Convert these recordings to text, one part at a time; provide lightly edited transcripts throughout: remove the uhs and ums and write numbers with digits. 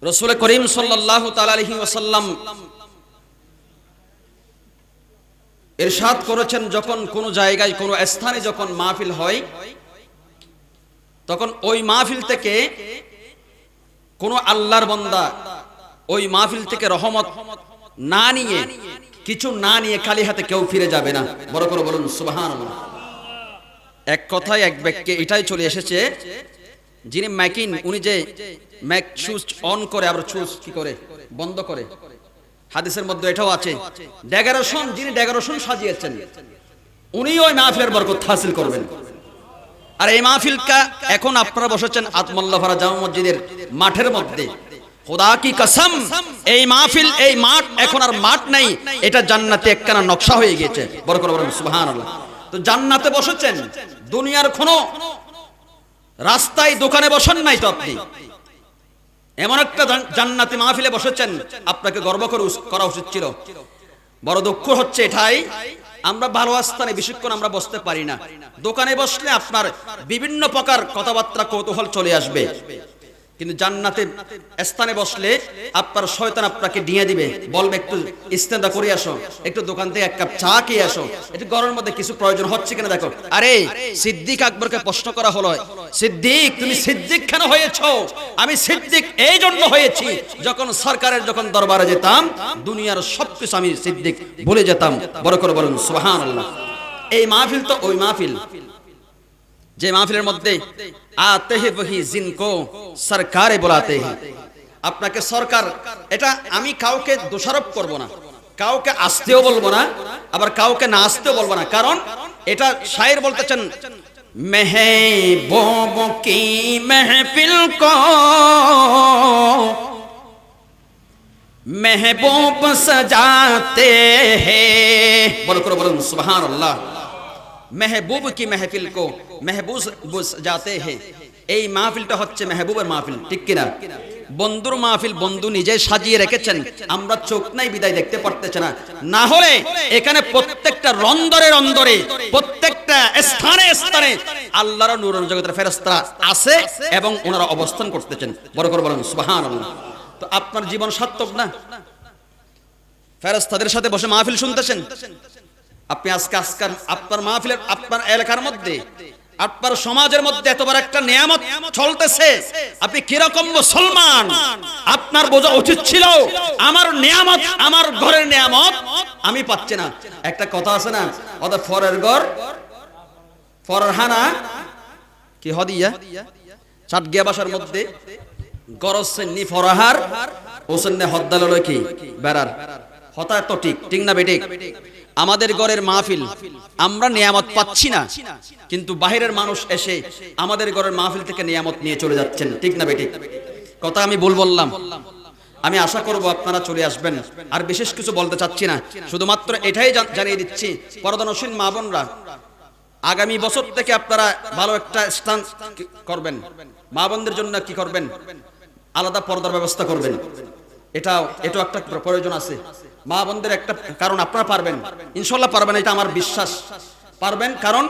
রাসূল করিম সাল্লাল্লাহু তাআলা আলাইহি ওয়াসাল্লাম ইরশাদ করেছেন, যখন কোনো জায়গায় কোনো স্থানে যখন মাহফিল হয়, তখন ওই মাহফিল থেকে কোনো আল্লাহর বান্দা ওই মাহফিল থেকে রহমত না নিয়ে, কিছু না নিয়ে খালি হাতে কেউ ফিরে যাবে না। বড় করে বলুন সুবহানাল্লাহ। এক কথায় এক বাক্যে এটাই চলে এসেছে, যিনি মাইকিন, উনি যে মাইক সুইচ অন করে আবার সুইচ কি করে বন্ধ করে, হাদিসের মধ্যে এটাও আছে, ডেকোরেশন, যিনি ডেকোরেশন সাজিয়েছেন উনি ওই মাহফিলের বরকত হাসিল করবেন। আর এই মাহফিলটা এখন আপনারা বসেছেন আত্মল্লাহরা জামা মসজিদের মাঠের মধ্যে। খোদা কি কসম, এই মাহফিল, এই মাঠ এখন আর মাঠ নাই, এটা জান্নাতে একখানা নকশা হয়ে গিয়েছে। বড় করে বলুন সুবহানাল্লাহ। তো জান্নাতে বসেছেন, দুনিয়ার কোনো রাস্তায় দোকানে বসেন নাই তো আপনি, এমন একটা জান্নাতি মাহফিলে বসেছেন, আপনাকে গর্ব করা উচিত ছিল। বড় দুঃখ হচ্ছে এটাই, আমরা ভালো স্থানে বেশিক্ষণ আমরা বসতে পারি না। দোকানে বসলে আপনার বিভিন্ন প্রকার কথাবার্তা কৌতূহল চলে আসবে, কিন্তু জান্নাতের স্থানে বসলে আপনার শয়তান আপনাকে ডিঙে দিবে, বলবে একটু ইস্তেন্দা করে আসো, একটু দোকান থেকে এক কাপ চা খেয়ে আসো, একটু গরমের মধ্যে কিছু প্রয়োজন হচ্ছে কিনা দেখো। আরে সিদ্দিক আকবরকে প্রশ্ন করা হলো, সিদ্দিক তুমি সিদ্দিক কেন হয়েছো? আমি সিদ্দিক এই জন্য হয়েছি, যখন সরকারের যখন দরবারে যেতাম দুনিয়ার সবকিছু আমি সিদ্দিক ভুলে যেতাম। বড় করে বলুন সুবহানাল্লাহ। এই মাহফিল তো ওই মাহফিল যে মাহফিলের মধ্যে আতে হে ওহি জিनको সরকারে বুলাতে হে। আপনাকে সরকার, এটা আমি কাউকে দোষারোপ করব না, কাউকে আসতেও বলবো না, আবার কাউকে না আসতেও বলবো না, কারণ এটা শায়ের বলতেছেন, মেহবুব কি মেহফিল কো মেহবুব সাজাতে হে। বল করে বলুন সুবহানাল্লাহ। মেহবুব কি মেহফিল কো মেহবুব যাতে হে। এই মাহফিলটা হচ্ছে মেহবুবের মাহফিল, ঠিক কিনা? বন্ধুর মাহফিল বন্ধু নিজে সাজিয়ে রেখেছেন, আমরা চোখ নাই বিদায় দেখতে পারতেছে না। না হলে এখানে প্রত্যেকটা রন্দরে রন্দরে, প্রত্যেকটা স্থানে স্থানে আল্লাহর নূরের জগতের ফেরেশতারা আছে এবং ওনারা অবস্থান করতেছেন। বড় করে বলুন সুবহানাল্লাহ। তো আপনার জীবন সার্থক না? ফেরেশতাদের সাথে বসে মাহফিল শুনতেছেন আপনি। আজকে আপনার মাহফিলের, আপনার এলাকার মধ্যে, আপনার সমাজের মধ্যে এত বড় একটা নিয়ামত চলতেছে, আপনি কিরকম মুসলমান? আপনার বোঝা উচিত ছিল আমার নিয়ামত, আমার ঘরের নিয়ামত আমি পাচ্ছি না। একটা কথা আছে না, ওদের ফরের ঘর ফরহানা কি হদিয়া চাটগিয়া ভাষার মধ্যে গরসে নি ফরহার ওসন্নে হদ্দাল কি বেড়ার হতা তো ঠিক ঠিক না বেঠিক? আমাদের ঘরের মাহফিল আমরা নিয়ামত পাচ্ছি না, কিন্তু বাহিরের মানুষ এসে আমাদের ঘরের মাহফিল থেকে নিয়ামত নিয়ে চলে যাচ্ছেন, ঠিক না বেঠিক? কথা আমি বললাম। আমি আশা করব আপনারা চলে আসবেন। আর বিশেষ কিছু বলতে চাচ্ছি না, শুধুমাত্র এটাই জানিয়ে দিচ্ছি, পর্দানশীল মা বোনরা, আগামী বছর থেকে আপনারা ভালো একটা স্থান করবেন, মা বোনদের জন্য কি করবেন, আলাদা পর্দার ব্যবস্থা করবেন। এটাও একটা প্রয়োজন আছে মা বোনদের একটা, কারণ আপনারা পারবেন, ইনশাআল্লাহ পারবেন, এটা আমার বিশ্বাস পারবেন। কারণ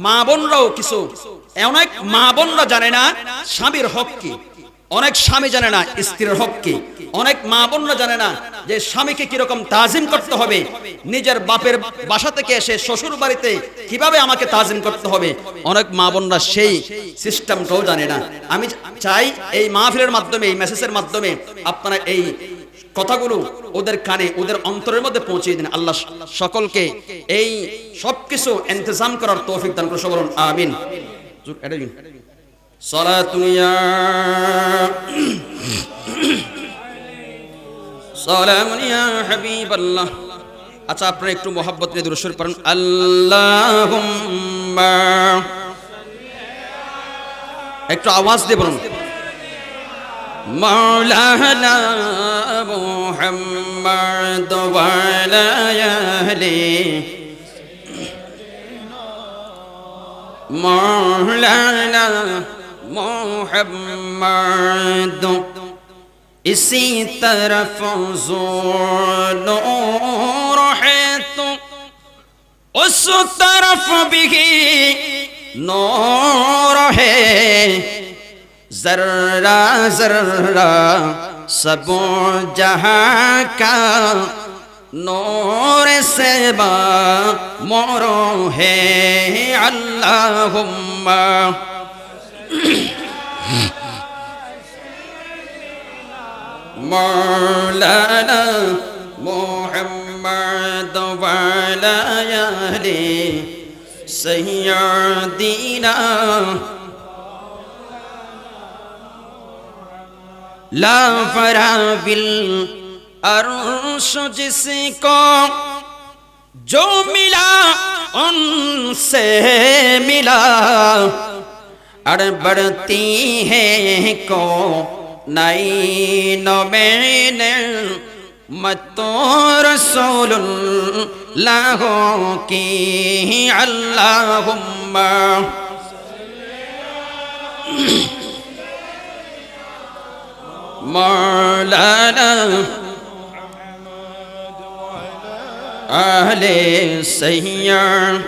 মা বোনরাও কিছু, অনেক মা বোনরা জানে না স্বামীর হক কি, অনেক স্বামী জানে না স্ত্রীর হক কি, অনেক মা বোনরা জানে না যে স্বামীকে কিরকম তাজিম করতে হবে, নিজের বাপের বাসা থেকে এসে শ্বশুর বাড়িতে কিভাবে আমাকে তাজিম করতে হবে, অনেক মা বোনরা সেই সিস্টেমটাও জানে না। আমি চাই এই মাহফিলের মাধ্যমে, এই মেসেজের মাধ্যমে আপনারা এই কথাগুলো ওদের কানে, ওদের অন্তরের মধ্যে পৌঁছে দিন। আল্লাহ সকলকে এই সবকিছু ইন্তজাম করার তৌফিক দান করুন, বলুন আমিন। সালাতুন ইয়া সালামুন ইয়া হাবিবাল্লাহ। আচ্ছা, আপনারা একটু মোহাব্বত নিয়ে দুরূদ শরীফ পড়ুন। আল্লাহুম্মা, একটু আওয়াজ দিয়ে বলুন। মাওলানা মুহাম্মদ ওয়া আলা আলি মাওলানা মুহাম্মদ इसी तरफ नूर है तो उस तरफ भी नूर है, जर्रा जर्रा सब जहां का नूर से बा मोरो है अल्लाहुम्मा मौलाना मुहम्मद वाला याले सय्यदीना ला फराबिल अर्श जिसको जो मिला उनसे मिला अड़ बढ़ती है को नई मैंने मतो रसूलुल्लाह की अल्लाहुम्मा मौलाना आहले सय्यद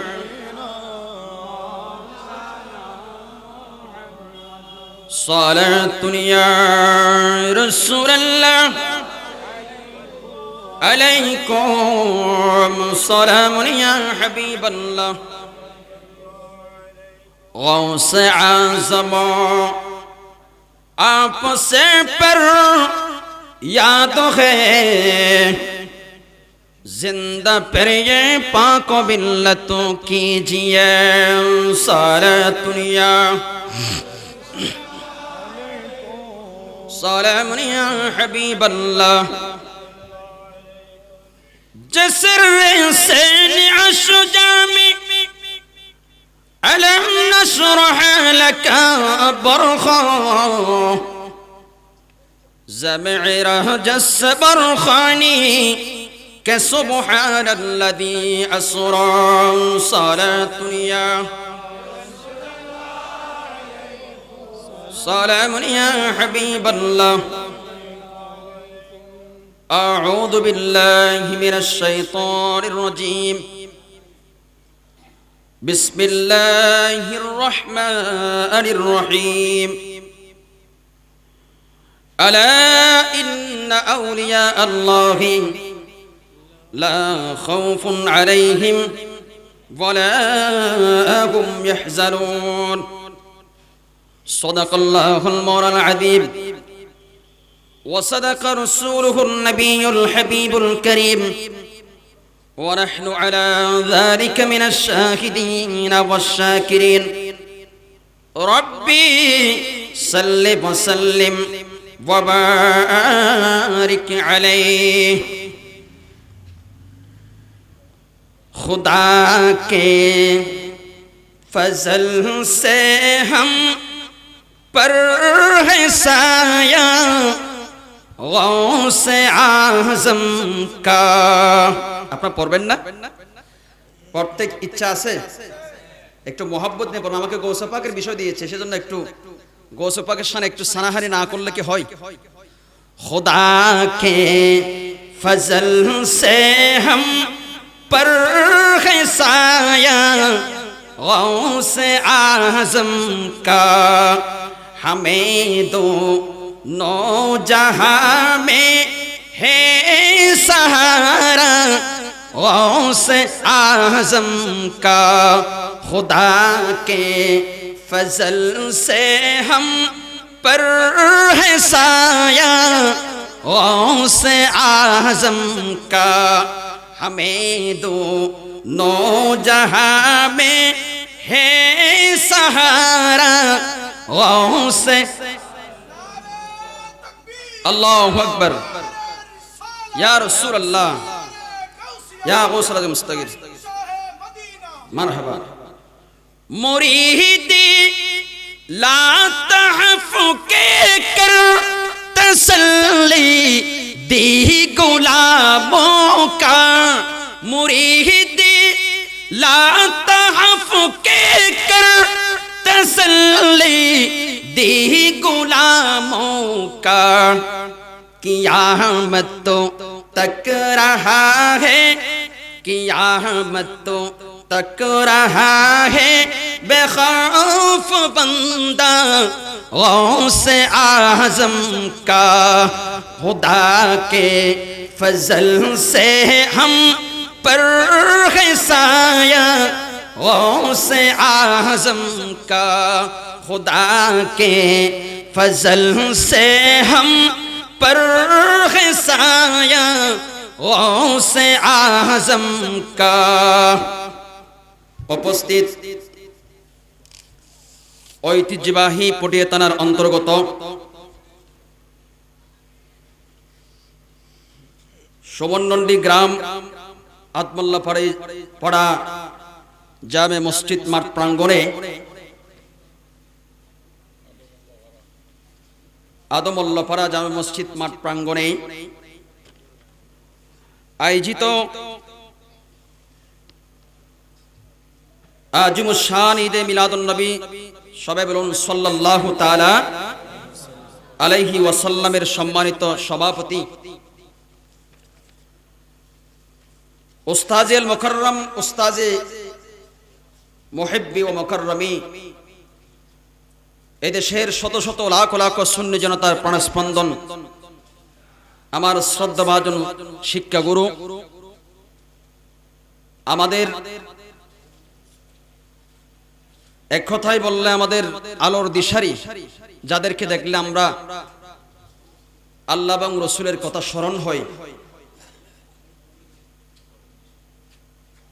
सलातुन या रसूलल्लाह अलैकुम सलामुन या हबीबल्लाह गौस आज़म आपसे पर याद है जिंदा पर ये पाको बिल्लतों कीजिए सलातुन या सलामुन या हबीबल्लाह जसर से निअशजामी अलम नशरह लका बरखा ज़मइरह जस बरखानी के सुब्हानल्लज़ी अस्रा सलातुन या सलामुन या हबीबल्लाह अऊज़ु बिल्लाहि मिनश शैतानिर रजीम बिस्मिल्लाहिर रहमानिर रहीम अला इन्ना औलिया अल्लाहि ला खौफुन अलैहिम वला हुम यहज़नून सदक़ल्लाहुल मौलाना अज़ीम वसदक़ रसूलुहुन नबियुल हबीबुल करीम वनहनु अला ज़ालिका मिनश शाहिदीन वश्शाकिरीन रब्बी सल्लि व सल्लिम व बारिक अलैहि खुदा के फजल से हम पर है साया गौसे आज़म का আপনারা পড়বেন না প্রত্যেক ইচ্ছা আছে একটু মোহাব্বত নিয়ে পড়ুন আমাকে গৌস পাকের বিষয় দিয়েছে সেজন্য একটু গৌস পাকের শানে একটু সানাহারি না করলে কি হয় खुदा के फजल से हम पर है साया गौसे आज़म का हमें दो नौ जहां में है सहारा गौसे आज़म का खुदा के फजल से हम पर है साया गौसे आज़म का हमें दो नौ जहां में है सहारा गौसे अल्लाहु अकबर या रसूल अल्लाह या गौसल मुस्तगिर मरहबा मुरीदी ला तहफ़ु के कर तसल्ली दी गुलामों का मुरीदी ला तहफ़ु के कर तसल्ली दी गुलामों का क़यामत तो तक रहा है क़यामत तो तक रहा है बेखौफ बंदा गौसे आज़म का खुदा के फजल से हम पर है साया गौसे आज़म का खुदा के फजल से हम पर है साया गौसे आज़म का। उपस्थित ঐতিহ্যবাহী পটিয়া থানার অন্তর্গত সুবর্ণন্ডি গ্রাম আদমোল্লাপাড়া জামে মসজিদ মাঠ প্রাঙ্গণে আদমোল্লাপাড়া জামে মসজিদ মাঠ প্রাঙ্গণে আয়োজিত আজিমুশ শান ঈদে মিলাদুন নবী সবাই বলুন সাল্লাল্লাহু তাআলা আলাইহি ওয়াসাল্লামের সম্মানিত সভাপতি উস্তাজুল মুকাররম উস্তাজে মুহিব্বি ও মুকাররমি এদেশের শত শত লাখ লাখ সুন্নি জনতার প্রাণস্পন্দন আমার শ্রদ্ধাভাজন শিক্ষাগুরু আমাদের এক কথাই বললে আমাদের আলোর দিশারি যাদেরকে দেখলে আমরা আল্লাহ এবং রসুলের কথা স্মরণ হয়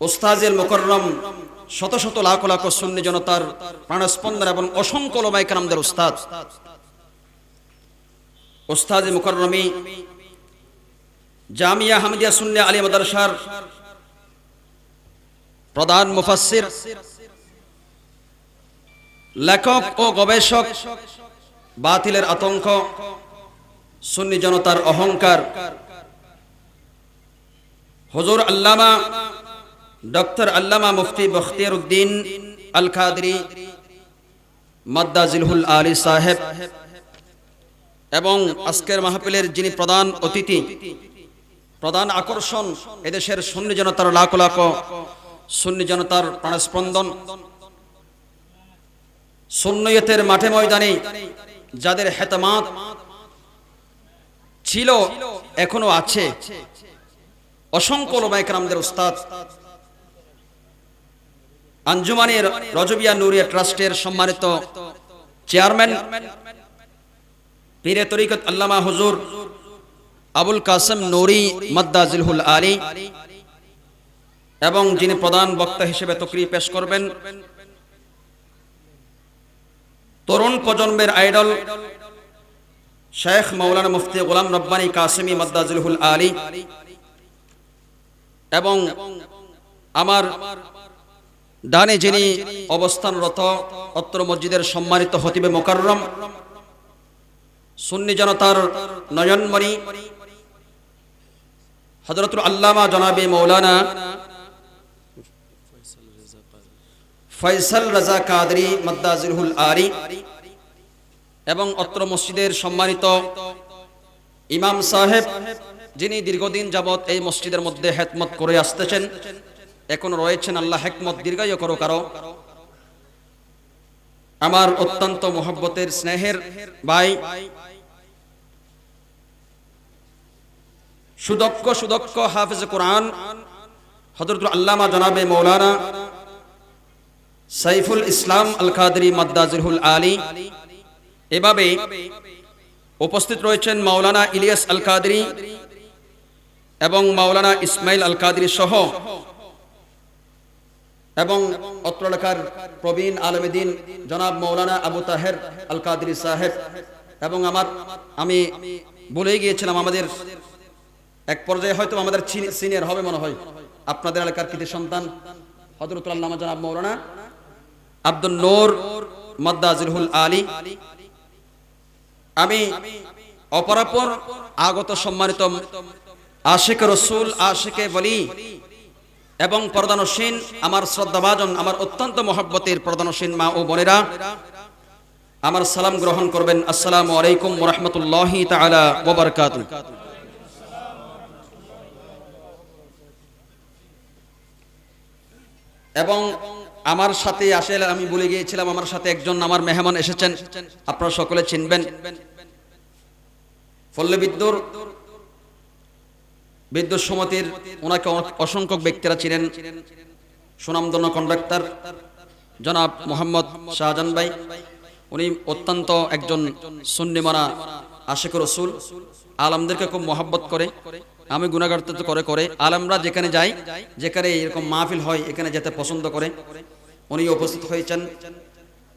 উস্তাজুল মুকাররম শত শত লাখ লাখ সুন্নি জনতার প্রাণস্পন্দন এবং অসংখ্য উলামায়ে কেরামদের উস্তাদ উস্তাজে মুকাররমি জামিয়া আহমদিয়া সুন্নি আলিয়া মাদ্রাসার প্রধান মুফাসসির লেখক ও গবেষক বাতিলের আতঙ্ক সুন্নি জনতার অহংকার হুজুর আল্লামা ডক্টর আল্লামা মুফতি বখতিয়ার উদ্দিন আল কাদরি মাদ্দাজিলহুল আলী সাহেব এবং আজকের মাহফিলের যিনি প্রধান অতিথি প্রধান আকর্ষণ এদেশের সুন্নি জনতার লাখ লাখ সুন্নি জনতার প্রাণস্পন্দন সুন্নিয়তের মাঠে ময়দানে যাদের হেতামাত ছিল এখনো আছে অসংখ্য উলামায়ে কেরামদের উস্তাদ আঞ্জুমানে রজবিয়া নুরিয়া ট্রাস্টের সম্মানিত চেয়ারম্যান পীরে তরিকত আল্লামা হুজুর আবুল কাসেম নুরি মাদ্দাজিলহুল আলী এবং যিনি প্রধান বক্তা হিসেবে তকরির পেশ করবেন তরুণ প্রজন্মের আইডল শেখ মাওলানা মুফতি গোলাম রব্বানী কাসেমি মাদ্দাজিলহুল আলী এবং আমার ডানে যিনি অবস্থানরত অত্র মসজিদের সম্মানিত খতিবে মুকাররম সুন্নি জনতার নয়নমণি হযরতুল আল্লামা জনাবে মাওলানা ফয়সাল রাজা কাদরি মাদ্দাজিলহুল আলী এবং অত্র মসজিদের সম্মানিত ইমাম সাহেব যিনি দীর্ঘদিন যাবত এই মসজিদের মধ্যে খেদমত করে আসতেছেন এখন রয়েছেন আল্লাহ হিকমত দীর্ঘায়ু করো কারো আমার অত্যন্ত মহব্বতের স্নেহের ভাই সুদক্ষ হাফেজ কোরআন হযরতুল আল্লামা জনাবে মাওলানা সাইফুল ইসলাম আল কাদরি মাদ্দাজিলহুল আলী এভাবে উপস্থিত রয়েছেন মাওলানা ইলিয়াস আল কাদরি এবং মাওলানা ইসমাইল আল কাদরি সহ এবং অত্র এলাকার প্রবীণ আলেমদ্বীন জনাব মাওলানা আবু তাহের আল কাদরি সাহেব এবং আমি বলেই গিয়েছিলাম আমাদের এক পর্যায়ে হয়তো আমাদের সিনিয়র হবে মনে হয় আপনাদের এলাকার কৃতি সন্তান হযরতুল আল্লামা জনাব মাওলানা আব্দুল নূর মাদ্দাজিলহুল আলী আমি অপরাপর আগত সম্মানিত আশিক রসুল আশিকে বলি এবং প্রদানশীন আমার শ্রদ্ধাভাজন আমার অত্যন্ত মহব্বতের প্রদানশীন মা ও বোনেরা আমার সালাম গ্রহণ করবেন আসসালামু আলাইকুম ওয়া রাহমাতুল্লাহি তাআলা ওয়া বারাকাতুহু এবং আমার সাথে আসলে আমি বলে গিয়েছিলাম, আমার সাথে একজন আমার মেহমান এসেছেন, আপনারা সকলে চিনবেন। ফল্লে বিদ্যুৎ সমিতির ওনাকে অসংখ্য ব্যক্তিরা চিনেন। সুনামধন্য কন্ডাক্টর জনাব মোহাম্মদ শাহজাহান ভাই, উনি অত্যন্ত একজন সুন্নিমানা আশিক রাসূল, আলমদেরকে খুব মহব্বত করে। আমি গুনাহগার করে আলমরা যেখানে যাই, যেখানে এরকম মাহফিল হয়, এখানে যেতে পছন্দ করে। উনি উপস্থিত হয়েছেন।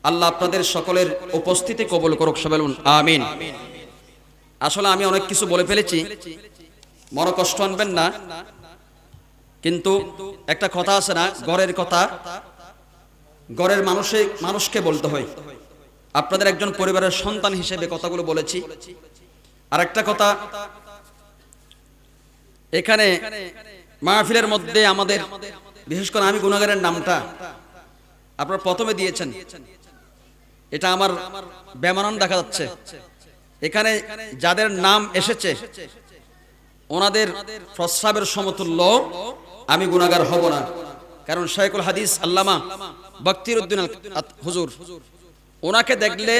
আল্লাহ আপনাদের সকলের উপস্থিতি কবুল করুক, সবাই বলুন আমিন। আসলে আমি অনেক কিছু বলে ফেলেছি, মনে কষ্ট আনবেন না, কিন্তু একটা কথা আছে না, ঘরের কথা ঘরের মানুষকে বলতে হয়। আপনাদের একজন পরিবারের সন্তান হিসেবে কথাগুলো বলেছি। আর একটা কথা, এখানে মাহফিলের মধ্যে আমাদের, বিশেষ করে আমি গুনাহগারের নামটা আপনারা প্রথমে দিয়েছেন, এটা আমার বেমানান দেখা যাচ্ছে। এখানে যাদের নাম এসেছে ওনাদের প্রস্রাবের সমতুল্য আমি গুনাহগার হব না, কারণ শাইখুল হাদিস আল্লামা বখতিয়ারউদ্দিন হুজুর, ওনাকে দেখলে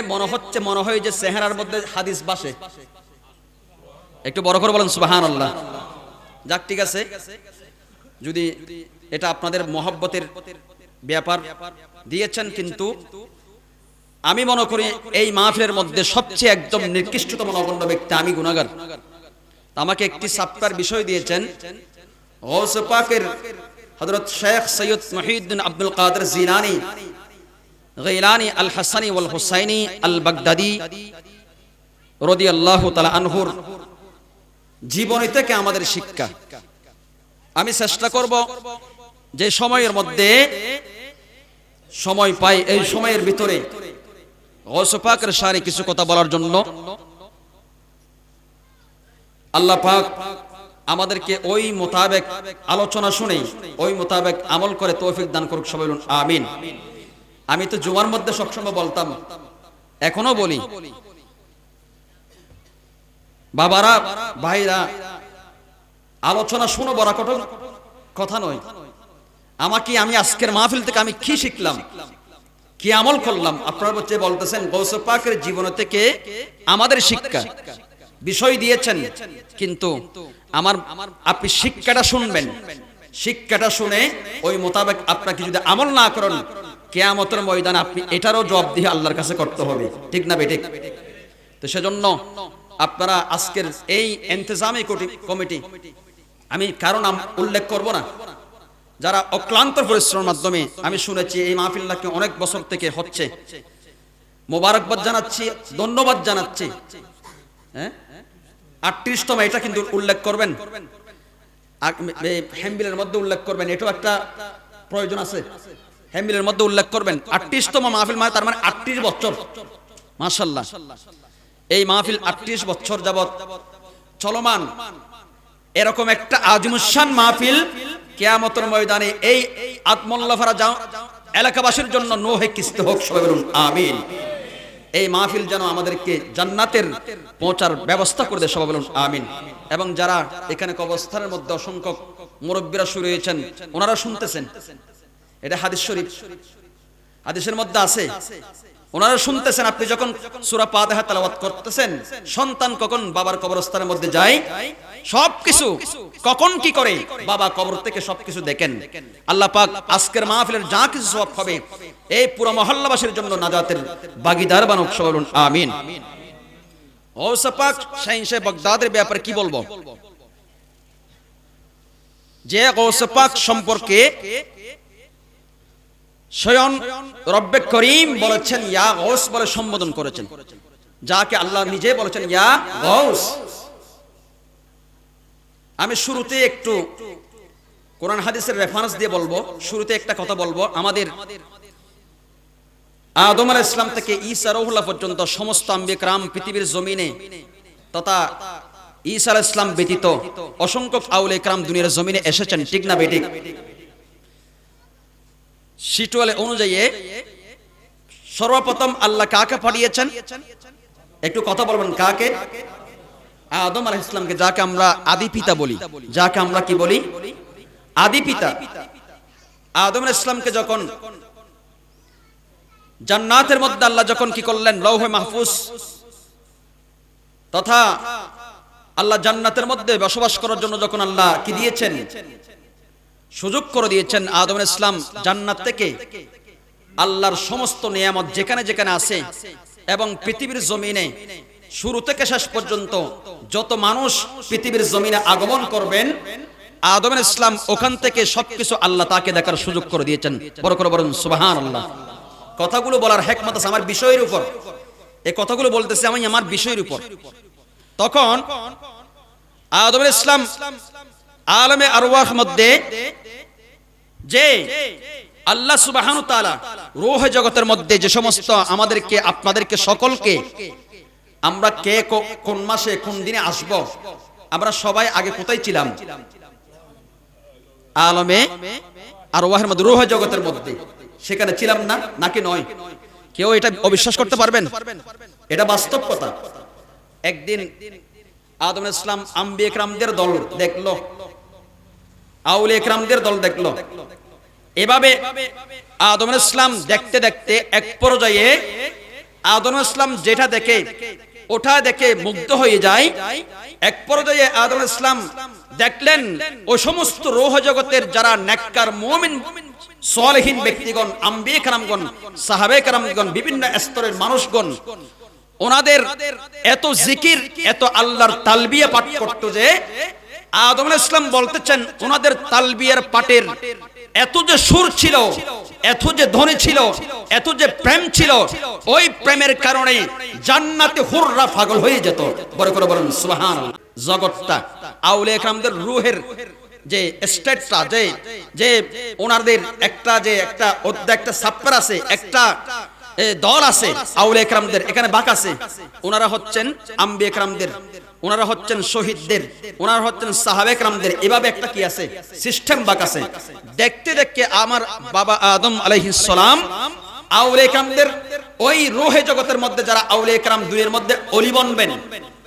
মনে হয় যে চেহারার মধ্যে হাদিস বাসে। একটু বড় করে বলেন সুবহানাল্লাহ। যাক, ঠিক আছে, যদি এটা আপনাদের মহব্বতের ব্যাপার দিয়েছেন, কিন্তু আমি মনে করি এই মাহফিলের মধ্যে সবচেয়ে একদম নিকৃষ্টতম নগণ্য ব্যক্তি আমি গুনাহগার। আমাকে একটি সাপ্তার বিষয় দিয়েছেন, গৌস পাকের হযরত শেখ সৈয়দ মুহিউদ্দিন আব্দুল কাদের জিলানী গিলানী আল হাসানী ওয়াল হুসাইনী আল বাগদাদী রাদিয়াল্লাহু তাআলা আনহুর জীবনী থেকে আমাদের শিক্ষা। আমি চেষ্টা করব যে সময়ের মধ্যে সময় পাই, এই সময়ের ভিতরে গৌস পাকের শানে কিছু কথা বলার জন্য আল্লাহ পাক আমাদেরকে ওই মোতাবেক আলোচনা শুনে ওই মোতাবেক আমল করে তৌফিক দান করুক, সবাই বলুন আমিন। আমি তো জুমার মধ্যে সবসময় বলতাম, এখনো বলি, বাবারা ভাইরা, আলোচনা শুনো বড় কঠিন কথা নয়। আমি আজকের মাহফিল থেকে আমি কি শিখলাম, কি আমল করলাম, আপনারা বলতে বলতেছেন গৌস পাকের জীবন থেকে আমাদের শিক্ষা বিষয় দিয়েছেন, কিন্তু আপনি শিক্ষাটা শুনবেন, শিক্ষাটা শুনে ওই মোতাবেক আপনাকে যদি আমল না করেন, কিয়ামতের ময়দানে আপনি এটারও জবাবদিহি আল্লাহর কাছে করতে হবে, ঠিক না বেঠিক? তো সেজন্য আপনারা আজকের এই ইন্তেজামি কমিটি, আমি কারো নাম উল্লেখ করব না, যারা অক্লান্ত পরিশ্রমের মাধ্যমে, আমি শুনেছি এই মাহফিলটাকে অনেক বছর থেকে হচ্ছে, মোবারকবাদ জানাচ্ছি, ধন্যবাদ জানাচ্ছি। হ্যাঁ, 38তম এটা কিন্তু উল্লেখ করবেন, হ্যামবিলের মধ্যে উল্লেখ করবেন, এটাও একটা প্রয়োজন আছে, হ্যামবিলের মধ্যে উল্লেখ করবেন। 38তম মাহফিল, মানে তার মানে 38 বছর, মাশাআল্লাহ। এই মাহফিল 38 বছর যাবত চলমান, এরকম একটা আজমুশান মাহফিল কিয়ামতের ময়দানে এই আত্মল্লাফারা এলাকাবাসীর জন্য নোহে কিস্ত হোক, সবাই বলুন আমিন। এই মাহফিল যেন আমাদেরকে জান্নাতের পৌঁছার ব্যবস্থা করে দেয়, সবাই বলুন আমিন। এবং যারা এখানে কবরস্থানের মধ্যে অসংখ্য মুরব্বীরা শুরু হয়েছেন, ওনারা শুনতেছেন, এটা হাদিস শরীফ, হাদিসের মধ্যে আছে, ওনারা শুনতেছেন। আপনি যখন সূরা ফাতিহা তেলাওয়াত করতেছেন, সন্তান কখন বাবার কবরস্থানের মধ্যে যায়, সবকিছু কখন কি করে, বাবা কবর থেকে সবকিছু দেখেন। আল্লাহ পাক আজকের মাহফিলের যা কিছু সওয়াব হবে, এই পুরো মহল্লাবাসীর জন্য নাজাতের ভাগীদার বানুক, সবাই বলুন আমিন। গৌস পাক শাইখে বাগদাদের ব্যাপারে কি বলবো, যে গৌস পাক সম্পর্কে স্বয়ং রব্বে করিম বলেছেন ইয়া গৌস বলে সম্বোধন করেছেন, যাকে আল্লাহ নিজে বলেছেন ইয়া গৌস। আমি শুরুতে একটু কোরআন হাদিসের রেফারেন্স দিয়ে বলবো, শুরুতে একটা কথা বলবো। আমাদের আদম আলাইহিস সালাম থেকে ঈসা রূহুল্লাহ পর্যন্ত সমস্ত আম্বিয়া کرام পৃথিবীর জমিনে তথা ঈসা আলাইহিস সালাম ব্যতীত অসংখ্য আউলিয়া کرام দুনিয়ার জমিনে এসেছেন, ঠিক না বেঠিক? শিটওয়ালে অনুযায়ী সর্বপ্রথম আল্লাহ কাকে পাঠিয়েছেন, একটু কথা বলবেন, কাকে? আদম আলাইহিস সালামকে, যাকে আমরা আদি পিতা বলি, যাকে আমরা কি বলি, আদি পিতা। আদম আলাইহিস সালামকে যখন জান্নাতের মধ্যে আল্লাহ যখন কি করলেন, লৌহে মাহফুজ তথা আল্লাহ জান্নাতের মধ্যে বসবাস করার জন্য যখন আল্লাহ কি দিয়েছেন, সুযোগ করে দিয়েছেন, আদম আলাইহিস সালাম জান্নাত থেকে আল্লাহর সমস্ত নিয়ামত যেখানে যেখানে আছে এবং পৃথিবীর জমিনে শুরু থেকে শেষ পর্যন্ত যত মানুষ পৃথিবীর জমিনে আগমন করবেন, আদম আলাইহিস সালাম ওখান থেকে সবকিছু আল্লাহ তাকে দেখার সুযোগ করে দিয়েছেন। বড় করে বলুন সুবহানাল্লাহ। কথাগুলো বলার হিকমত আছে আমার বিষয়ের উপর, এই কথাগুলো বলতেছি আমি আমার বিষয়ের উপর। তখন আদম আলাইহিস সালাম আলমে আরওয়াহ মধ্যে যে আল্লাহ সুবহানাহু ওয়া তাআলা রূহ জগতের মধ্যে যে সমস্ত আমাদেরকে আপনাদেরকে সকলকে আমরা কে কোন মাসে কোন দিনে আসব, আমরা সবাই আগে কোথায় ছিলাম? আলমে আরওয়াহের মধ্যে, রূহ জগতের মধ্যে, সেখানে ছিলাম না নাকি নয়? কেউ এটা অবিশ্বাস করতে পারবেন? এটা বাস্তব কথা। একদিন আদম আলাইহিস সালাম আম্বিয়া কিরামদের দল দেখলো, আউলিয়া কিরামদের দল দেখলো। এভাবে আদম আলাইহিস সালাম দেখতে দেখতে এক পর্যায়ে আদম আলাইহিস সালাম যেটা দেখে ওটা দেখে মুগ্ধ হয়ে যায়। এক পর্যায়ে আদম আলাইহিস সালাম দেখলেন ওই সমস্ত রূহ জগতের যারা নেককার মুমিন সালেহিন ব্যক্তিগণ, আম্বিয়া কিরামগণ, সাহাবায়ে কিরামগণ, বিভিন্ন স্তরের মানুষগণ, ওনাদের এত জিকির, এত আল্লাহর তালবিয়া পাঠ করত যে আদম আলাইহিস সালাম বলতেছেন ওনাদের তালবিয়ার পাঠের এত যে সুর ছিল, এত যে ধ্বনি ছিল, এত যে প্রেম ছিল, ওই প্রেমের কারণে জান্নাতে হুররা পাগল হয়ে যেত। বড় করে বলুন সুবহানাল্লাহ। জগৎটা আউলিয়া কিরামদের রূহের যে স্টেটটা, যে ওনাদের একটা যে একটা সাপ্পার আছে, একটা দল আছে আউলিয়া কিরামদের, এখানে বাক আছে। ওনারা হচ্ছেন আম্বিয়া কিরামদের, ওনারা হচ্ছেন শহীদদের, ওনারা হচ্ছেন সাহাবায়ে কিরামদের, এভাবে একটা কি আছে সিস্টেম বাক আছে। দেখতে দেখতে আমার বাবা আদম আলাইহিস সালাম আউলিয়া কিরামদের ওই রূহে জগতের মধ্যে যারা আউলিয়া কিরাম দুনিয়ার মধ্যে ওলি বনবেন,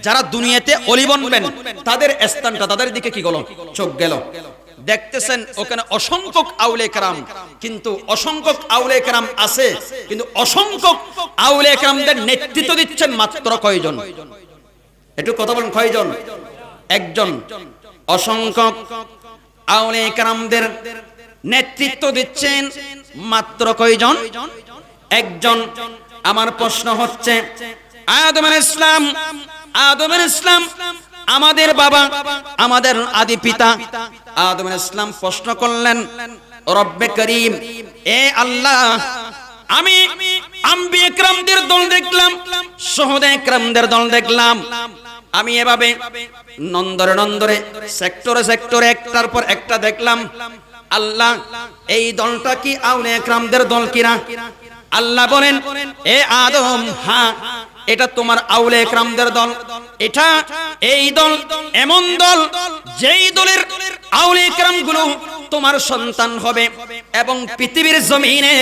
যারা দুনিয়াতে ওলি বনবেন, তাদের স্থানটা তাদের দিকে কি গেল, চোখ গেল। দেখতেছেন ওখানে অসংখ্য আউলিয়া কিরাম, কিন্তু অসংখ্য আউলিয়া কিরাম আছে, কিন্তু অসংখ্য আউলিয়া কিরামদের নেতৃত্ব দিচ্ছেন মাত্র কয়জন? একটু কথা বলুন, কয়জন? একজন। অসংখ্য আউলিয়া কিরামদের নেতৃত্ব দিচ্ছেন মাত্র কয়জন? একজন। আমার প্রশ্ন হচ্ছে, আদম আলাইহিস সালাম আমাদের বাবা, আমাদের আদি পিতা আদম আলাইহিস সালাম প্রশ্ন করলেন, রব্বে করিম, এ আল্লাহ, আমি আম্বিয়া কিরামদের দল দেখলাম, শুহাদা কিরামদের দল দেখলাম, আমি এভাবে নন্দরে নন্দরে সেক্টরে সেক্টরে একটার পর একটা দেখলাম, আল্লাহ এই দলটা কি আউলিয়া কিরামদের দল কিনা? আল্লাহ বলেন, এ আদম, হ্যাঁ এটা তোমার আউলিয়া কিরামদের দল। এটা এই দল এমন দল যেই দলের আউলিয়া কিরামগুলো তোমার সন্তান হবে এবং পৃথিবীর জমিনে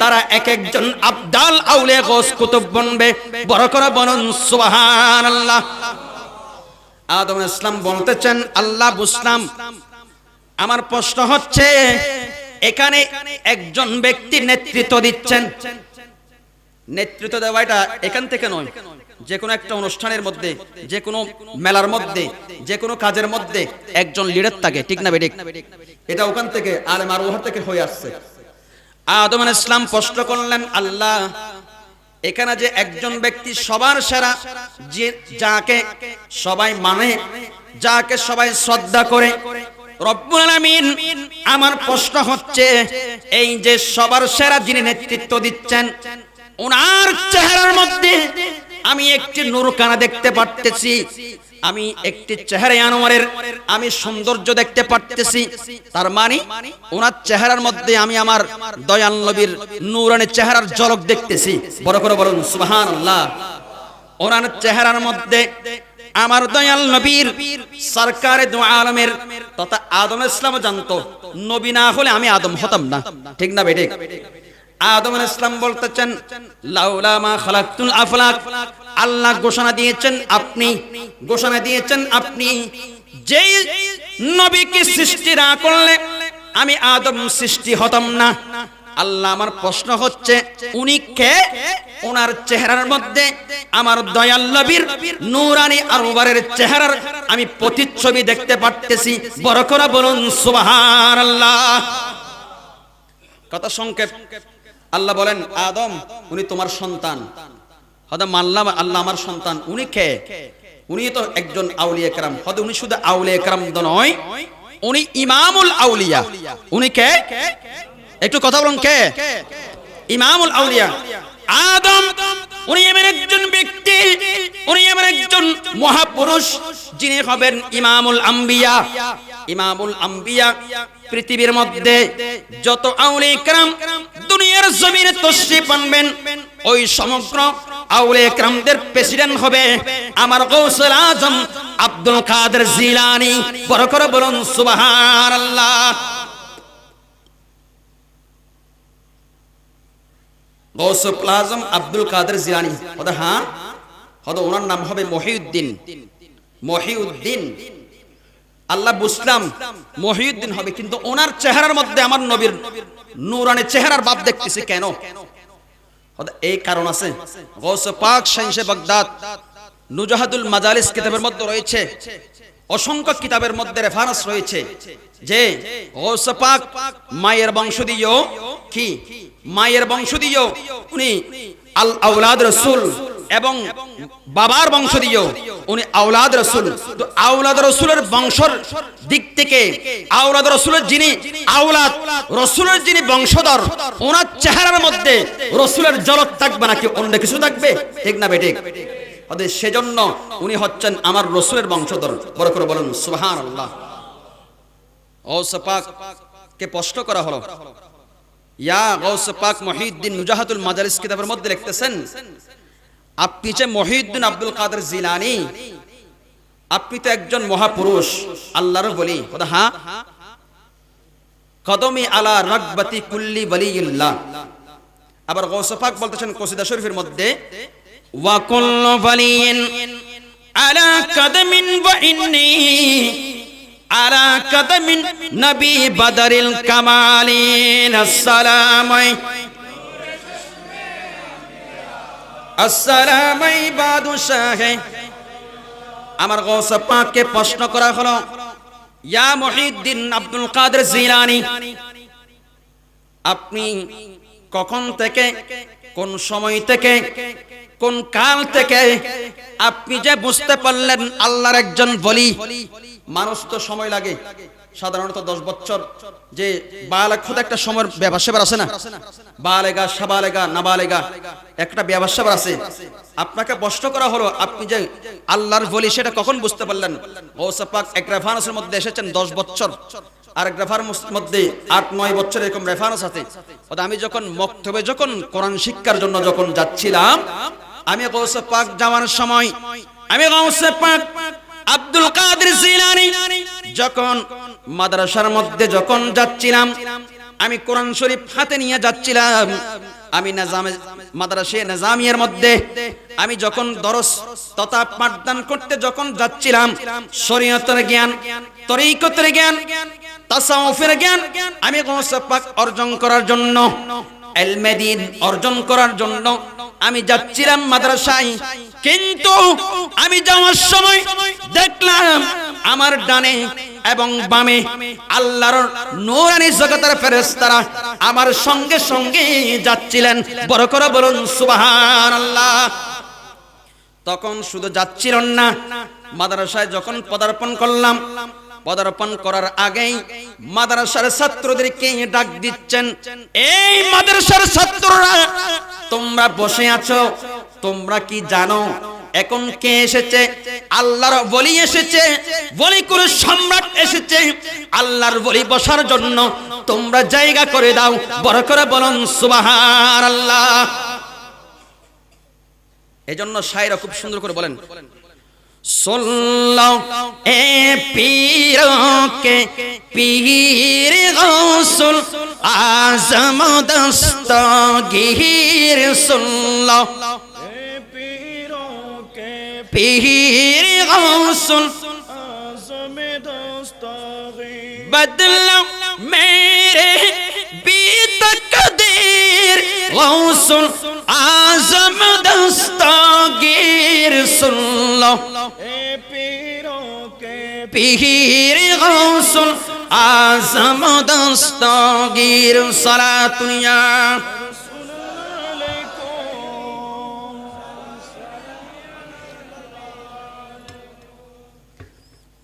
তারা এক একজন আবদাল আউলিয়া গৌস কুতুব বনবে। বড় করে বলুন সুবহানাল্লাহ। আদম আলাইহিস সালাম বলতেছেন, আল্লাহ বুঝলাম, আমার প্রশ্ন হচ্ছে এখানে একজন ব্যক্তি নেতৃত্ব দিচ্ছেন, নেতৃত্ব দেওয়া এটা এখান থেকে নয়, যে কোনো একটা অনুষ্ঠানের মধ্যে, যে কোনো মেলার মধ্যে, যে কোনো কাজের মধ্যে একজন লিডার থাকে, ঠিক না বেঠিক? এটা ওখান থেকে আলেম আরওয়াহ থেকে হয়ে আসছে। আদম আলাইহিস সালাম প্রশ্ন করলেন, আল্লাহ এখানে যে একজন ব্যক্তি সবার সেরা, যে যাকে সবাই মানে, যাকে সবাই শ্রদ্ধা করে, রব্বুল আলামিন, আমার প্রশ্ন হচ্ছে এই যে সবার সেরা যিনি নেতৃত্ব দিচ্ছেন, ওনার চেহারার মধ্যে আমি একটি নূরখানা দেখতে পারতেছি, আমি একটি চেহারা আনোয়ারের আমি সৌন্দর্য দেখতে পারতেছি। তার মানে ওনার চেহারার মধ্যে আমি আমার দয়াল নবীর নূরানি চেহারার ঝলক দেখতেছি। বড় করে বলুন সুবহানাল্লাহ। ওনার চেহারার মধ্যে আমার দয়াল নবীর সরকারে দু আলমের তথা আদম আলাইহিস সালাম জানতো, নবী না হলে আমি আদম হতাম না, ঠিক না বেঠিক? আদম আলাইহিস সালাম বলতেছেন, লাউলা মা খালাকতুল আফলাক, আল্লাহ ঘোষণা দিয়েছেন আপনি যেই নবীকে সৃষ্টি না করলে আমি আদম সৃষ্টি হতাম না। আল্লাহ আমার প্রশ্ন হচ্ছে উনি কে? ওনার চেহারার মধ্যে আমার দয়াল নবীর নূরানি আরওয়ারের চেহারার আমি প্রতিচ্ছবি দেখতে পারতেছি। বড় করে বলুন সুবহানাল্লাহ। কথা সংক্ষেপ, আল্লাহ বলেন আদম উনি তোমার সন্তান। হয়তো মানলাম আল্লাহ আমার সন্তান, উনি কে? উনি তো একজন আউলিয়া কেরাম। হয়তো উনি শুধু আউলিয়া কেরাম নয়, উনি ইমামুল আউলিয়া। উনি কে? একটু কথা বলুন, কে? ইমামুল আউলিয়া। আদম উনি এমন একজন ব্যক্তি, উনি এমন একজন মহাপুরুষ যিনি হবেন ইমামুল আম্বিয়া। ইমামুল আম্বিয়া পৃথিবীর মধ্যে যত আউলিয়া কেরাম দুনিয়ার জমিনে তশরিফ আনবেন, ওই সমগ্র আউলিয়া কেরামদের প্রেসিডেন্ট হবে আমার গৌসুল আজম আব্দুল কাদের জিলানী। বড় করে বলুন সুবহানাল্লাহ। গৌসুল আজম আব্দুল কাদের জিলানী, হ্যাঁ হয়তো ওনার নাম হবে মহিউদ্দিন। মহিউদ্দিন আল্লাহ বুঝলাম মহিউদ্দিন হবে, কিন্তু ওনার চেহারার মধ্যে আমার নবীর নূরানি চেহারার ভাব দেখতেছি কেন? এই কারণ আছে। গৌস পাক শাইখে বাগদাদ নুজাহাতুল মাজালিস কিতাবের মধ্যে রয়েছে, অসংখ্য কিতাবের মধ্যে রেফারেন্স রয়েছে যে গৌস পাক মায়ের বংশোদ্ভূত। কি মায়ের বংশোদ্ভূত? উনি আল আওলাদ রাসূল, এবং বাবার বংশোদ্ভূত উনি আওলাদ রাসূল। তো আওলাদ রাসূলের বংশের দিক থেকে আওলাদ রাসূলের যিনি আওলাদ, রাসূলের যিনি বংশধর, ওনার চেহারার মধ্যে রাসূলের ঝলক থাকবে নাকি অন্য কিছু থাকবে? ঠিক না বেঠিক? সেজন্য উনি হচ্ছেন আমার রাসূলের বংশধর। বড় করে বলুন সুবহানাল্লাহ। গৌস পাক কে প্রশ্ন করা হলো, ইয়া গৌস পাক মহিউদ্দিন নুজাহাতুল মাজালিস কিতাবের মধ্যে লিখতেছেন আপনি যে মহিউদ্দিন আব্দুল কাদের জিলানী, আপনি তো একজন মহাপুরুষ, আল্লাহর ওলি। হ্যাঁ। কদমি আলা রাগবাতি কুল্লি ওয়ালিয়্যিল্লাহ। আবার গৌস পাক বলতেছেন কসিদা শরীফের মধ্যে ওয়া কুল্লু ওয়ালিয়্যিন আলা কদমিন ওয়া ইন্নী আলা কদমিন নবী বদরিল কামালিন। আসসালামু আসসালামু ইবাদু শাহে। আমার গৌস পাককে প্রশ্ন করা হলো, ইয়া মহিউদ্দিন আব্দুল কাদের জিলানী, আপনি কখন থেকে, কোন সময় থেকে, কোন কাল থেকে আপনি যে বুঝতে পারলেন আল্লাহর একজন ওলি? মানুষ তো সময় লাগে, সাধারণত 10 বছর যে বালেগ হতে একটা সময়ের ব্যবসাবার আছে না, বালেগা সাবালেগা নাবালেগা একটা ব্যবসাবার আছে। আপনাকে প্রশ্ন করা হলো আপনি যে আল্লাহর ওলি সেটা কখন বুঝতে পারলেন? গৌস পাক এক রেফারেন্সের মধ্যে এসেছেন 10 বছর, আর এক রেফারেন্সের মধ্যে 8-9 বছর এরকম রেফারেন্স আছে। আমি যখন মক্তবে যখন কোরআন শিক্ষার জন্য যখন যাচ্ছিলাম, আমি গৌস পাক যাওয়ার সময় আমি গৌস পাক আব্দুল কাদের জিলানী যখন মাদ্রাসার মধ্যে যখন যাচ্ছিলাম, আমি কোরআন শরীফ হাতে নিয়ে যাচ্ছিলাম। আমি মাদ্রাসা নিজামিয়ার মধ্যে আমি যখন দরস তথা পাঠদান করতে যখন যাচ্ছিলাম, শরীয়তের জ্ঞান, তরিকতের জ্ঞান, তাসাউফের জ্ঞান আমি গৌস পাক অর্জন করার জন্য, ইলমে দ্বীন অর্জন করার জন্য আমি যাচ্ছিলাম মাদ্রাসায়। কিন্তু আমি যাওয়ার সময় দেখলাম আমার ডানে এবং বামে আল্লাহর নূরানি জগতের ফেরেশতারা আমার সঙ্গে সঙ্গে যাচ্ছিলেন। বড় করে বলুন সুবহানাল্লাহ। তখন শুধু যাচ্ছিলেন না, মাদ্রাসায় যখন পদার্পণ করলাম, পদার্পণ করার আগেই মাদ্রাসার ছাত্রদেরকে ডাক দিচ্ছেন, এই মাদ্রাসার ছাত্ররা তোমরা বসে আছো, তোমরা কি জানো এখন কে এসেছে? আল্লাহর ওলি এসেছে, ওলিকুল সম্রাট এসেছে। আল্লাহর ওলি বসার জন্য তোমরা জায়গা করে দাও। বড় করে বলুন সুবহানাল্লাহ। এজন্য শায়রা খুব সুন্দর করে বলেন, सुल्लो ए पीरों के पीर गौसुल आज़म दस्तगीर। सुल्लो ए पीरों के पीर गौसुल आज़म दस्तगीर। बदलो मेरे भी तकदीर গৌসুল আজম দস্তগীর সুনলো পীর গৌসুল আজম দস্তগীর সালাতুনিয়া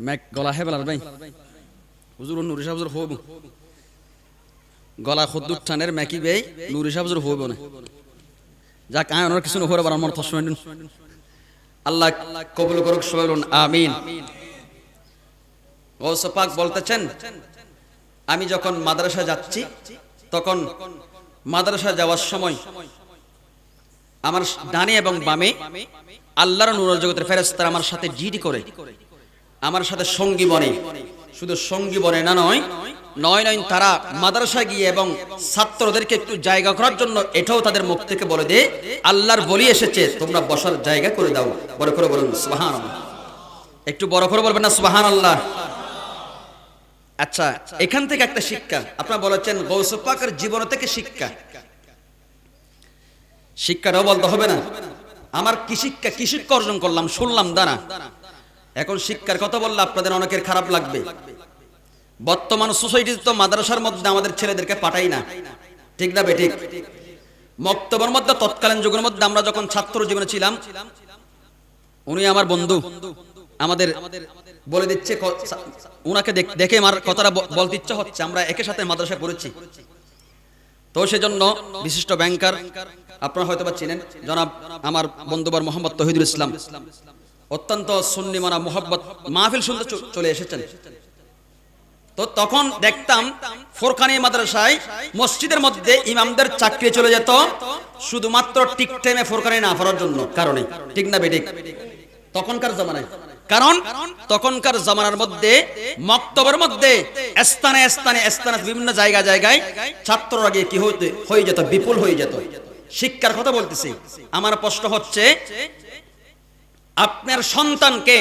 मैक गला है बलाल भाई हुजूर नूरी साहब हुजूर होब गला खुद उठानेर मैकी भाई नूरी साहब हुजूर होब ने যাক আয় ওনার কিছু নহরে বার আমার তসমেন আল্লাহ কবুল করুক সবাই বলুন আমিন। গৌস পাক বলতেছেন আমি যখন মাদ্রাসা যাচ্ছি তখন মাদ্রাসা যাওয়ার সময় আমার ডানে এবং বামে আল্লাহর নূরের জগতের ফেরেশতারা আমার সাথে জিডি করে আমার সাথে সঙ্গী বনে, শুধু সঙ্গী বনে না নয় তারা মাদ্রাসা গিয়ে এবং ছাত্রদেরকে একটু জায়গা করার জন্য এটাও তাদের মুখ থেকে বলে দে আল্লাহর বলি এসেছে তোমরা বসার জায়গা করে দাও। বড় করে বলুন সুবহানাল্লাহ, একটু বড় করে বলবেন না সুবহানাল্লাহ। আচ্ছা, এখান থেকে একটা শিক্ষা আপনারা বলেছেন গৌস পাকের জীবন থেকে শিক্ষাটাও বলতে হবে না। আমার কি শিক্ষা অর্জন করলাম শুনলাম দানা, এখন শিক্ষার কথা বললে আপনাদের অনেকের খারাপ লাগবে। বর্তমান সোসাইটিতে তো মাদ্রাসার মধ্যে আমাদের ছেলেদেরকে পাঠাই না, ঠিক না বেঠিক? মক্তবের মধ্যে তৎকালীন যুগের মধ্যে আমরা যখন ছাত্র জীবনে ছিলাম, উনি আমার বন্ধু, আমাদের বলে দিচ্ছে, উনাকে দেখে আমার কথাটা বলতে ইচ্ছা হচ্ছে, আমরা একই সাথে মাদ্রাসায় পড়েছি। তো সেজন্য বিশিষ্ট ব্যাংকার আপনারা হয়তো বা চিনেন জনাব আমার বন্ধুবার মোহাম্মদ তহিদুল ইসলাম, অত্যন্ত সুন্নি মানা মোহাব্বত মাহফিল শুনতে চলে এসেছেন। তো তখন দেখতাম ফোরকানি মাদ্রাসায় মসজিদের মধ্যে ইমামদের চাকরি চলে যেত শুধুমাত্র ঠিক টাইমে ফোরকানি না পড়ার জন্য কারণে, ঠিক না বেঠিক? তখনকার জামানায়, কারণ তখনকার জামানার মধ্যে মক্তবের মধ্যে স্থানে বিভিন্ন জায়গায় ছাত্ররা গিয়ে কি হয়ে যেত, বিপুল হয়ে যেত। শিক্ষার কথা বলতেছি। আমার প্রশ্ন হচ্ছে আপনার সন্তানকে,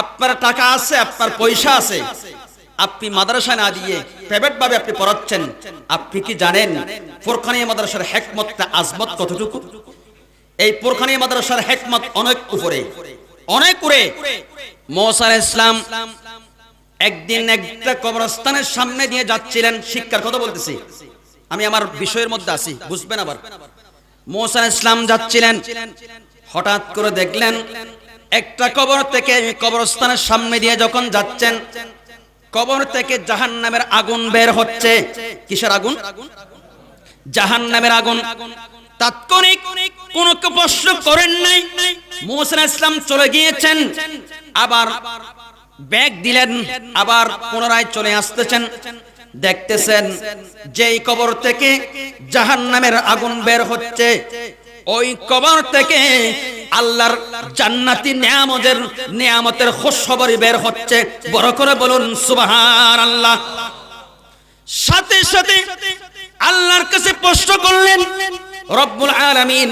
আপনার টাকা আছে, আপনার পয়সা আছে, আপনি মাদ্রাসা না দিয়ে প্রাইভেট ভাবে আপনি পড়াচ্ছেন, আপনি কি জানেন ফোরকানি মাদ্রাসার হিকমত আজমত কতটুকু? এই ফোরকানি মাদ্রাসার হিকমত অনেক উপরে। মুসা আলাইহিস সালাম একদিন একটা কবরস্থানের সামনে দিয়ে যাচ্ছিলেন, শিক্ষার কথা বলতেছি, আমি আমার বিষয়ের মধ্যে আছি, বুঝবেন। আবার মুসা আলাইহিস সালাম যাচ্ছিলেন, হঠাৎ করে দেখলেন একটা কবর থেকে, কবরস্থানের সামনে দিয়ে যখন যাচ্ছেন, কবর থেকে জাহান্নামের আগুন বের হচ্ছে। কিসের আগুন? জাহান্নামের আগুন। তাৎক্ষণিক কোনো প্রশ্ন করেন নাই, মুসা আলাইহিস সালাম চলে গিয়েছেন, আবার ব্যাগ দিলেন, আবার পুনরায় চলে আসতেছেন, দেখতেছেন যেই কবর থেকে জাহান্নামের আগুন বের হচ্ছে, ওই কবর থেকে আল্লাহর জান্নাতি নিয়ামতের খুশখবরি বের হচ্ছে। বড় করে বলুন সুবহানাল্লাহ। সাথে সাথে আল্লাহর কাছে প্রশ্ন করলেন রব্বুল আলামিন।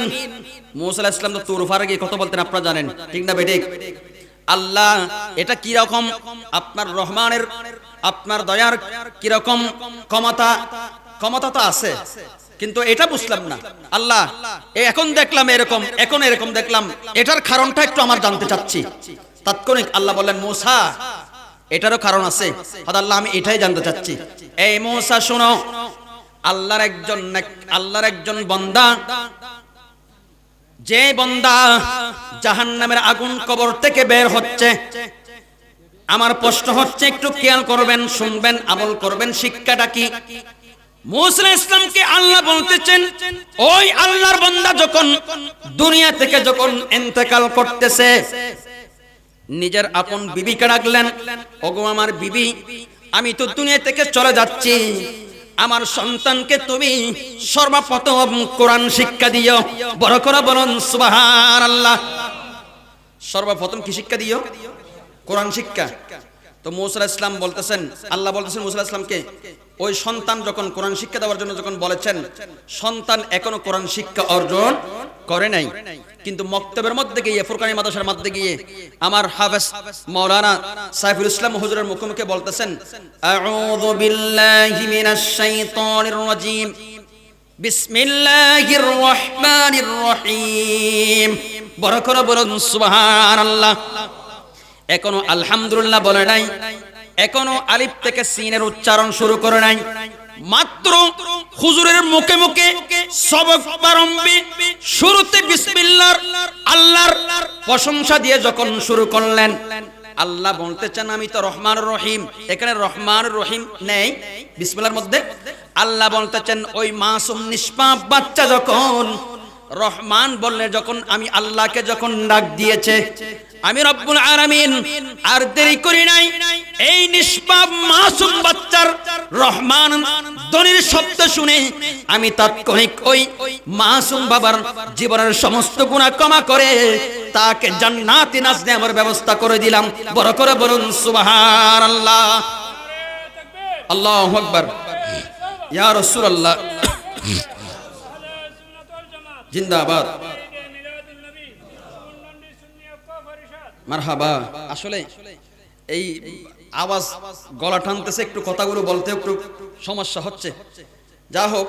মুসা আলাইহিস সালাম তো তুর পাহাড়ে গিয়ে কথা বলতেন, আপনারা জানেন, ঠিক না বেঠিক? আল্লাহ এটা কি রকম, আপনার রহমানের, আপনার দয়ার কি রকম ক্ষমতা তো আছে, কিন্তু এটা বুঝলাম না আল্লাহ, এখন দেখলাম এরকম, এখন এরকম দেখলাম, এটার কারণটা একটু আমার জানতে চাচ্ছি। তাৎক্ষণিক আল্লাহ বললেন মুসা এটারও কারণ আছে। আল্লাহ আমি এটাই জানতে চাচ্ছি। এই মুসা শোনো, আল্লাহর একজন বান্দা, যে বান্দা জাহান্নামের আগুন কবর থেকে বের হচ্ছে, আমার প্রশ্ন হচ্ছে একটু খেয়াল করবেন, শুনবেন, আমল করবেন। শিক্ষাটা কি? মুসা আলাইহিস সালামকে আল্লাহ বলতেছেন, ওই আল্লাহর বান্দা যখন দুনিয়া থেকে যখন ইন্তেকাল করতেছে, নিজের আপন বিবিকে ডাকলেন, ওগো আমার বিবি, আমি তো দুনিয়া থেকে চলে যাচ্ছি, আমার সন্তানকে তুমি সর্বপ্রথম কোরআন শিক্ষা দিও। বড় করে বলুন সুবহানাল্লাহ। সর্বপ্রথম কি শিক্ষা দিও? কোরআন শিক্ষা। তো মুসা আলাইহিস সালাম বলতেছেন, আল্লাহ বলতেছেন মুসা আলাইহিস সালামকে, ওই সন্তান যখন কোরআন শিক্ষা দেওয়ার জন্য যখন বলেছেন, সন্তান এখনো কোরআন শিক্ষা অর্জন করে নাই, কিন্তু মক্তবের মধ্যে গিয়ে, ফুরকানি মাদ্রাসার মধ্যে গিয়ে আমার হাফেজ মাওলানা সাইফুল ইসলাম হুজুরের মুখে বলতেছেন, আউযু বিল্লাহি মিনাশ শাইতানির রাজীম, বিসমিল্লাহির রহমানির রহিম। বড় করে বলুন সুবহানাল্লাহ। এখনো আলহামদুলিল্লাহ বলে নাই, এখনো আলিফ থেকে সিনের উচ্চারণ শুরু করে নাই। মাত্র হুজুরের মুখে মুখে সবক প্রারম্ভে শুরুতে বিসমিল্লাহ আল্লাহর প্রশংসা দিয়ে যখন শুরু করলেন, আল্লাহ বলতেছেন আমি তো রহমান রহিম। এখানে রহমান রহিম নেই বিসমিল্লাহর মধ্যে। আল্লাহ বলতেছেন ওই মাসুম নিষ্পাপ বাচ্চা যখন রহমান বললে, যখন আমি আল্লাহকে যখন ডাক দিয়েছে, আমি রব্বুল আলামিন আর দেরি করি নাই, এই নিষ্পাপ মাসুম বাচ্চার রহমান ধ্বনির শব্দ শুনে আমি তাৎক্ষণিক ওই মাসুম বাবার জীবনের সমস্ত গুনাহ ক্ষমা করে তাকে জান্নাতে নাজনেমার ব্যবস্থা করে দিলাম। বড় করে বলুন সুবহানাল্লাহ। আল্লাহু আকবার। ইয়া রাসূলুল্লাহ জিন্দাবাদ, মারহাবা। আসলে এই আওয়াজ গলা টানতেছে, একটু কথাগুলো বলতে একটু সমস্যা হচ্ছে। যা হোক,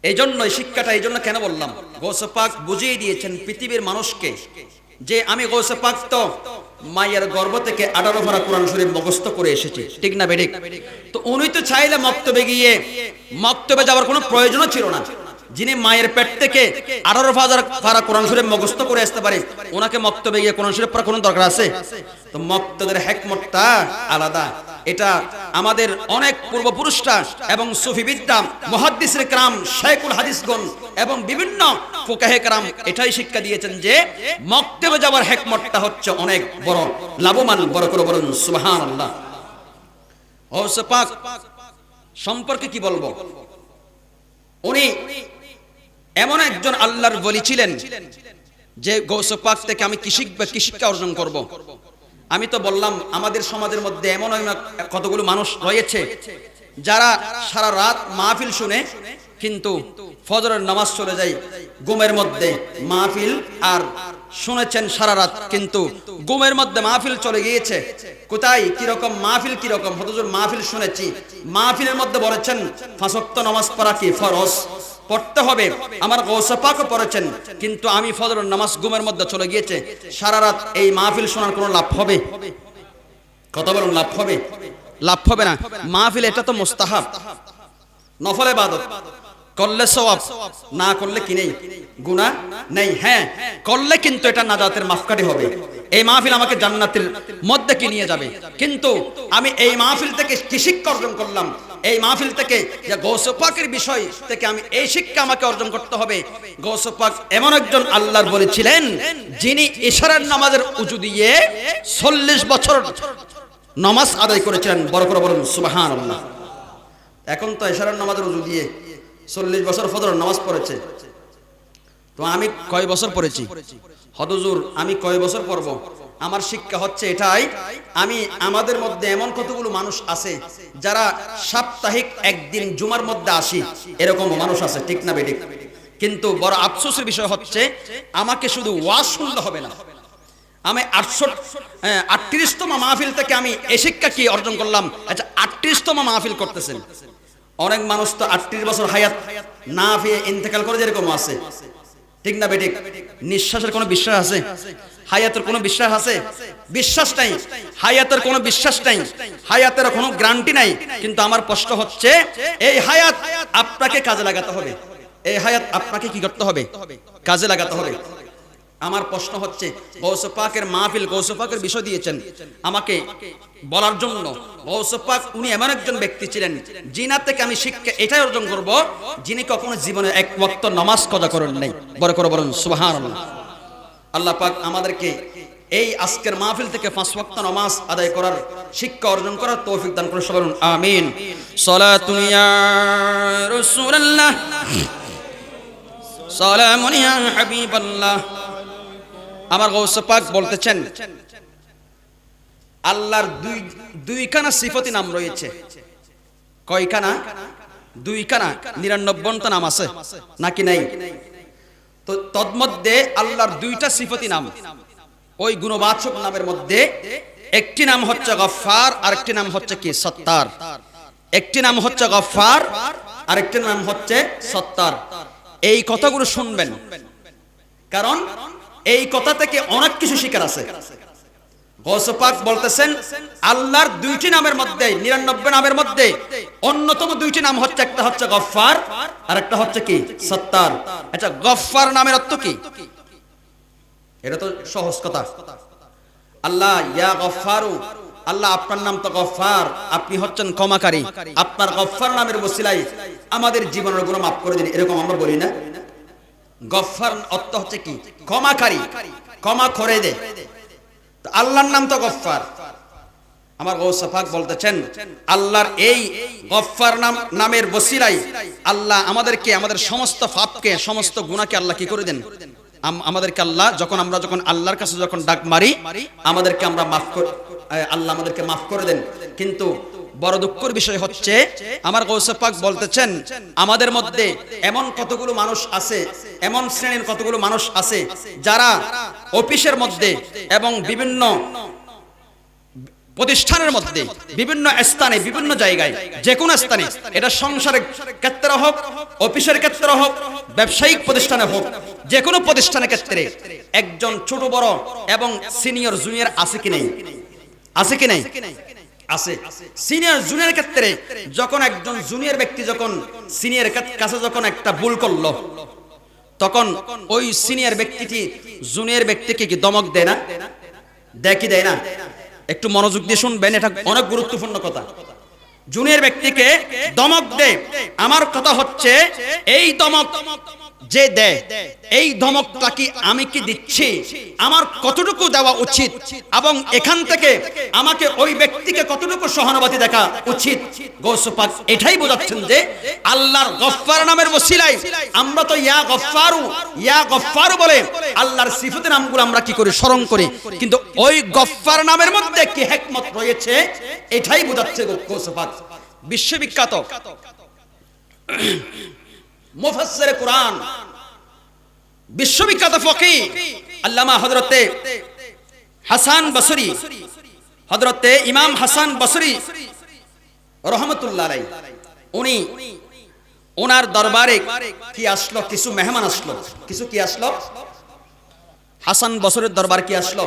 এই জন্য শিক্ষাটা এই জন্য কেন বললাম, গৌসে পাক বুঝিয়ে দিয়েছেন পৃথিবীর মানুষকে যে আমি গৌসে পাক তো মায়ের গর্ভ থেকে 18 পারা কোরআন শরীফ মুখস্থ করে এসেছি, ঠিক না বেঠিক? তো উনি তো চাইলে মক্তবে গিয়ে মক্তবে যাওয়ার কোনো প্রয়োজনও ছিল না। যিনি মায়ের পেট থেকে 18,000 পারা কোরআন শরীফ মুখস্থ করে আসতে পারে, ওনাকে মক্তবে গিয়ে কোরআন শরীফ পড়ার কোনো দরকার আছে? তো মক্তবের হিকমতটা আলাদা। এটা আমাদের অনেক পূর্বপুরুষরা এবং সুফিবিদ্যা মুহাদ্দিসে কেরাম, শাইখুল হাদিসগণ এবং বিভিন্ন ফুকাহে কেরাম এটাই শিক্ষা দিয়েছেন যে মক্তবে যাওয়ার হিকমতটা হচ্ছে অনেক বড় লাভবান। বড় করে বলুন সুবহানাল্লাহ। গৌসে পাক সম্পর্কে কি বলবো, উনি এমন একজন আল্লাহর ওলি ছিলেন যে গৌসে পাক থেকে আমি কি শিক্ষা অর্জন করব। আমি তো বললাম আমাদের সমাজের মধ্যে এমন কতগুলো মানুষ রয়েছে যারা সারা রাত মাহফিল শুনে কিন্তু ফজরের নামাজ চলে যায় ঘুমের মধ্যে। মাহফিল আর শুনেছেন সারা রাত, কিন্তু ঘুমের মধ্যে মাহফিল চলে গিয়েছে। কোথায় কিরকম মাহফিল, কিরকম হুজুর মাহফিল শুনেছি, মাহফিলের মধ্যে বলেছেন 5 ওয়াক্ত নামাজ পড়া কি ফরজ, পড়তে হবে। আমার গৌসে পাকও পড়েছেন, কিন্তু আমি ফজরের নামাজ ঘুমের মধ্যে চলে গিয়েছে। সারা রাত এই মাহফিল শোনার কোনো লাভ হবে? কথা বলুন, লাভ হবে? লাভ হবে না। মাহফিল এটা তো মুস্তাহাব, নফল ইবাদত, করলে সওয়াব, না করলে কি নেই, গুনাহ নেই। হ্যাঁ, করলে কিন্তু এটা নাজাতের মাফকাঠি হবে। এই মাহফিল আমাকে জান্নাতের মধ্যে কি নিয়ে যাবে। কিন্তু আমি এই মাহফিল থেকে কি শিক্ষা অর্জন করলাম, এই মাহফিল থেকে যে গৌসে পাকের বিষয় থেকে আমি এই শিক্ষা আমাকে অর্জন করতে হবে। গৌসে পাক এমন একজন আল্লাহর বলেছিলেন যিনি ইশারার নামাজের উজু দিয়ে 40 বছর নামাজ আদায় করেছিলেন। বড় করে বলুন সুবহানাল্লাহ। এখন তো ইশারার নামাজের উজু দিয়ে 40 বছর ফজরের নামাজ পড়েছে। তো আমি কয় বছর পড়েছি? হুজুর আমি কয় বছর পড়ব? আমার শিক্ষা হচ্ছে এটাই, আমি আমাদের মধ্যে এমন কতগুলো মানুষ আছে যারা সাপ্তাহিক একদিন জুমার মধ্যে আসি, এরকম মানুষ আছে, ঠিক না বেঠিক? কিন্তু বড় আফসোসের বিষয় হচ্ছে আমাকে শুধু ওয়াজ শুনলে হবে না। আমি 38তম মাহফিল থেকে আমি এই শিক্ষা কি অর্জন করলাম? আচ্ছা, 38তম মাহফিল করতেছেন, অনেক মানুষ তো 38 বছর হায়াত না পেয়ে ইন্তেকাল করে, যেরকম আছে, ঠিক না বেঠিক? নিঃশ্বাসের কোনো বিশ্বাস আছে? হায়াতের কোনো বিশ্বাস আছে? বিশ্বাস নাই। হায়াতের কোনো বিশ্বাস নাই, হায়াতের কোনো গ্যারান্টি নাই। কিন্তু আমার প্রশ্ন হচ্ছে এই হায়াত আপনাকে কাজে লাগাতে হবে। এই হায়াত আপনাকে কি করতে হবে? কাজে লাগাতে হবে। আমার প্রশ্ন হচ্ছে গৌসে পাকের মাহফিল, গৌসে পাকের বিষয় দিয়েছেন আমাকে বলার জন্য। গৌসে পাক উনি এমন একজন ব্যক্তি ছিলেন যিনার থেকে আমি শিক্ষা এটাই অর্জন করব, যিনি কখনো জীবনে এক ওয়াক্ত নামাজ কাজা করেন নাই। বড় করে বলুন সুবহানাল্লাহ। আল্লাহ পাক আমাদেরকে এই আজকের মাহফিল থেকে 5 ওয়াক্ত নামাজ আদায় করার, শিক্ষা অর্জন করার তৌফিক দান করুন। সবাই বলুন আমিন। সালাতুন ইয়া রাসূলুল্লাহ, সালামুন ইয়া হাবিবাল্লাহ। আমার গৌসে পাক বলতেছেন আল্লাহর দুইখানা সিফতি নাম রয়েছে। কয়খানা? দুইখানা। 99টা নাম আছে নাকি নাই? তো তন্মধ্যে আল্লাহর 2টা সিফতি নাম, ওই গুণবাচক নামের মধ্যে একটি নাম হচ্ছে গফফার, আর একটি নাম হচ্ছে কি? সত্তার। একটি নাম হচ্ছে গফফার, আরেকটার নাম হচ্ছে সত্তার। এই কথাগুলো শুনবেন, কারণ এই কথা থেকে অনেক কিছু শিকার আছে। গৌস পাক বলতেছেন আল্লাহর দুইটি নামের মধ্যে, 99 নামের মধ্যে অন্যতম দুইটি নাম হচ্ছে, একটা হচ্ছে গফফার আর একটা হচ্ছে কি সত্তার। আচ্ছা, গফফার নামের অর্থ কি? এটা তো সহজ কথা। আল্লাহ ইয়া গফফারু, আল্লাহ আপনার নাম তো গফফার, আপনি হচ্ছেন ক্ষমাকারী, আপনার গফফার নামের ওসিলায় আমাদের জীবনের গুনাহ মাফ করে দিন, এরকম আমরা বলি না? গফফার অর্থ হচ্ছে কি? ক্ষমাকারী, ক্ষমা করে দে। আল্লাহর নাম তো গফফার। আমার গৌস পাক বলতেছেন আল্লাহর এই গফফার নামের ওসিলায় আল্লাহ আমাদেরকে, আমাদের সমস্ত পাপকে, সমস্ত গুনাহকে আল্লাহ কি করে দেন? আমাদেরকে আল্লাহ আমরা যখন আল্লাহর কাছে যখন ডাক মারি, আমাদেরকে আমরা মাফ করে, আল্লাহ আমাদেরকে মাফ করে দেন। কিন্তু বড় দুঃখের বিষয় হচ্ছে আমার গৌস পাক বলতেছেন আমাদের মধ্যে এমন কতগুলো মানুষ আছে, এমন শ্রেণীর কতগুলো মানুষ আছে যারা অফিসের মধ্যে এবং বিভিন্ন প্রতিষ্ঠানের মধ্যে, বিভিন্ন স্থানে, বিভিন্ন জায়গায়, যে কোনো স্থানে, এটা সংসারের ক্ষেত্রে হোক, অফিসের ক্ষেত্রে হোক, ব্যবসায়িক প্রতিষ্ঠানে হোক, যে কোনো প্রতিষ্ঠানের ক্ষেত্রে একজন ছোট বড় এবং সিনিয়র জুনিয়র আছে কি নেই? আছে কি নেই? আছে। সিনিয়র জুনিয়র ক্ষেত্রে যখন একজন জুনিয়র ব্যক্তি যখন সিনিয়র কাছে যখন একটা ভুল করলো, তখন ওই সিনিয়র ব্যক্তিটি জুনিয়র ব্যক্তিকে কি দমক দেয় না? দেখি দেয় না? একটু মনোযোগ দিয়ে শুনবেন, এটা অনেক গুরুত্বপূর্ণ কথা। জুনিয়র ব্যক্তিকে দমক দেয়। আমার কথা হচ্ছে এই দমক যে দেয়, এই ধমকটা কি আমি কি দিচ্ছি, আমার কতটুকু দেওয়া উচিত, এবং এখান থেকে আমাকে ওই ব্যক্তিকে কতটুকু সহানুভূতি দেখা উচিত? গৌস পাক এটাই বোঝাচ্ছেন যে আল্লাহর গফফার নামের ওসিলায় আমরা তো ইয়া গফফারু বলে আল্লাহর সিফাতের নামগুলো আমরা কি করি? স্মরণ করি। কিন্তু ওই গফফার নামের মধ্যে কি হিকমত রয়েছে এটাই বোঝাচ্ছে গৌস পাক। বিশ্ববিখ্যাত মুফাসসিরে কুরআন, বিশ্ববিখ্যাত ফকিহ আল্লামা হযরতে হাসান বসরি, হযরতে ইমাম হাসান বসরি রাহমাতুল্লাহ আলাইহি, উনি ওনার দরবারে কি আসলো? কিছু মেহমান আসলো। কিছু কি আসলো? হাসান বসরির দরবার কি আসলো?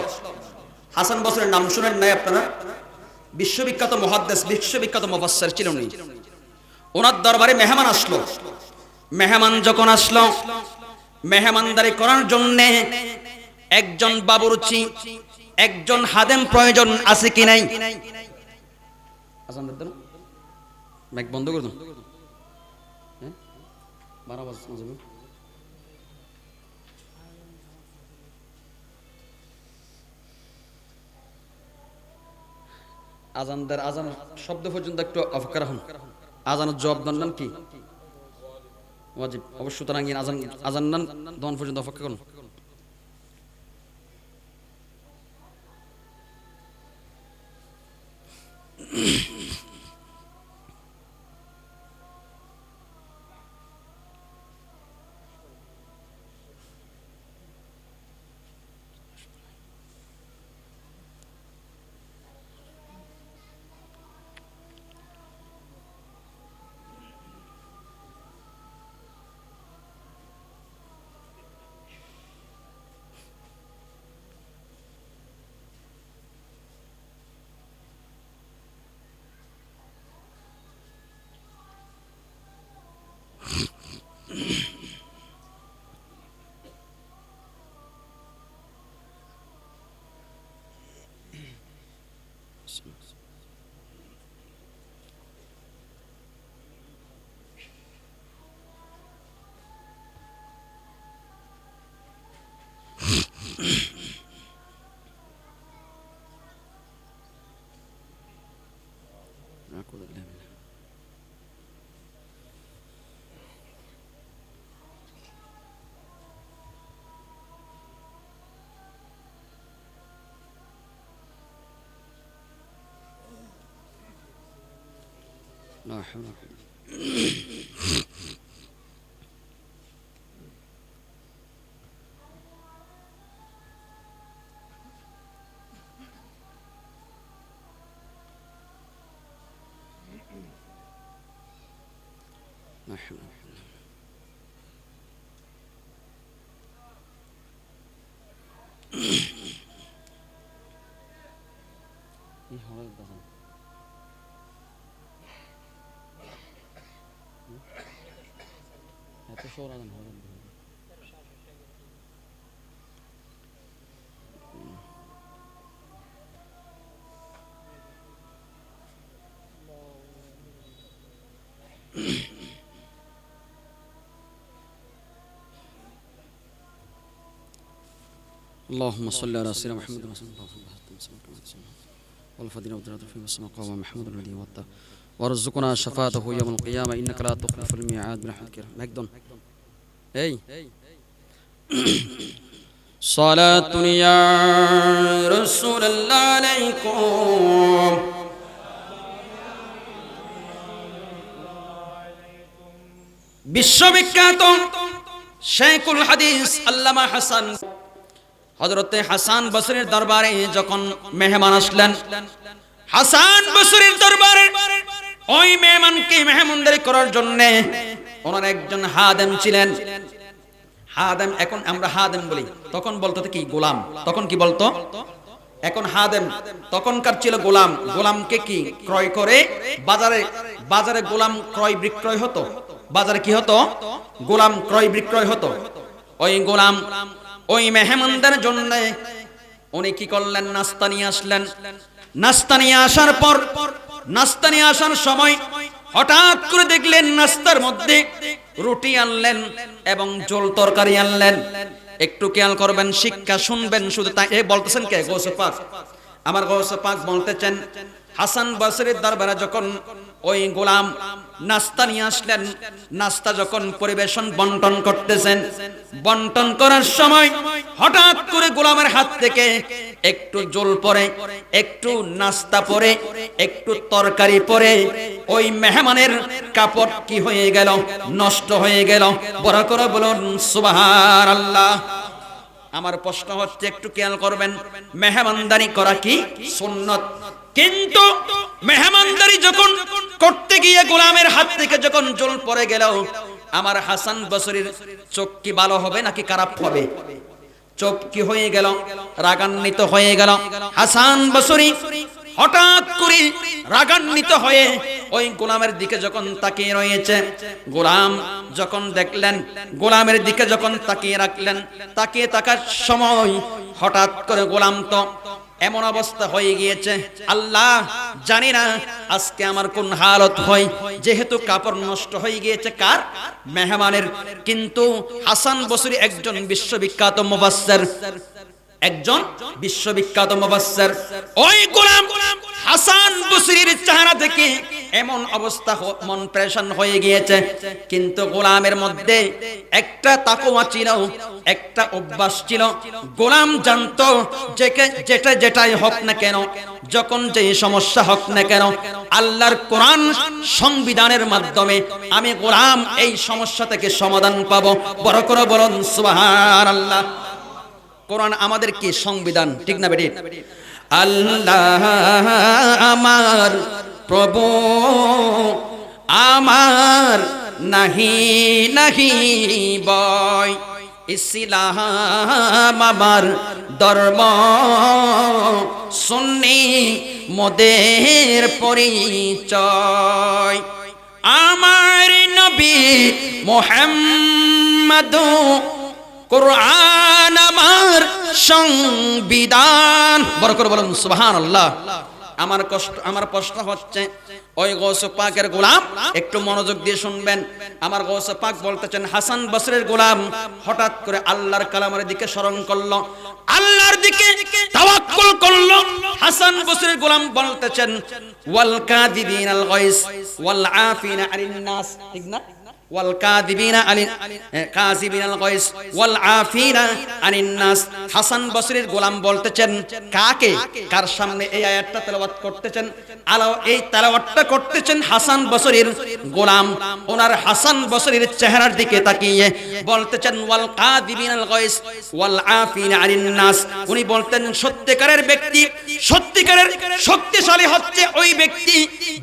হাসান বসরির নাম শুনেন নাই আপনারা? বিশ্ববিখ্যাত মুহাদ্দিস, বিশ্ববিখ্যাত মুফাসসির ছিলেন উনি। ওনার দরবারে মেহমান আসলো। মেহমান যখন আসলো, মেহমানদারি করার জন্য একজন বাবুর্চি, একজন হাদেম প্রয়োজন আছে কি নাই? আজান দেন, মাইক বন্ধ করে দেন। হ্যাঁ, 12 বাজে। আজান শব্দ পর্যন্ত একটু অপেক্ষা রাখুন। আজানের জবাব দেন কি ওয়াজিব, অবশ্য তারা গিয়ে আজান নান দন পর্যন্ত অপেক্ষা করুন। لا حول ولا قوة. اللهم صل على سيدنا محمد والفضيلة والدرجة في السماء قام محمد الذي وضع وارزقنا شفاعته يوم القيامة إنك لا تخلف الميعاد برحمتك مجدون أي صلاة يا رسول الله عليكم বিশ্ববিখ্যাত শেখুল হাদিস আল্লামা হাসান হযরতে হাসান বসরির দরবারে যখন মেহমান আসলেন, হাসান বসরির দরবারে ওই মেহমানকে মেহমানদারি করার জন্য ওনার একজন হাদেম ছিলেন। হাদেম, এখন আমরা হাদেম বলি, তখন বলতো কি গোলাম। তখন কি বলতো? এখন হাদেম, তখনকার ছিল গোলাম। গোলামকে কি ক্রয় করে বাজারে গোলাম ক্রয় বিক্রয় হতো। বাজারে কি হতো? গোলাম ক্রয় বিক্রয় হতো। ওই গোলাম ওই মেহমানদের জন্য উনি কি করলেন? নাস্তা নিয়ে আসলেন। নাস্তা নিয়ে আসার পর, নাস্তা নিয়ে আসার সময় হঠাৎ করে দেখলেন নাস্তার মধ্যে রুটি আনলেন এবং ঝোল তরকারি আনলেন। একটু খেয়াল করবেন, শিক্ষা শুনবেন শুধু। তাই এ বলতেছেন কে? গৌসে পাক। আমার গৌসে পাক বলতেছেন, হাসান বসরির দরবারে যখন ওই গোলাম নাস্তা নিয়ে আসলেন, নাস্তা যখন পরিবেশন বন্টন করতেছেন, বন্টন করার সময় হঠাৎ করে গোলামের হাত থেকে একটু ঝোল পড়ে, একটু নাস্তা পড়ে, একটু তরকারি পড়ে ওই মেহমানের কাপড় কি হয়ে গেল? নষ্ট হয়ে গেল। বড় করে বলুন সুবহানাল্লাহ। আমার প্রশ্ন হচ্ছে, একটু খেয়াল করবেন, মেহমানদারি করা কি সুন্নত, কিন্তু মেহমানদারি যখন করতে গিয়ে গোলামের হাত থেকে যখন ঝোল পড়ে গেল, আমার হাসান বসরির চোখ কি ভালো হবে নাকি খারাপ হবে? চোখ কি হয়ে গেল? রাগান্বিত হয়ে গেল। হাসান বসরি হঠাৎ করে রাগান্বিত হয়ে ওই গোলামের দিকে যখন তাকিয়ে রয়েছে, গোলাম যখন দেখলেন, গোলামের দিকে যখন তাকিয়ে রাখলেন, তাকিয়ে থাকার সময় হঠাৎ করে গোলাম তো এমন অবস্থা হয়ে গিয়েছে, আল্লাহ জানি না আজকে আমার কোন হালত হয়, যেহেতু কাপড় নষ্ট হয়ে গিয়েছে কার? মেহমানের। কিন্তু হাসান বসরি একজন বিশ্ববিখ্যাত মুফাসসির, একজন বিশ্ববিখ্যাত মুফাসসির। ওই গোলাম হাসান বসরির চেহারা দেখে এমন অবস্থা, মন পেরেশান হয়ে গিয়েছে, কিন্তু গোলামের মধ্যে একটা তাকওয়া ছিল, একটা অভ্যাস ছিল। গোলাম জানতো যেটাই হোক না কেন, যখন যে সমস্যা হোক না কেন, আল্লাহর কোরআন সংবিধানের মাধ্যমে আমি গোলাম এই সমস্যা থেকে সমাধান পাবো। বড় করে বলুন সুবহানাল্লাহ। কোরআন আমাদের কি সংবিধান, ঠিক না বেটি? আল্লাহ আমার প্রভু, আমার নাহি নাহি বয়, ইসলাম আমার ধর্ম, সুন্নি মোদের পরিচয়, আমার নবী মুহাম্মদ, কোরআন আমার সংবিধান। বড় করে বলুন সুবহানাল্লাহ। আমার প্রশ্ন হচ্ছে, ওই গৌসে পাকের গোলাম, একটু মনোযোগ দিয়ে শুনবেন। আমার গৌসে পাক বলতেছেন, হাসান বসরির গোলাম হঠাৎ করে আল্লাহর কালামের দিকে স্মরণ করলো, আল্লাহর দিকে তাওয়াক্কুল করলো। হাসান বসরির গোলাম বলতেছেন, ওয়াল কাযিবিনাল গায়স ওয়াল আফিনা আনিন নাস, ঠিক না? ওয়াল কাযিবিনাল গায়স ওয়াল আফিনা আনিন নাস। হাসান বসরির গোলাম বলতেছেন কাকে? কার সামনে এই আয়াতটা তেলাওয়াত করতেছেন? এই তেলাওয়াতটা করতেছেন হাসান বসরির গোলাম। ওনার হাসান বসরির চেহারার দিকে তাকিয়ে বলতেছেন, ওয়াল কাযিবিনাল গায়স ওয়াল আফিনা আনিন নাস। উনি বলতেন, সত্যিকারের ব্যক্তি, সত্যিকারের শক্তিশালী হচ্ছে ওই ব্যক্তি,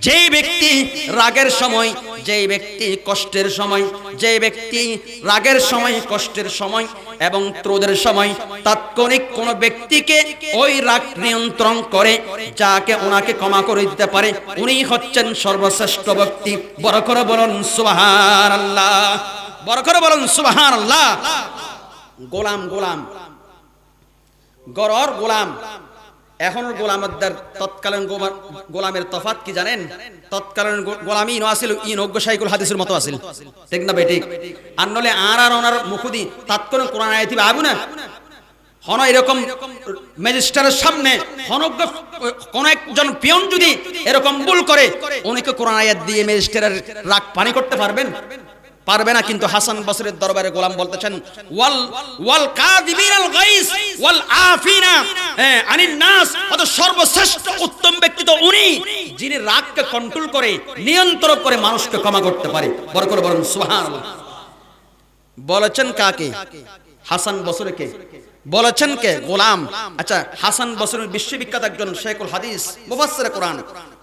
যেই ব্যক্তি রাগের সময় যে ব্যক্তি কষ্টের সময়, যে ব্যক্তি রাগের সময়, কষ্টের সময় এবং ক্রোধের সময় তাৎক্ষণিক কোন ব্যক্তিকে ওই রাগ নিয়ন্ত্রণ করে যাকে ওনাকে ক্ষমা করে দিতে পারে, উনি হচ্ছেন সর্বশ্রেষ্ঠ ব্যক্তি। বড় করে বলুন সুবহানাল্লাহ, বড় করে বলুন সুবহানাল্লাহ। গোলাম, গোলাম, গরর গোলাম। এখন গোলামদের তৎকালীন গোলামের তফাত কি জানেন? তৎকালীন গোলামি ইনো আছিল, ইনজ্ঞ শাইকুল হাদিসের মতো আছিল, ঠিক না বেঠিক? আর নলে আর ওনার মুখুদি তাৎকালীন কোরআন আয়াত আবু না হন এরকম ম্যাজিস্ট্রেটের সামনে হনজ্ঞ কোন একজন পিয়ন যদি এরকম ভুল করে, উনিকে কোরআন আয়াত দিয়ে ম্যাজিস্ট্রেটের রাগ পানি করতে পারবেন? পারবে না। কিন্তু হাসান বসরির দরবারে গোলাম বলতেছেন ওয়াল কাযিমিনাল গাইস ওয়াল আফিনা আনিন নাস, অত সর্বশ্রেষ্ঠ উত্তম ব্যক্তি তো উনি যিনি রাগকে কন্ট্রোল করে, নিয়ন্ত্রণ করে মানুষকে ক্ষমা করতে পারে। বড় করে বলুন সুবহানাল্লাহ। বলেছেন কাকে? হাসান বসরিকে। বলেছেন কে? গোলাম। আচ্ছা, হাসান বসরি বিশ্ববিখ্যাত একজন শাইখুল হাদিস, মুফাসসিরে কোরআন।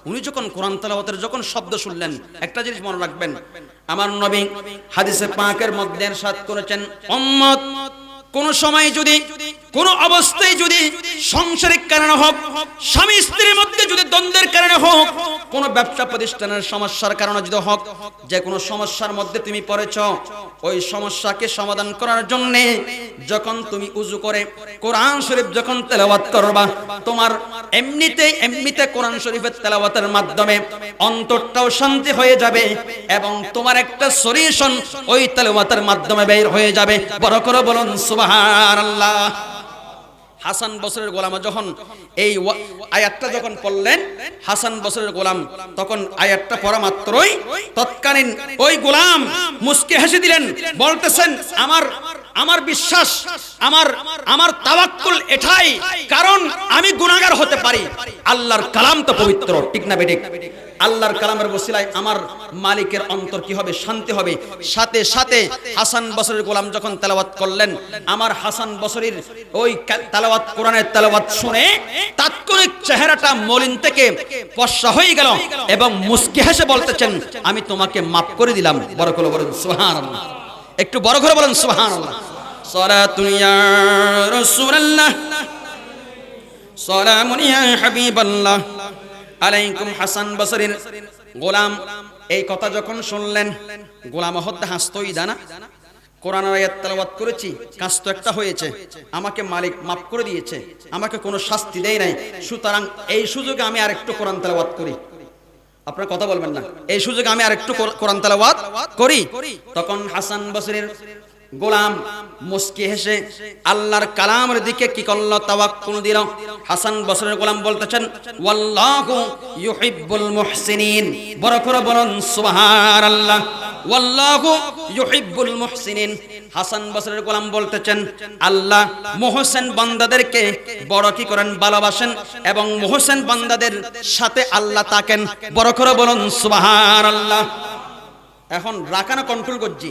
উনি যখন কোরআন তেলাওয়াতের যখন শব্দ শুনলেন, একটা জিনিস মনে রাখবেন, আমার নবী হাদিসে পাকের মধ্যে ইরশাদ করেছেন, উম্মত কোন সময় যদি, কোন অবস্থায় যদি সাংসারিক কারণে হোক, স্বামী স্ত্রীর মধ্যে যদি দ্বন্দ্বের কারণে হোক, কোন ব্যবসা প্রতিষ্ঠানের সমস্যার কারণে যদি হোক, যে কোনো সমস্যার মধ্যে তুমি পড়েছ, ওই সমস্যাকে সমাধান করার জন্য যখন তুমি উযু করে কোরআন শরীফ যখন তেলাওয়াত করবা, তোমার এমনিতে কোরআন শরীফের তেলাওয়াতের মাধ্যমে অন্তরটাও শান্তি হয়ে যাবে এবং তোমার একটা সলিউশন ওই তেলাওয়াতের মাধ্যমে বের হয়ে যাবে। বড় করে বলুন সুবহানাল্লাহ। হাসান বসরির গোলাম যখন এই আয়াতটা যখন পড়লেন, হাসান বসরির গোলাম তখন আয়াতটা পড়া মাত্রই তৎকালীন ওই গোলাম মুস্কি হেসে দিলেন, বলতেছেন আমার বিশ্বাস, আমার তাওয়াক্কুল এটাই, কারণ আমি গুনাহগার হতে পারি, আল্লাহর কালাম তো পবিত্র, ঠিক না বেঠিক? আল্লাহর কালামের ওসিলায় আমার মালিকের অন্তর কি হবে? শান্তি হবে। সাথে সাথে হাসান বসরির গোলাম যখন তেলাওয়াত করলেন, আমার হাসান বসরির ওই তেলাওয়াত, কোরআনের তেলাওয়াত শুনে তাৎক্ষণিক চেহারাটা মলিন থেকে ফর্সা হয়ে গেল এবং মুস্কি হেসে বলতেছেন, আমি তোমাকে মাফ করে দিলাম। বড় করে বলেন সুবহানাল্লাহ, একটু বড় করে বলেন সুবহানাল্লাহ। সালাতুন ইয়া রাসূলুল্লাহ, সালামুন ইয়া হাবিবাল্লাহ আলাইকুম। হাসান বসরির গোলাম এই কথা যখন শুনলেন, গোলাম হত্যা হাসতই জানা, কোরআনের আয়াত তেলাওয়াত করেছি, কাজ তো একটা হয়েছে, আমাকে মালিক মাফ করে দিয়েছে, আমাকে কোনো শাস্তি দেয় নাই, সুতরাং এই সুযোগে আমি আরেকটু কোরআন তেলাওয়াত করি। আপনারা কথা বলবেন না, এই সুযোগে আমি আরেকটু কোরআন তেলাওয়াত করি। তখন হাসান বসরির গোলাম মুস্কি হেসে আল্লাহর কালামের দিকে কি করল? তাওয়াক্কুল দিল। হাসান বসরির গোলাম বলতেছেন, ওয়াল্লাহু ইউহিব্বুল মুহসিনিন। বড় করে বলুন সুবহানাল্লাহ। ওয়াল্লাহু ইউহিব্বুল মুহসিনিন। হাসান বসরির গোলাম বলতেছেন, আল্লাহ মুহসিন বান্দাদেরকে বড় কি করেন? ভালোবাসেন এবং মুহসিন বান্দাদের সাথে আল্লাহ থাকেন। বড় করে বলুন সুবহানাল্লাহ। এখন রাখানা কন্ট্রোল করছি।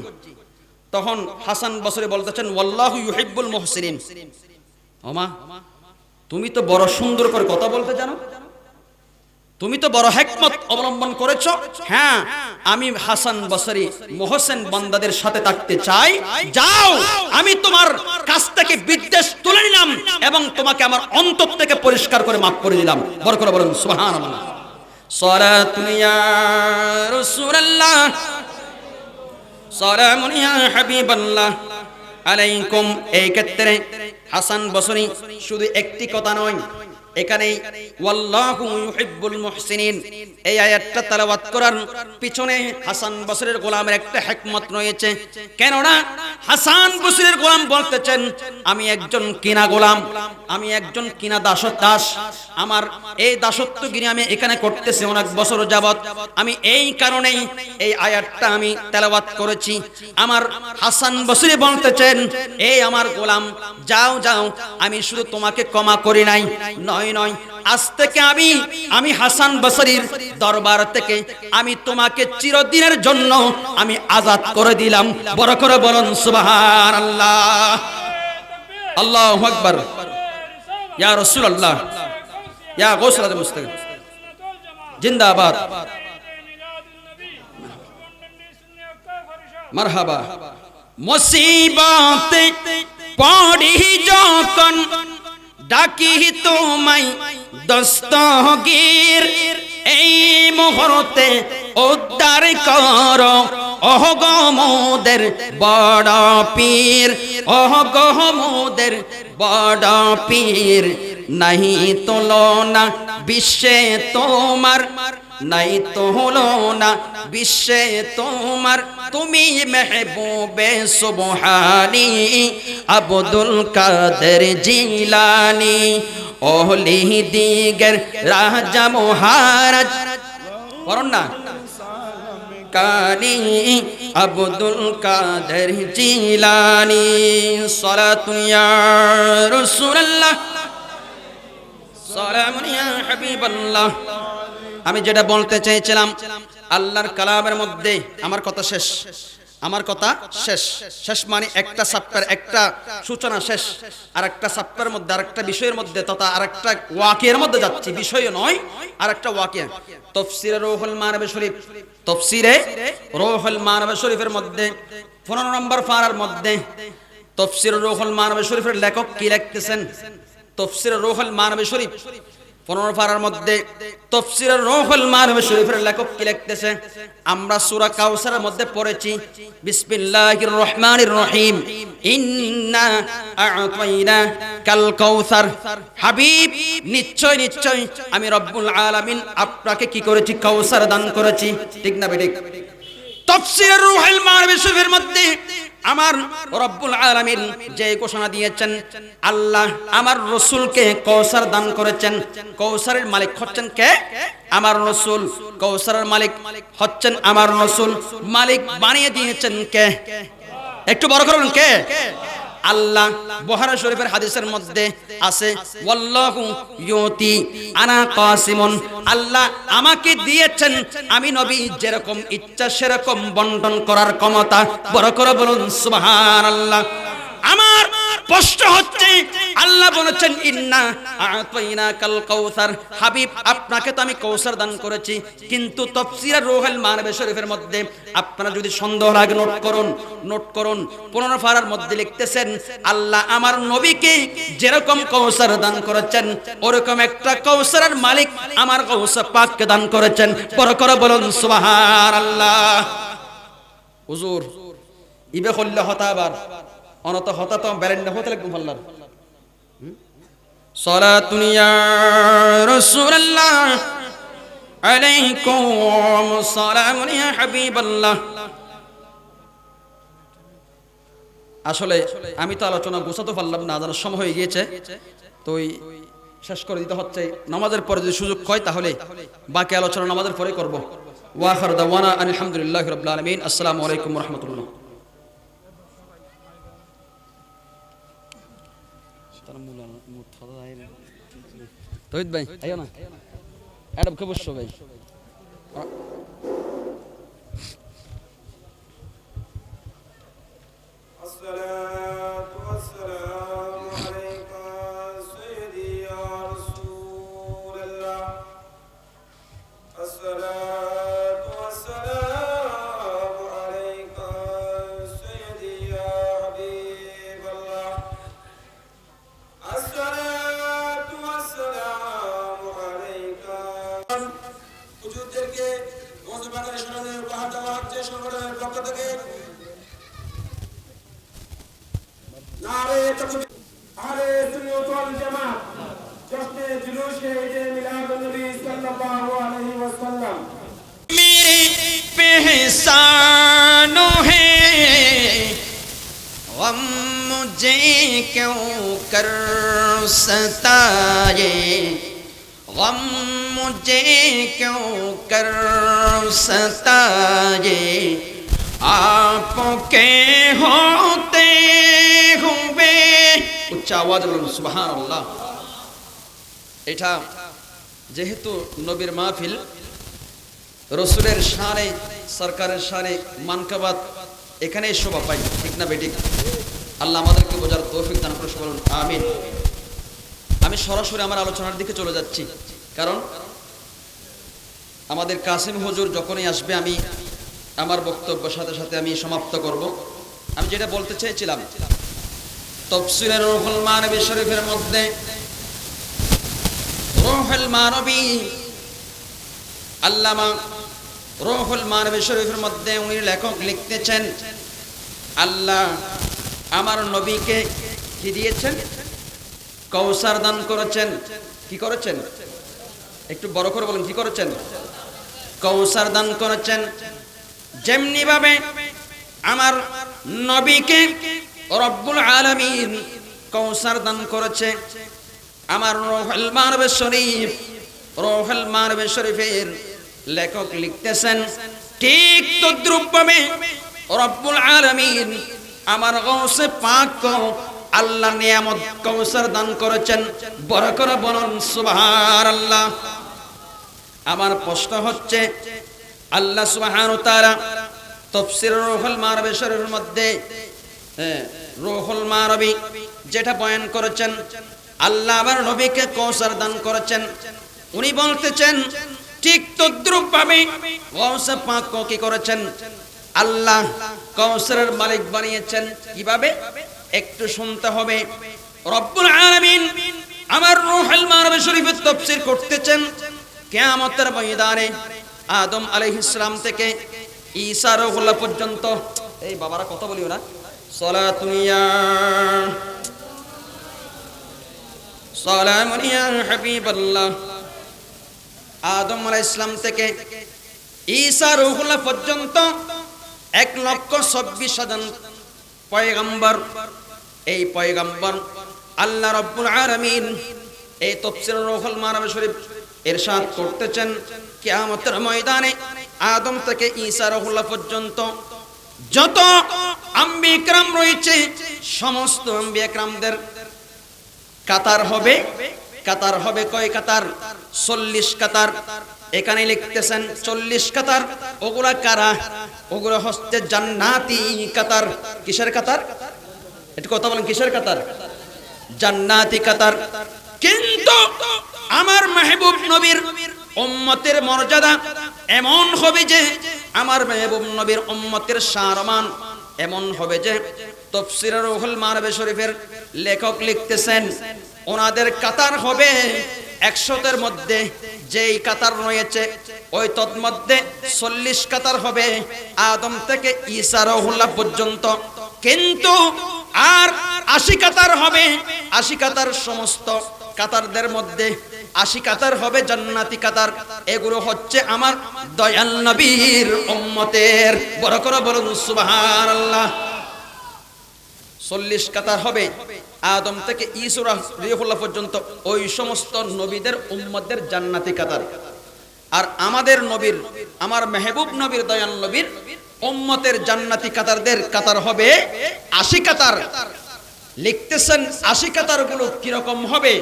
তখন হাসান বসরি বলতেছেন, ওয়াল্লাহু ইউহিব্বুল মুহসিনিন। ওমা, তুমি তো বড় সুন্দর করে কথা বলতে জানো, তুমি তো বড় হিকমত অবলম্বন করেছো। হ্যাঁ, আমি হাসান বসরি মুহসিন বান্দাদের সাথে থাকতে চাই। যাও, আমি তোমার কাছ থেকে বিদ্বেষ তুলে নিলাম এবং তোমাকে আমার অন্তর থেকে পরিষ্কার করে মাফ করে দিলাম। বড় করে বলুন সুবহানাল্লাহ। সালাতুন ইয়া রাসূলুল্লাহ, সালামুন ইয়া হাবিবাল্লাহ আলাইকুম। এই ক্ষেত্রে হাসান বসরি শুধু একটি কথা নয়, এখানে ওয়াল্লাহু ইউহিব্বুল মুহসিনিন এই আয়াতটা তেলাওয়াত করার পিছনে হাসান বসরির গোলামের একটা হিকমত রয়েছে। কেননা হাসান বসরির গোলাম বলতেছেন, আমি একজন কিনা গোলাম, আমি একজন কিনা দাস, আমার এই দাসত্বগিরি আমি এখানে করতেছি অনেক বছর যাবত। আমি এই কারণেই এই আয়াতটা আমি তেলাওয়াত করেছি। আমার হাসান বসরি বলতেছেন, এই আমার গোলাম, যাও যাও, আমি শুধু তোমাকে ক্ষমা করি নাই, নয়, আজ থেকে আমি হাসান বসরির দরবার থেকে আমি তোমাকে চিরদিনের জন্য আমি আজাদ করে দিলাম। বড় করে বলুন সুবহানাল্লাহ। আল্লাহু আকবার। ইয়া রাসূলুল্লাহ, ইয়া গাউসুল মুস্তাকিম, জিন্দাবাদ। মারহাবা। মুসিবতে পড়ি যখন ডাকি তোমায় দস্তগীর, এই মুহূর্তে উদ্ধার করো ওহ গো মোদের বড় পীর, ওহ গো মোদের বড় পীর। নাহি তুলনা বিশ্বে তোমার, নাই তুলনা বিশ্বে তোমার, তুমি মেহবুবে সুবহানী আব্দুল কাদের জিলানী। ওহলি দিগের রাজা মহারাজ পড়ুন না, কানি আব্দুল কাদের জিলানী। সালাতু ইয়া রাসূলুল্লাহ, সালামুন ইয়া হাবিবাল্লাহ। আমি যেটা বলতে চাইছিলাম, আল্লাহর কালামের মধ্যে আমার কথা শেষ, আমার কথা শেষ। শেষ মানে একটা চ্যাপ্টার, একটা সূচনা শেষ, আর একটা চ্যাপ্টারের মধ্যে আরেকটা বিষয়ের মধ্যে তথা আরেকটা ওয়াকিয়ার মধ্যে যাচ্ছি। বিষয় নয়, আরেকটা ওয়াকিয়া। তাফসীরে রূহুল মানাবে শরীফ, তাফসীরে রূহুল মানাবে শরীফের মধ্যে 15 নম্বর পারার মধ্যে তাফসীরে রূহুল মানাবে শরীফের লেখক কি লিখতেছেন? তাফসীরে রূহুল মানাবে শরীফ 15 পারার মধ্যে তাফসীরে রূহুল মানাবে শরীফের লেখক কি লিখতেছে? আমরা সূরা কাউসারের মধ্যে পড়েছি বিসমিল্লাহির রহমানির রহিম, ইন্না আ'তাইনা কাল কাউসার। হাবিব, নিশ্চয় নিশ্চয় আমি রব্বুল আলামিন আপনাকে কি করেছি? কাউসার দান করেছি। ঠিক না বেঠিক? তাফসীরে রূহুল মানাবে শরীফের মধ্যে আমার রব্বুল আলামিন যে ঘোষণা দিয়েছেন, আল্লাহ আমার রাসূলকে কাউসার দান করেছেন। কাউসারের মালিক হচ্ছেন কে? আমার রাসূল। কাউসারের মালিক হচ্ছেন আমার রাসূল। মালিক বানিয়ে দিয়েছেন কে? একটু বড় করুন, কে? আল্লাহ। বুখারী শরীফের হাদিসের মধ্যে আছে ওয়াল্লাহু ইউতি আনা কাসিমুন, আল্লাহ আমাকে দিয়েছেন, আমি নবী যেরকম ইচ্ছা সেরকম বন্টন করার ক্ষমতা। বড় করে বলুন সুবহানাল্লাহ। আমার প্রশ্ন হচ্ছে, আল্লাহ বলেছেন ইন্না আ'তাইনা কাল কাউসার, হাবিব আপনাকে তো আমি কাউসার দান করেছি। কিন্তু তাফসীরে রূহুল মানাবে শরীফের মধ্যে আপনারা যদি সন্দেহ লাগে নোট করুন, নোট করুন। 15 পারার মধ্যে লিখতেছেন, আল্লাহ আমার নবীকে যেরকম কাউসার দান করেছেন, ওরকম একটা কাউসারের মালিক আমার গাউসে পাককে দান করেছেন। বড় করে বলুন সুবহানাল্লাহ। হুজুর ইবে কইলে হতাবার অনত হতা তো বেরেন না হতে লাগবে আল্লাহর। সালাতুন ইয়া রাসূলুল্লাহ আলাইকুম সালামুন ইয়া হাবিবাল্লাহ। আসলে আমি তো আলোচনা গোছাতে পারলাম না, জানার সময় হয়ে গিয়েছে, তো শেষ করে দিতে হচ্ছে। নামাজের পরে যদি সুযোগ হয় তাহলে বাকি আলোচনা নামাজের পরে করব। ওয়া আখিরু দাওয়ানা আলহামদুলিল্লাহি রাব্বিল আলামিন। আসসালামু আলাইকুম ওয়া রাহমাতুল্লাহ। তৌহিদ ভাই আইও না, অ্যাডাম কে বসছো ভাই? الصلاة والسلام عليك سيدي يا رسول الله. الصلاة والسلام عليك سيدي يا حبيب الله. الصلاة والسلام عليك. وجودك موضوع بقى شنو উপহার দেওয়া হচ্ছে সংগঠনের পক্ষ থেকে। নারে তাকবীর, আহলে সুন্নাত ওয়াল জামাত জশ্নে জুলুশে ঈদে মিলাদুন নবী সাল্লাল্লাহু আলাইহি ওয়াসাল্লাম। मेरे पहचानो है गम मुझे क्यों कर सताए, गम मुझे क्यों कर सताए, आपके होते हुए। উচ্চ আওয়াজ বলুন সুবহানাল্লাহ। এটা যেহেতু নবীর মাহফিল, রসুলের শানে, সরকারের শানে মানকাবাত এখানেই শোভা পাই। ঠিক না বেঠিক? আল্লাহ আমাদেরকে বোঝার তৌফিক দান করে, বলুন আমিন। আমি সরাসরি আমার আলোচনার দিকে চলে যাচ্ছি, কারণ আমাদের কাসিম হুজুর যখনই আসবে আমি আমার বক্তব্যের সাথে সাথে আমি সমাপ্ত করব। আমি যেটা বলতে চেয়েছিলাম, তাফসীরে রুহুল মানবী শরীফের মধ্যে রুহুল মানবী আল্লামা রুহুল মানবী শরীফের মধ্যে উনি লেখক লিখতেছেন, আল্লাহ আমার নবীকে কি দিয়েছেন? কৌসার দান করেছেন। কি করেছেন? একটু বড় করে বলুন, কি করেছেন? কৌসার দান করেছেন। যেমনি ভাবে আমার নবীকে রব্বুল আলামিন কৌসার দান করেছে, আমার রুহুল মানবী শরীফ, রুহুল মানবী শরীফের লেখক লিখতেছেন, ঠিক তদ্রূপভাবে রব্বুল আলামিন আমার গৌসে পাক আল্লাহ নিয়ামত কৌসার দান করেছেন। বড় করে বলুন সুবহানাল্লাহ। আমার প্রশ্ন হচ্ছে, আল্লাহ সুবহানাহু ওয়া তাআলা তাফসীর রুহুল মানবী শরীফের মধ্যে রুহুল মানবী যেটা বয়ান করেছেন, আল্লাহ আমার নবীকে কৌসার দান করেছেন, উনি বলতেছেন ঠিক তদ্রূপভাবে গৌসে পাক কি করেছেন? আল্লাহ কৌসারের মালিক বানিয়েছেন। কিভাবে? একটু শুনতে হবে। রব্বুল আলামিন আমার রুহুল মানবী শরীফের তাফসীর করতেছেন, কিয়ামতের ময়দানে আদম আলাইহিস সালাম থেকে ঈসা রুহুল্লাহ পর্যন্ত। এই বাবারা কথা বলিও না। সালাতুন ইয়া সালামুন ইয়া হাবিবাল্লাহ। আদম আলাইহিস সালাম থেকে ঈসা রুহুল্লাহ পর্যন্ত 1,26,000 পয়গম্বর। এই পয়গম্বর আল্লাহ রাব্বুল আলামিন এই তাফসীর রুহুল মানবী শরীফ ইরশাদ করতেছেন, কিয়ামতের ময়দানে আদম থেকে ঈসা রুহুল্লাহ পর্যন্ত যত আম্বিয়া ইকরাম রয়েছে, সমস্ত আম্বিয়া ইকরামদের কাতার হবে। কাতার হবে কয় কাতার? 40 কাতার। এখানে লিখতেছেন 40 কাতার। ওগুলা কারা? ওগুলো হচ্ছে জান্নাতি কাতার। কিসের কাতার? একটু কথা বলেন, কিসের কাতার? জান্নাতি কাতার। কিন্তু আমার মাহবুব নবীর উম্মতের মর্যাদা এমন হবে যে, আমার মাহবুব নবীর উম্মতের শারমান এমন হবে যে, তাফসীর রুহুল মানবী শরীফের লেখক লিখতেছেন ওনাদের কাতার হবে 100-এর মধ্যে যেই কাতার রয়েছে, ওই তন্মধ্যে 40 কাতার হবে আদম থেকে ঈসা রুহুল্লাহ পর্যন্ত। কিন্তু আর 80 কাতার হবে। 80 কাতার সমস্ত কাতারদের মধ্যে 80 কাতার হবে জান্নাতি কাতার। এগুলো হচ্ছে আমার দয়াল নবীর উম্মতের। বড় করে বলুন সুবহানাল্লাহ। 40 কাতার হবে আদম থেকে ঈসা রুহুল্লাহ পর্যন্ত, ওই সমস্ত নবীদের উম্মতদের জান্নাতি কাতার। আর আমাদের নবীর, আমার মেহবুব নবীর, দয়াল নবীর উম্মতের জান্নাতি কাতারদের কাতার হবে 80 কাতার। লিখতেছেন 80 কাতার গুলো কিরকম হবে?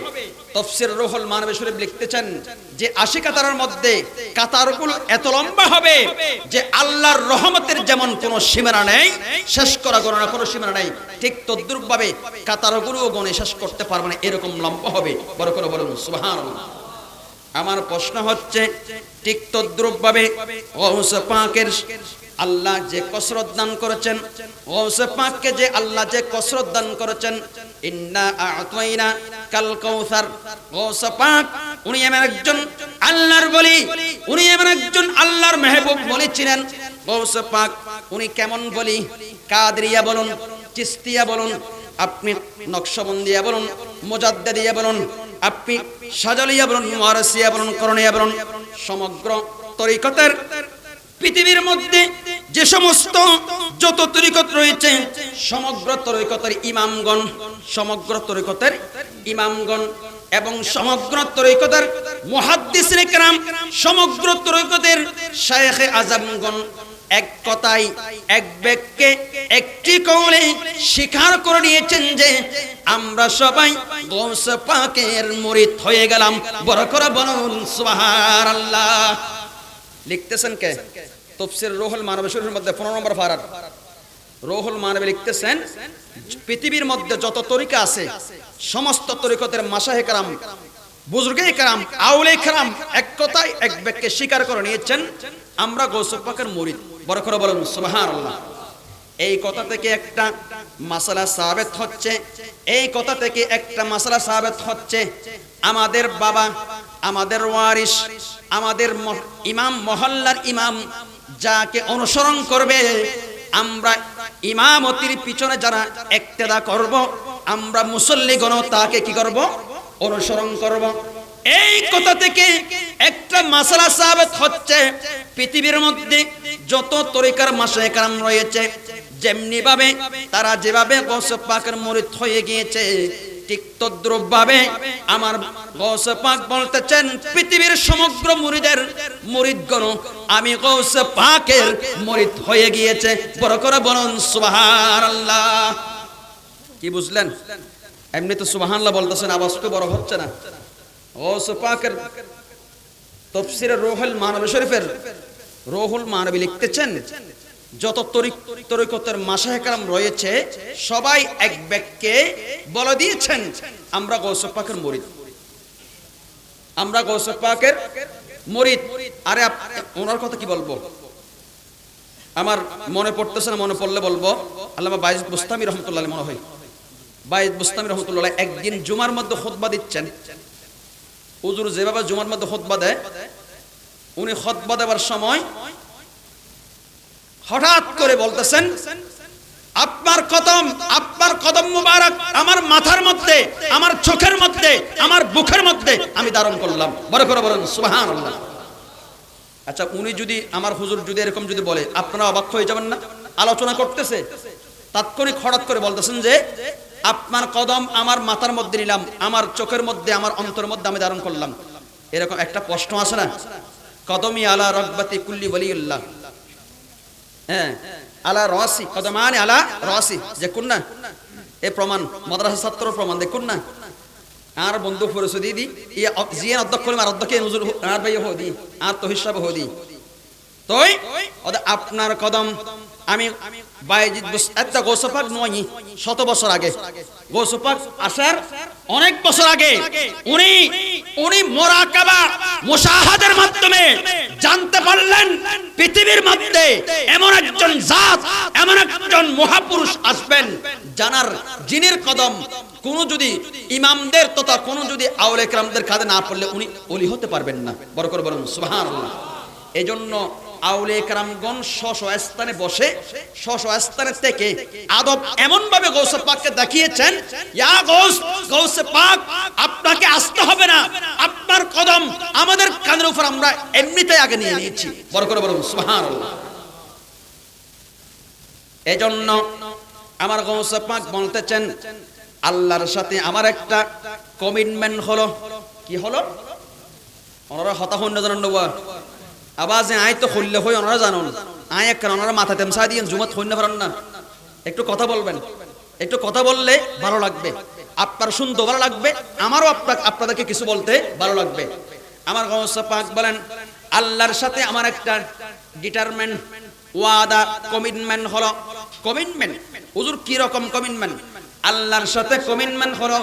তাফসীর রুহুল মানবী শরীফ লিখতেছেন যে 80 কাতারের মধ্যে কাতারগুলো এত লম্বা হবে যে আল্লাহর রহমতের যেমন কোনো সীমানা নেই, শেষ করা গণনা কোনো সীমানা নেই, ঠিক তদ্রূপভাবে কাতারগুলো গণে শেষ করতে পারবে না, এরকম লম্বা হবে। বড় করে বলুন সুবহানাল্লাহ। আমার প্রশ্ন হচ্ছে, ঠিক তদ্রূপভাবে গৌসে পাকের আল্লাহ যে কসরত দান করেছেন, গৌসে পাককে যে আল্লাহ যে কসরত দান করেছেন, ইন্না আ'তাইনা কাল কাউসার। গৌসে পাক উনি এমন একজন আল্লাহর বলি, উনি এমন একজন আল্লাহর মেহবুব বলি ছিলেন। গৌসে পাক উনি কেমন বলি? কাদরিয়া বলুন, চিশতিয়া বলুন, আপনি নকশবন্দিয়া বলুন, মুজাদ্দিদিয়া বলুন, আপনি সাজালিয়া বলুন, ওয়ারসিয়া বলুন, করণিয়া বলুন, সমগ্র তরিকতের পৃথিবীর মধ্যে যে সমস্ত যত তরিকত রয়েছে, সমগ্র তরিকতের ইমামগণ, সমগ্র তরিকতের ইমামগণ এবং সমগ্র তরিকতের মুহাদ্দিসিনে কেরাম, সমগ্র তরিকতের শায়েখে আজমগণ এক কথায় এক বাক্যে একটি কওলে স্বীকার করে নিয়েছেন যে আমরা সবাই গৌসে পাকের মুরিদ হয়ে গেলাম। বড় করে বলুন সুবহানাল্লাহ। লিখতেছেন কে? তাফসীর রুহুল মানবী শরীফের মধ্যে 15 নম্বর পারার রুহুল মানবী লিখতেছেন, পৃথিবীর মধ্যে যত তরিকা আছে, সমস্ত তরিকতের মাশায়েখ কেরাম, বুজুর্গে কেরাম, আউলিয়া কেরাম এক কথায় এক বাক্যে স্বীকার করে নিয়েছেন আমরা গৌসে পাকের মুরিদ। বড় করে বলুন সুবহানাল্লাহ। এই কথা থেকে একটা মাসালা সাবেত হচ্ছে, এই কথা থেকে একটা মাসালা সাবেত হচ্ছে, আমাদের বাবা, আমাদের ওয়ারিস, আমাদের ইমাম, মহল্লার ইমাম যাকে অনুসরণ করবে, আমরা ইমামতির পিছনে যারা ইক্তেদা করব, আমরা মুসল্লিগণ তাকে কি করব? অনুসরণ করব। এই কথা থেকে একটা মাসালা সাবেত হচ্ছে, পৃথিবীর মধ্যে যত তরিকার মাশায়েখ کرام রয়েছে, যেমনি ভাবে তারা যেভাবে গৌসে পাকের মুরিদ হয়ে গিয়েছে, ঠিক তদ্রূপ ভাবে আমার গৌসে পাক বলতেছেন পৃথিবীর সমগ্র মুরিদের মুরিদগণ আমি গৌসে পাকের মুরিদ হয়ে গিয়েছে। বড় করে বলুন সুবহানাল্লাহ। কি বুঝলেন? এমনি তো সুবহানাল্লাহ বলতেছেন, আওয়াজ তো বড় হচ্ছে না। গৌসে পাকের তাফসীরে রুহুল মানবী শরীফের রুহুল মানবী লিখতেছেন, যত তরিকতের মাশায়েখ کرام রয়েছে সবাই এক বাক্যে বলে দিয়েছেন আমরা গৌসে পাকের মুরিদ, আমরা গৌসে পাকের মুরিদ। আরে ওনার কথা কি বলবো, আমার মনে পড়তেছে না, মনে পড়লে বলবো। আল্লামা বায়েজিদ বুস্তামি রহমাতুল্লাহ আলাইহি, মনে হয় বায়েজিদ বুস্তামি রহমাতুল্লাহ আলাইহি একদিন জুমার মধ্যে খুতবা দিচ্ছেন। হুজুর যেভাবে জুমার মধ্যে খুতবা দেয়, উনি খুতবা দেওয়ার সময় হঠাৎ করে বলতেছেন, আপনার কদম মুবারক আমার মাথার মধ্যে, আমার চোখের মধ্যে, আমার বুকের মধ্যে আমি ধারণ করলাম। বড় করে বলেন সুবহানাল্লাহ। আচ্ছা, উনি যদি, আমার হুজুর যদি এরকম যদি বলে, আপনারা অবাক হয়ে যাবেন না? আলোচনা করতেছে, তাৎক্ষণিক হঠাৎ করে বলতেছেন যে আপনার কদম আমার মাথার মধ্যে নিলাম, আমার চোখের মধ্যে, আমার অন্তরের মধ্যে আমি ধারণ করলাম। এরকম একটা প্রশ্ন আছে না, কদমি আলা রকবাতি কুল্লি ওয়ালিউল্লাহ, হ্যাঁ, আলা রাসি, কদমানি আলা রাসি, দেখুন না এই প্রমাণ, মাদ্রাসা ছাত্র প্রমাণ দেখুন না। আর বন্ধু পরিচয় দিয়ে দিই, জিয়ান অধ্যক্ষ আর অধ্যক্ষ হুজুর আর ভাই হদি আর তো হিসাব হদি তোই আপনার কদম আমি বায়েজিদ একটা গৌসে পাক নয়, 100 বছর আগে, গৌসে পাক আসার অনেক বছর আগে উনি মুরাকাবা মুশাহাদার মাধ্যমে জানতে পারলেন পৃথিবীর মধ্যে এমন একজন জাত, এমন একজন মহাপুরুষ আসবেন, জানার জিনের কদম কোন যদি ইমামদের তথা কোন যদি আউলিয়া কেরামদের কাঁধে না পড়লে উনি ওলি হতে পারবেন না। বড় করে বলুন সুবহানাল্লাহ। এজন্য আউলিয়া কেরামগণ স্ব স্থানে বসে, স্ব স্থানে থেকে আদব এমন ভাবে গৌসে পাককে দেখিয়েছেন, ইয়া গৌসে পাক আপনাকে আসতে হবে না, আপনার কদম আমাদের কাঁধের উপর আমরা এমনিতেই আগে নিয়ে নিয়েছি। বড় করে বলুন সুবহানাল্লাহ। এজন্য আমার গৌসে পাক বলতেছেন, আল্লাহর সাথে আমার একটা কমিটমেন্ট হলো। কি হলো? ওনারা হতাহন জানান নেবা আওয়াজে আয় তো খুললে হই, ওনারা জানুন আয় এক ওনারা মাথা তেমসা দিয়ে জুমাত হইন না পারেন না। একটু কথা বলবেন, একটু কথা বললে ভালো লাগবে, আপনার শুনতে ভালো লাগবে, আমারও আপনাদেরকে কিছু বলতে ভালো লাগবে। আমার গৌসে পাক বলেন, আল্লাহর সাথে আমার একটা ডিটারমেন্ট, ওয়াদা, কমিটমেন্ট হলো। কমিটমেন্ট হুজুর কি রকম কমিটমেন্ট? আল্লাহর সাথে কমিটমেন্ট হলো,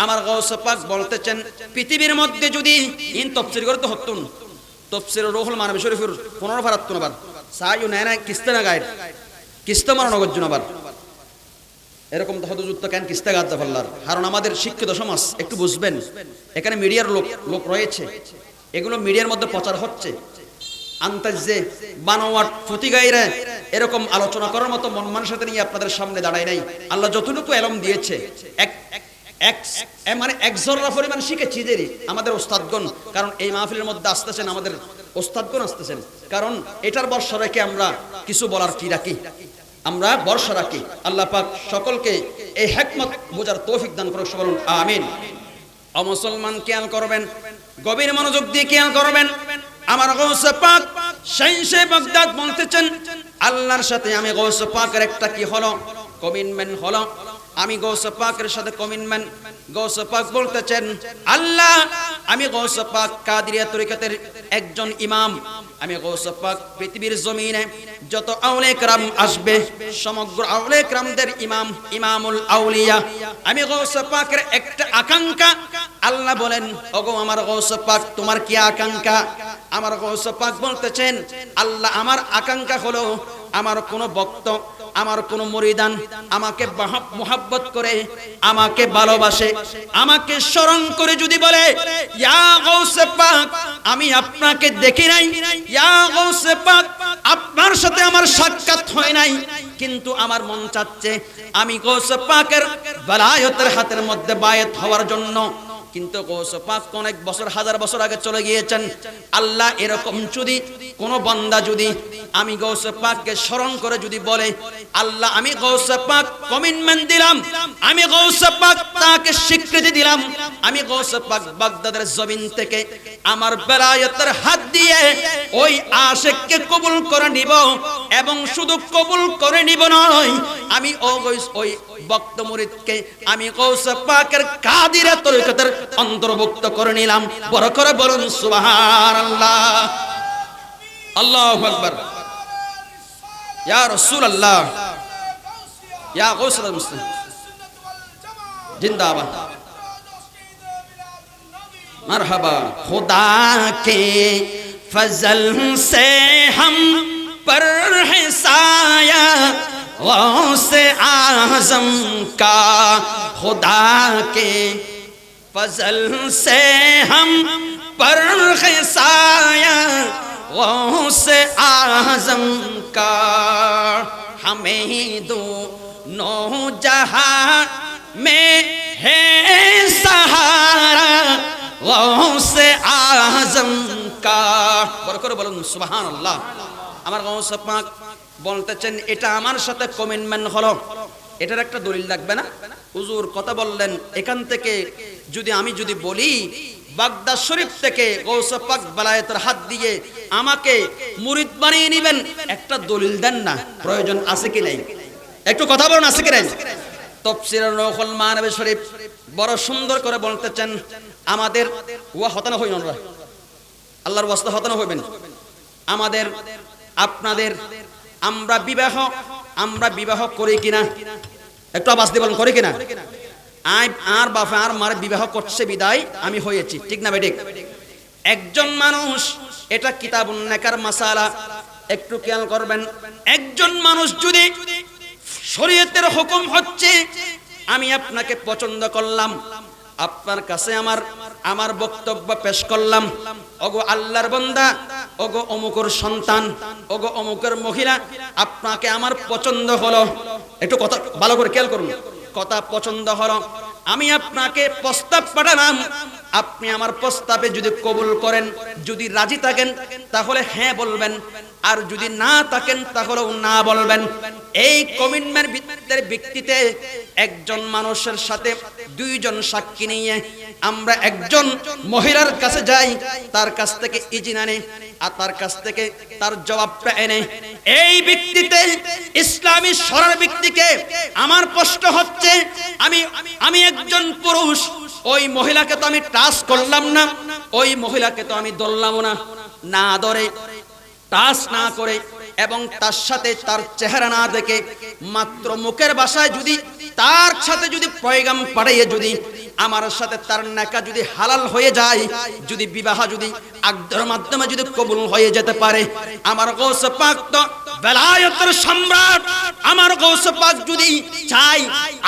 আমার গৌসে পাক বলতেছেন পৃথিবীর মধ্যে যদি ইন তাফসীর করতে হতুন, তাফসীর রুহুল মানবী শরীফের 15 ফারাত নবার সাইও নেনা কিস্তে না গায়, কিস্তে মারণ গজ্জু নবার এরকম তো হদুজুত কেন কিস্তে গাদ আল্লাহর। কারণ আমাদের শিক্ষিত সমাজ একটু বুঝবেন, এখানে মিডিয়ার লোক রয়েছে, এগুলো মিডিয়ার মধ্যে প্রচার হচ্ছে, আন্তাজে বানোয়াট ফতিগাইরা এরকম আলোচনা করার মতো মন মানসিকতা নিয়ে আপনাদের সামনে দাঁড়ায় নাই। আল্লাহ যতটুকু এলম দিয়েছে মানে এক জররা পরিমাণ শিখেছি যে আমাদের ওস্তাদগণ, কারণ এই মাহফিলের মধ্যে আসতেছেন আমাদের ওস্তাদগণ আসতেছেন, কারণ এটার বর্ষা রেখে আমরা কিছু বলার কি রাখি, আমরা বর্ষা রাখি। আল্লাহ পাক সকলকে এই হিকমত বোঝার তৌফিক দান করুন, বলুন আমিন। মুসলমান খেয়াল করবেন, গভীর মনোযোগ দিয়ে খেয়াল করবেন। আমার গৌসে পাক শাইখে বাগদাদ বলতেছেন, আল্লাহর সাথে আমি গৌসে পাকের একটা কি হলো কমিটমেন্ট হলো, আমি গৌসে পাকের সাথে কমিটমেন্ট। গৌসে পাক বলতেছেন, আল্লাহ আমি গৌসে পাক কাদেরিয়া তরিকতের একজন ইমাম, আমি গৌসে পাক পৃথিবীর জমিনে যত আউলিয়া কেরাম আসবে সমগ্র আউলিয়া কেরামদের ইমাম, ইমামুল আউলিয়া, আমি গৌসে পাকের একটা আকাঙ্ক্ষা আল্লাহ বলেন, ওগো আমার গৌস পাক, তোমার কি আকাঙ্ক্ষা? আমার গৌস পাক বলতেছেন, আল্লাহ আমার আকাঙ্ক্ষা হলো আমার কোন ভক্ত, আমার কোন মুরিদান আমাকে মুহাব্বত করে, আমাকে ভালোবাসে, আমাকে স্মরণ করে যদি বলে, ইয়া গৌসে পাক আমি আপনাকে দেখি নাই, ইয়া গৌসে পাক আপনার সাথে আমার সাক্ষাৎ হয় নাই, কিন্তু আমার মন চাচ্ছে আমি গৌসে পাকের বেলায়েতের হাতের মধ্যে বায়াত হওয়ার জন্য। কিন্তু গৌসে পাক অনেক বছর, হাজার বছর আগে চলে গিয়েছেন। আল্লাহ এরকম যদি কোন বান্দা যদি আমি গৌসে পাককে স্মরণ করে যদি বলে, আল্লাহ আমি গৌসে পাক কমিটমেন্ট দিলাম, আমি গৌসে পাক তাকে স্বীকৃতি দিলাম, আমি গৌসে পাক বাগদাদের জমিন থেকে আমার বেলায়েতের হাত দিয়ে ওই আশিককে কবুল করে নিব, এবং শুধু কবুল করে নিব নয়, আমি ওই ভক্ত মুরিদকে আমি গৌসে পাকের কাদিরে তরিকতের অন্তর্ভুক্ত করে নিলাম। বড় করে বলুন সুবহানাল্লাহ, আল্লাহু আকবার। ইয়া রাসূলুল্লাহ, ইয়া গৌসুল মুসলিম জিন্দাবাদ, मरहबा। खुदा के फजल से हम पर है साया गौसे आज़म का, खुदा के फजल से हम पर है साया गौसे आज़म का, हमें दोनों जहां में है सहारा गौसे आज़म का। বড় করে বলুন সুবহানাল্লাহ। আমার গৌস পাক বলতেছেন, এটা আমার সাথে কমিটমেন্ট হলো। এটার একটা দলিল লাগবে না? হুজুর কথা বললেন, এখান থেকে আমি যদি বলি বাগদাদ শরীফ থেকে গৌস পাক বেলায়েতের হাত দিয়ে আমাকে মুরিদ বানিয়ে নেবেন, একটা দলিল দেন না? প্রয়োজন আছে কি নাই? একটু কথা বলুন, আছে কি নাই? তাফসীরে রুহুল মানাবি শরীফ বড় সুন্দর করে বলতেছেন, আমাদের ওয়া হতানো হইন না, আল্লাহর ওয়াস্তে হতানো হইবেন। আমাদের আপনাদের আমরা বিবাহ করি কিনা? একটু আওয়াজ দিয়ে বলুন, করি কিনা? আর বাবা আর মার বিবাহ করছে বিদায় আমি হয়েছি, ঠিক না বেঠিক? একজন মানুষ, এটা কিতাবুন নেকার মাসালা, একটু খেয়াল করবেন। একজন মানুষ যদি শরীয়তের হুকুম হচ্ছে আমি আপনাকে পছন্দ করলাম, আপনার কাছে আমার বক্তব্য পেশ করলাম, ওগো আল্লাহর বান্দা, ওগো অমুকের সন্তান, ওগো অমুকের মহিলা, আপনাকে আমার পছন্দ হলো। একটু কথা ভালো করে খেয়াল করুন, কথা পছন্দ হলো, আমি আপনাকে প্রস্তাব পাঠালাম, আপনি আমার প্রস্তাবে যদি কবুল করেন, যদি রাজি থাকেন তাহলে হ্যাঁ বলবেন, আর যদি না থাকেন তাহলেও না বলবেন। এই কমিটমেন্টের ভিত্তিতে একজন মানুষের সাথে দুইজন সাক্ষী নিয়ে আমরা একজন মহিলার কাছে যাই, তার কাছ থেকে ইজাজত আনে, আর তার কাছ থেকে তার জবাবটা এনে, এই ভিত্তিতে ইসলামী শরীর ভিত্তিকে আমার প্রশ্ন হচ্ছে, আমি একজন পুরুষ, ওই মহিলাকে তো আমি টাচ করলাম না, ওই মহিলাকে তো আমি ধরলাম না, না ধরে টাচ না করে এবং তার সাথে তার চেহারা না দেখে মাত্র মুখের ভাষায় যদি তার সাথে যদি পয়গাম পাঠিয়ে যদি আমার সাথে তার নেকা যদি হালাল হয়ে যায়, যদি বিবাহ যদি আকদের মাধ্যমে যদি কবুল হয়ে যেতে পারে, আমার গৌস পাক তো বেলায়েতের সম্রাট, আমার গৌস পাক যদি চাই,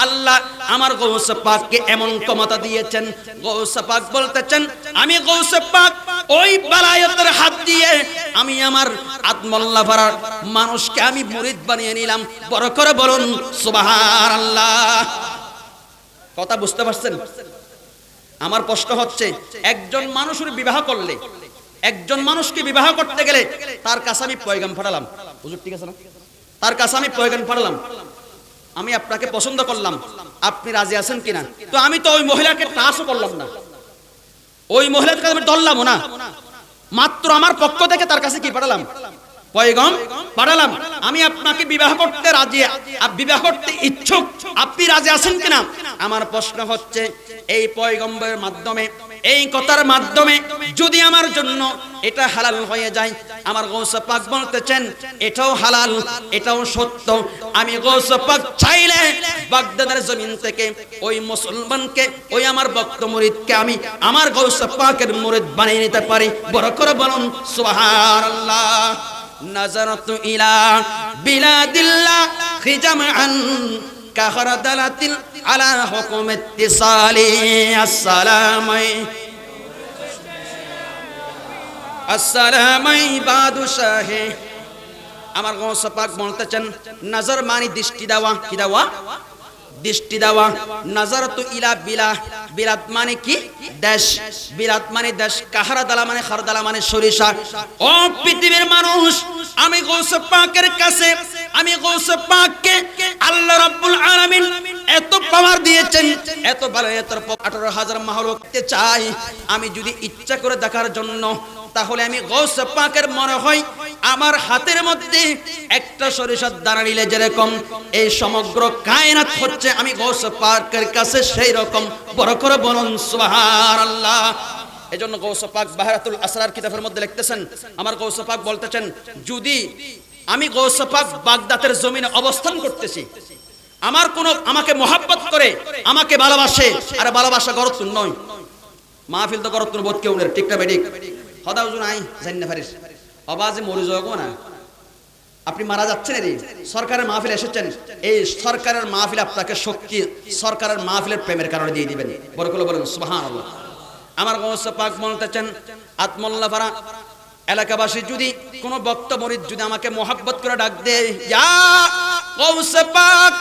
আল্লাহ আমার গৌস পাককে এমন ক্ষমতা দিয়েছেন, গৌস পাক বলতেছেন, আমি গৌস পাক ওই বেলায়েতের হাত দিয়ে আমি আমার আত্মল্লাহ ভরার মানুষকে আমি মুরিদ বানিয়ে নিলাম। বড় করে বলুন সুবহানাল্লাহ। কথা বুঝতে পারছেন? আমার প্রশ্ন হচ্ছে, একজন মানুষের বিবাহ করলে, একজন মানুষকে বিবাহ করতে গেলে তার কাছে আমি পয়গাম পাঠালাম, হুজুর ঠিক আছে না? তার কাছে আমি পয়গাম পাঠালাম, আমি আপনাকে পছন্দ করলাম, আপনি রাজি আছেন কিনা? তো আমি তো ওই মহিলাকে টাচও করলাম না, ওই মহিলাকে আমি ধরলামও না, মাত্র আমার পক্ষ থেকে তার কাছে কি পাঠালাম? পয়গাম পাঠালাম, আমি আপনাকে বিবাহ করতে রাজি, বিবাহ করতে ইচ্ছুক, আপনি রাজি আছেন কিনা? আমার প্রশ্ন হচ্ছে, এই পয়গম্বরের মাধ্যমে, এই কথার মাধ্যমে যদি আমার জন্য এটা হালাল হয়ে যায়, আমার গৌসে পাক বলতেছেন এটাও হালাল, এটাও সত্য। আমি গৌসে পাক চাইলে বাগদাদের জমিন থেকে ওই মুসলমানকে, ওই আমার ভক্ত মুরিদকে আমি আমার গৌসে পাকের মুরিদ বানিয়ে নিতে পারি। বড় করে বলুন সুবহানাল্লাহ। নাজারাতু ইলা বিলাদিল্লাহ খিজামান কাহরাদালাতিল আলা হুকুম ইত্তিসালি আসসালামাই বাদু শাহে। আমার গৌসে পাক বলতেছেন নজর মানে দৃষ্টি দেওয়া। কি দেওয়া? দৃষ্টি দেওয়া। নাজারাতু ইলা বিলাদ মানে কি? দেশ। বিলাদ মানে দেশ। কাহরাদালা মানে খারদালা মানে সরিষা। ও পৃথিবীর মানুষ, আমি গৌসে পাকের কাছে, আমি গৌসে পাককে আল্লাহ রাব্বুল আলামিন এত পাওয়ার দিয়েছেন, এত ভালো, এত 18,000 মাহলুককে চাই আমি যদি ইচ্ছা করে দেখার জন্য, তাহলে আমি গৌসে পাকের মনে হয় আমার হাতের মধ্যে একটা সরিষার দানা নিলে যেরকম এই সমগ্র কায়নাত হচ্ছে আমি গৌসে পাকের কাছে সেই রকম। বড় করে বলুন সুবহানাল্লাহ। এজন্য গৌসে পাক বাহরাতুল আসরার কিতাবের মধ্যে লিখতেছেন, আমার গৌসে পাক বলতেছেন যদি আমি গৌসে পাক বাগদাদের জমিনে অবস্থান করতেছি, আমার কোনো আমাকে মহব্বত করে, আমাকে ভালোবাসে, আর ভালোবাসা গরত নয়, মাহফিল তো গরত বোধ কেউ ঠিক না বেডিক হদা হুজুর আই জান্না ফারিস আওয়াজে মরে যাবো না। আপনি মারা যাচ্ছেন, রে সরকারের মাহফিল এসেছেন, এই সরকারের মাহফিল আপনাকে শক্তি সরকারের মাহফিলের প্রেমের কারণে দিয়ে দিবেন। বড় করে বলেন সুবহানাল্লাহ। আমার গৌসে পাক বলতেছেন আত্মল্লাপাড়া এলাকাবাসী যদি কোনো ভক্ত মুরিদ যদি আমাকে মহব্বত করে ডাক দেয়, ইয়া গৌসে পাক,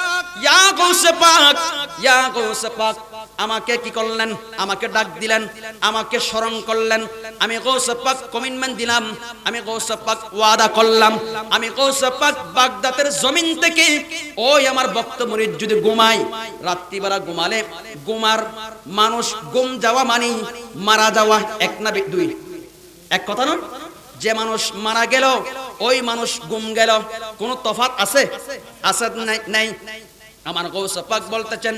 ইয়া গৌসে পাক, ইয়া গৌসে পাক, আমাকে কি করলেন? আমাকে ডাক দিলেন, আমাকে স্মরণ করলেন। আমি গৌসে পাক কমিটমেন্ট দিলাম, আমি গৌসে পাক ওয়াদা করলাম, আমি গৌসে পাক বাগদাদের জমিন থেকে ওই আমার ভক্ত মুরিদ যদি ঘুমায়, রাত্রিবেলা ঘুমালে, ঘুমার মানুষ ঘুম যাওয়া মানে মারা যাওয়া, এক না দুই, এক কথা নয়। যে মানুষ মারা গেল, ওই মানুষ গুম গেল, কোনো তফাৎ আছে? আছে নাই? আমার গৌসে পাক বলতেছেন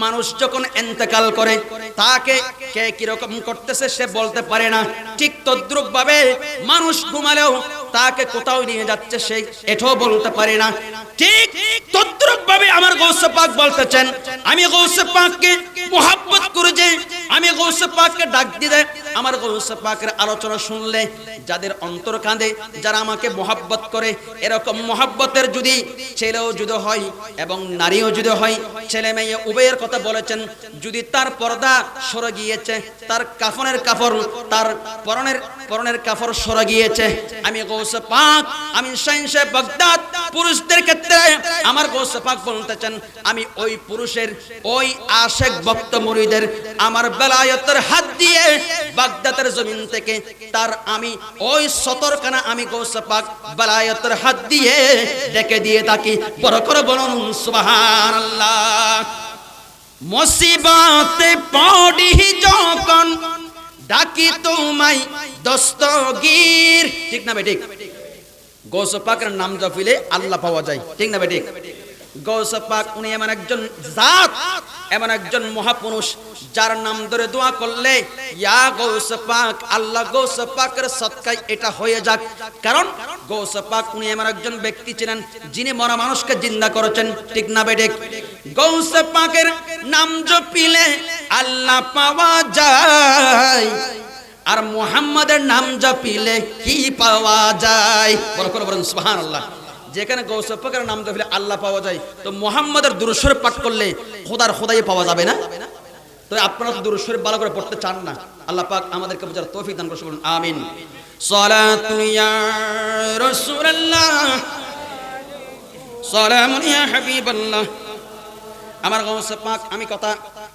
মানুষ যখন ইন্তেকাল করে তাকে কে কিরকম করতেছে সে বলতে পারে না, ঠিক তদ্রুপ ভাবে মানুষ ঘুমালেও তাকে কোথাও নিয়ে যাচ্ছে সে এটাও বলতে পারে না। ঠিক তদ্রুপ ভাবে আমার গৌসে পাক বলতেছেন আমি গৌসে পাককে মহব্বত করে যে আমি গৌসে পাককে ডাক দিলে, আমার গৌসে পাকের আলোচনা শুনলে যাদের অন্তর কাঁদে, যারা আমাকে মহব্বত করে, এরকম মহব্বতের যদি ছেলেও যদি হয় এবং নারীও যদি হয়, ছেলে মেয়ে উভয়ের কথা বলেছেন, যদি তার পর্দা সরে গিয়েছে, তার কাফনের কাপড়, তার পরনের কাপড় সরে গিয়েছে, আমি গৌসে পাক, আমি শাইনশে বাগদাদ পুরুষদের ক্ষেত্রে আমার গৌসে পাক বলতেছেন আমি ওই পুরুষের, ওই আশেক ভক্ত মুরিদের আমার বেলায়েতের হাত দিয়ে বাগদাদের জমিন থেকে তার আমি ওই সতরখানা আমি গৌসে পাক বেলায়েতের হাত দিয়ে ডেকে দিয়ে থাকি। বড় করে বলুন সুবহানাল্লাহ। মুসিবতে পড়ি যখন ডাকি তোমায় দস্তগীর, ঠিক না বেঠিক? গৌসে পাকের নাম জপিলে আল্লাহ পাওয়া যায়, ঠিক না বেঠিক? গৌসে পাক উনি এমন একজন জাত, এমন একজন মহাপুরুষ যার নাম ধরে দোয়া করলে ইয়া গৌসে পাক, আল্লাহ গৌসে পাকের সদকায় এটা হয়ে যাক। কারণ গৌসে পাক উনি এমন একজন ব্যক্তি ছিলেন যিনি মরা মানুষকে জিন্দা করেছেন, ঠিক না বেঠিক? গৌসে পাকের নাম জপিলে আল্লাহ পাওয়া যায়, আর মুহাম্মাদের নাম জপিলে কি পাওয়া যায়? বড় করে বলুন সুবহানাল্লাহ। যেখানে গৌসে পাকের নাম জপিলে আল্লাহ পাওয়া যায়, তো মুহাম্মাদের দুরূদ শরীফ পাঠ করলে খোদার খোদাই পাওয়া যাবে না? তো আপনারা তো দুরূদ শরীফ ভালো করে পড়তে চান না, আল্লাহ পাক আমাদেরকে বুঝার তৌফিক দান করুন, আমিন। সালাতু ইয়া রাসূলুল্লাহ, সালামুন ইয়া হাবিবাল্লাহ। আমার গৌসে পাক, আমি কথা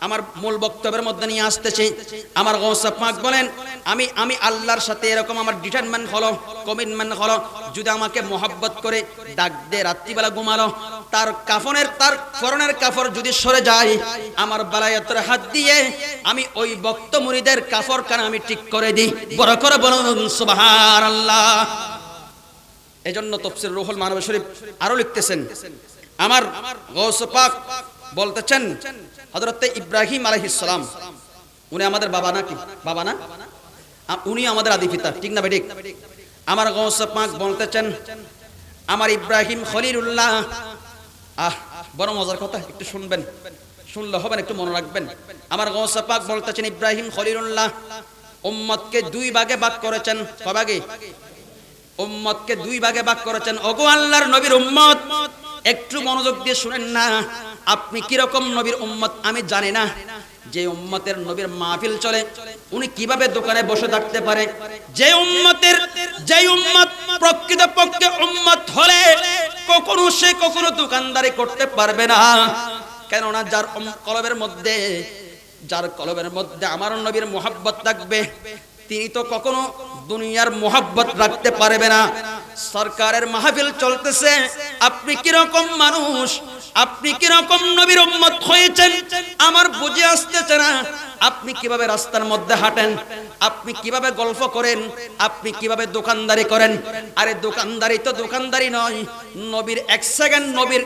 আমার মূল বক্তব্যের মধ্যে নিয়ে আসতেছি। আমার গৌসে পাক বলেন আমি আল্লাহর সাথে এরকম আমার ডিটারমেন্ট হলো, কমিটমেন্ট হলো, যদি আমাকে মহব্বত করে ডাক দে, রাত্রিবেলা ঘুমালো, তার কাফনের, তার পরনের কাপড় যদি সরে যায়, আমার বেলায়েতের হাত দিয়ে আমি ওই ভক্ত মুরিদের কাপড় কানা আমি ঠিক করে দিই। বড় করে বলুন সুবহানাল্লাহ। এজন্য তাফসীর রুহুল মানব শরীফ আরো লিখতেছেন, আমার গৌসে পাক বলতেছেন হযরত ইব্রাহিম আলাইহিস সালাম, উনি আমাদের বাবা নাকি? বাবা না? উনি আমাদের আদি পিতা, ঠিক না বেঠিক? আমার গৌস পাক বলতেছেন আমার ইব্রাহিম খলিলুল্লাহ, বড় মজার কথা, একটু শুনবেন, শুনলে হবে না, একটু মনে রাখবেন। আমার গৌস পাক বলতেছেন ইব্রাহিম খলিলুল্লাহ উম্মতকে দুই ভাগে ভাগ করেছেন। কয় ভাগে? উম্মতকে দুই ভাগে ভাগ করেছেন। ওগো আল্লাহর নবীর উম্মত, একটু মনোযোগ দিয়ে শুনেন না। আপনি কি রকম নবীর উম্মত আমি জানি না। যে উম্মতের নবীর মাহফিল চলে উনি কিভাবে দোকানে বসে থাকতে পারে? যে উম্মত প্রকৃতপক্ষে উম্মত হলে কখনো দোকানদারি করতে পারবে না। কেননা যার কলবের মধ্যে আমার নবীর মুহাব্বত থাকবে, তিনি তো কখনো দুনিয়ার মুহাব্বত রাখতে পারবে না। সরকারের মাহফিল চলতেছে, আপনি কি রকম মানুষ, আপনি কি রকম নবীর উম্মত হয়েছেন আমার বুঝে আসতেছে না। আপনি কিভাবে রাস্তার মধ্যে হাঁটেন, আপনি কিভাবে গল্প করেন, আপনি কিভাবে দোকানদারি করেন। আরে দোকানদারি তো দোকানদারি নয়। নবীর এক সেকেন্ড, নবীর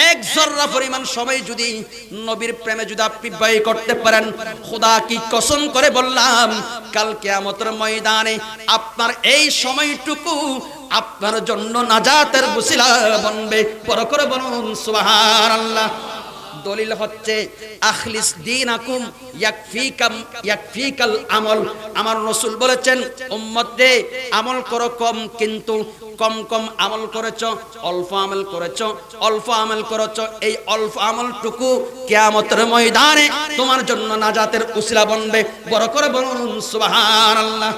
এক জর্রা পরিমাণ সময় যদি নবীর প্রেমে যদি আপনি ব্যয় করতে পারেন, খোদা কি কসম করে বললাম, কাল কিয়ামতের ময়দানে আপনার এই সময়টুকু আপনার জন্য নাজাতের ওসিলা বনবে। বড় করে বলুন সুবহানাল্লাহ। দলিল হচ্ছে আখলিস দীনাকুম ইয়াকফিকাল আমল। আমার রাসূল বলেছেন উম্মতে আমল করো কম, কিন্তু কম আমল করেছো, অল্প আমল করেছো, অল্প আমল করেছো, এই অল্প আমলটুকু কিয়ামতের ময়দানে তোমার জন্য নাজাতের উসিলা বনবে। বড় করে বলুন সুবহানাল্লাহ।